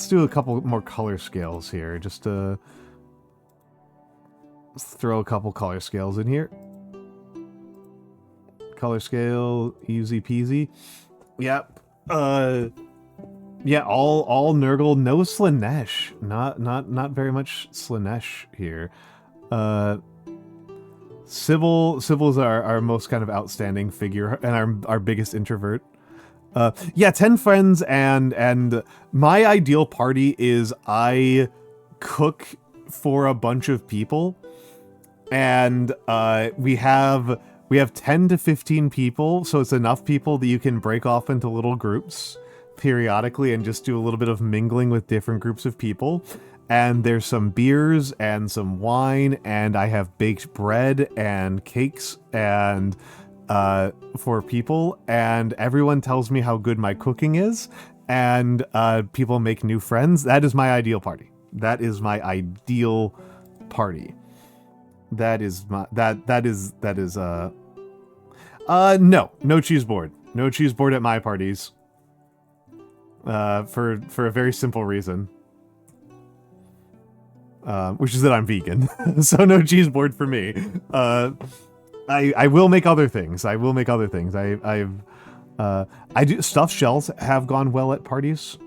do a couple more color scales here. Just let's throw a couple color scales in here. Color scale, easy peasy. Yep. Yeah, all Nurgle, no Slanesh. Not very much Slanesh here. Sybil's our most kind of outstanding figure and our biggest introvert. Yeah, 10 friends and my ideal party is I cook for a bunch of people, and we have 10 to 15 people, so it's enough people that you can break off into little groups periodically and just do a little bit of mingling with different groups of people. And there's some beers and some wine, and I have baked bread and cakes and for people, and everyone tells me how good my cooking is, and people make new friends. That is my ideal party. That is my ideal party. No cheese board. No cheese board at my parties. For a very simple reason. Which is that I'm vegan. So no cheese board for me. I will make other things. I will make other things. I do stuffed shells have gone well at parties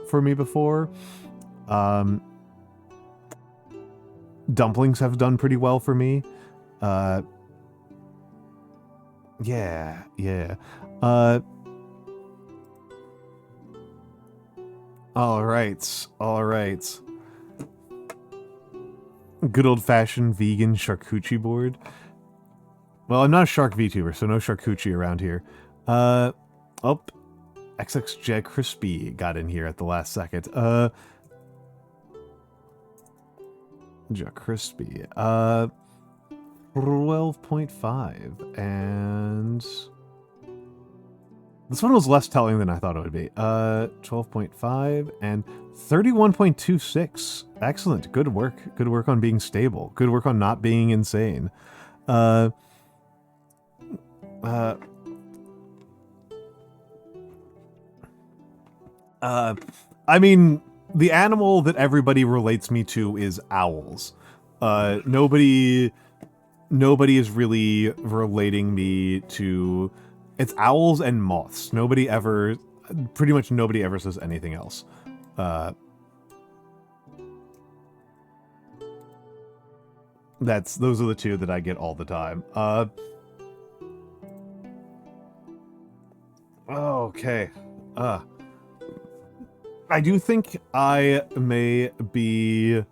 for me before. Dumplings have done pretty well for me. Yeah. All right. Good old-fashioned vegan charcuterie board. Well, I'm not a shark VTuber, so no charcuterie around here. Oh, XX Crispy got in here at the last second. Crispy. 12.5, and this one was less telling than I thought it would be. 12.5 and 31.26. Excellent. Good work. Good work on being stable. Good work on not being insane. I mean, the animal that everybody relates me to is owls. Nobody is really relating me to... It's owls and moths. Pretty much nobody ever says anything else. Those are the two that I get all the time. Okay. I do think I may be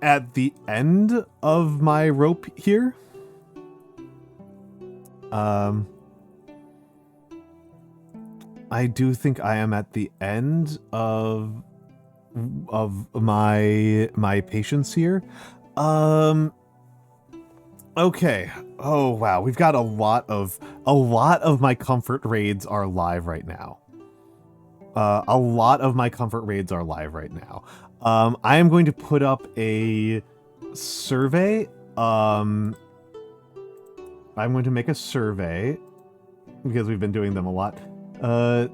at the end of my rope here. I do think I am at the end of my patience here. Okay. Oh wow, we've got a lot of my comfort raids are live right now. A lot of my comfort raids are live right now. I am going to put up a survey. I'm going to make a survey because we've been doing them a lot. Come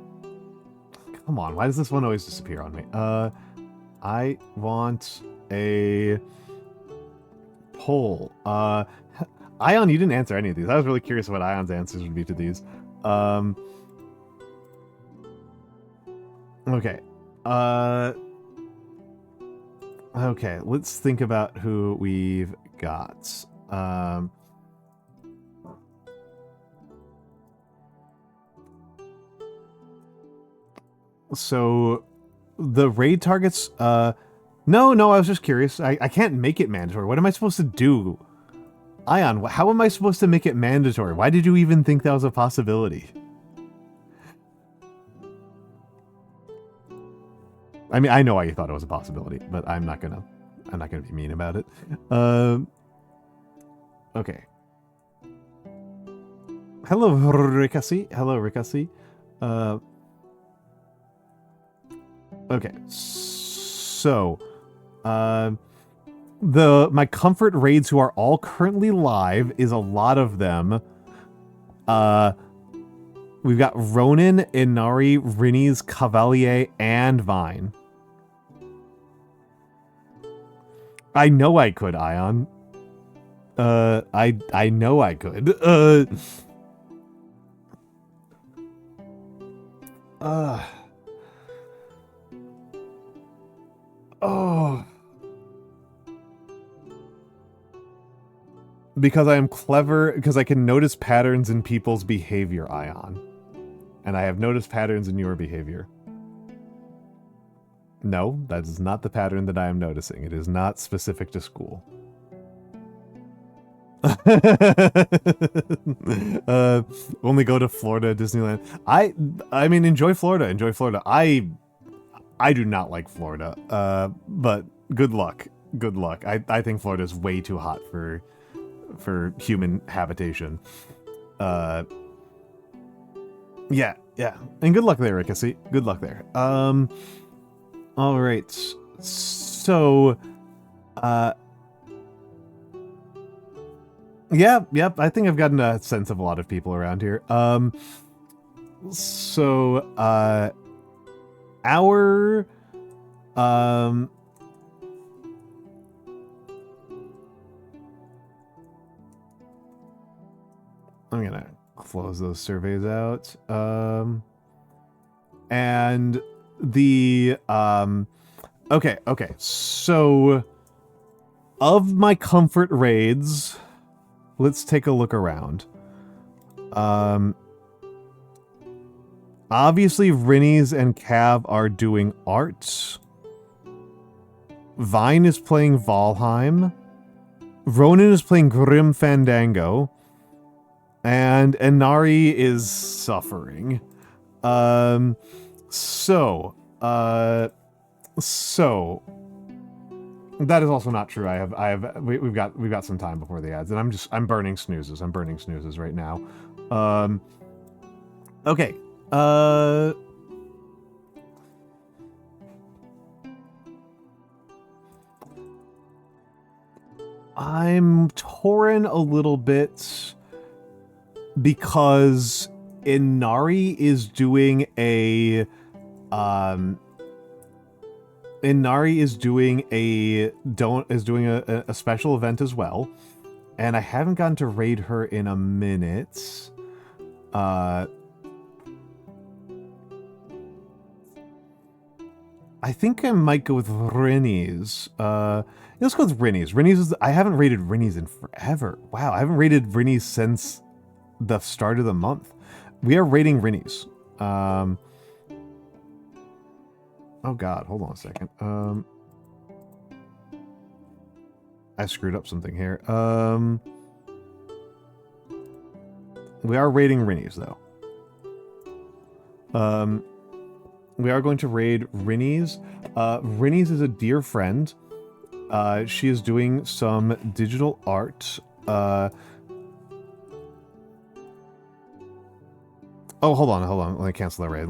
on, why does this one always disappear on me? I want a poll. Ion, you didn't answer any of these. I was really curious what Ion's answers would be to these. Okay. Okay, let's think about who we've got. So the raid targets, no, I was just curious. I can't make it mandatory. What am I supposed to do? Ion, how am I supposed to make it mandatory? Why did you even think that was a possibility? I mean, I know why you thought it was a possibility, but I'm not gonna be mean about it. Okay. Hello, Rikasi. Hello, Rikasi. Okay. So, my comfort raids who are all currently live is a lot of them. We've got Ronin, Inari, Rinnies, Cavalier, and Vine. I know I could, Ion. I know I could. Oh. Because I am clever, because I can notice patterns in people's behavior, Ion. And I have noticed patterns in your behavior. No, that is not the pattern that I am noticing. It is not specific to school. Only go to Florida, Disneyland. I mean, enjoy Florida. Enjoy Florida. I do not like Florida. But good luck. Good luck. I think Florida is way too hot for human habitation. Yeah. And good luck there, Rikasi. Good luck there. All right. So, Yeah, yep. I think I've gotten a sense of a lot of people around here. So, our, um, I'm gonna close those surveys out. And the, okay. So, of my comfort raids, let's take a look around. Obviously, Rinnies and Cav are doing art. Vine is playing Valheim. Ronan is playing Grim Fandango. And Inari is suffering. So that is also not true. We've got some time before the ads, and I'm burning snoozes. I'm burning snoozes right now. Okay. I'm torn a little bit because Inari is doing a special event as well, and I haven't gotten to raid her in a minute. I think I might go with Rinnies. Let's go with Rinnies. I haven't raided Rinnies in forever. Wow, I haven't raided Rinnies since the start of the month. We are raiding Rinnies. Oh god, hold on a second. I screwed up something here. We are raiding Rinnies, though. We are going to raid Rinnies. Rinnies is a dear friend. She is doing some digital art. Oh, hold on. Let me cancel that raid.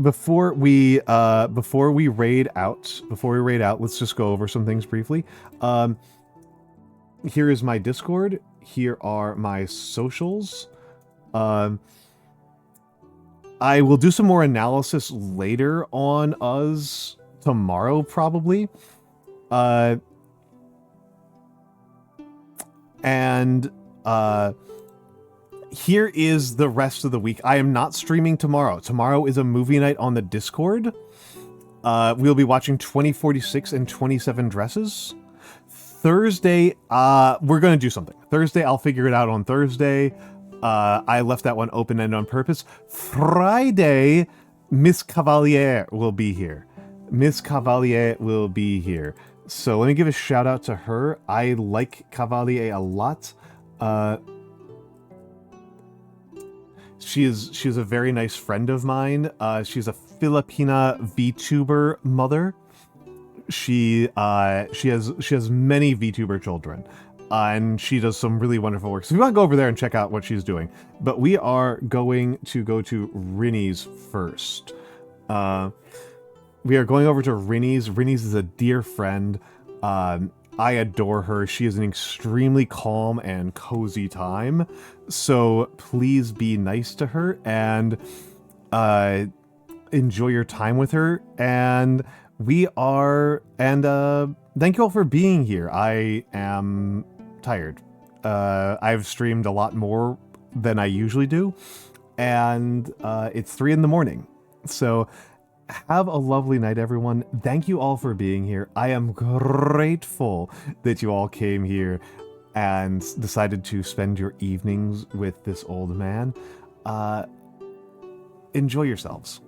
Before we raid out, let's just go over some things briefly. Here is my Discord. Here are my socials. I will do some more analysis later on us tomorrow, probably. Here is the rest of the week. I am not streaming tomorrow. Tomorrow is a movie night on the Discord. We'll be watching 2046 and 27 Dresses. Thursday, we're going to do something. Thursday, I'll figure it out on Thursday. I left that one open-ended on purpose. Friday, Miss Cavalier will be here. So let me give a shout out to her. I like Cavalier a lot. She is a very nice friend of mine. She's a Filipina VTuber mother. She has many VTuber children. And she does some really wonderful work. So we want to go over there and check out what she's doing. But we are going to go to Rinnies first. We are going over to Rinnies. Rinnies is a dear friend. I adore her. She is an extremely calm and cozy time. So please be nice to her and enjoy your time with her. And thank you all for being here. I am tired. I've streamed a lot more than I usually do, and it's 3 a.m. So have a lovely night, everyone. Thank you all for being here. I am grateful that you all came here and decided to spend your evenings with this old man. Enjoy yourselves.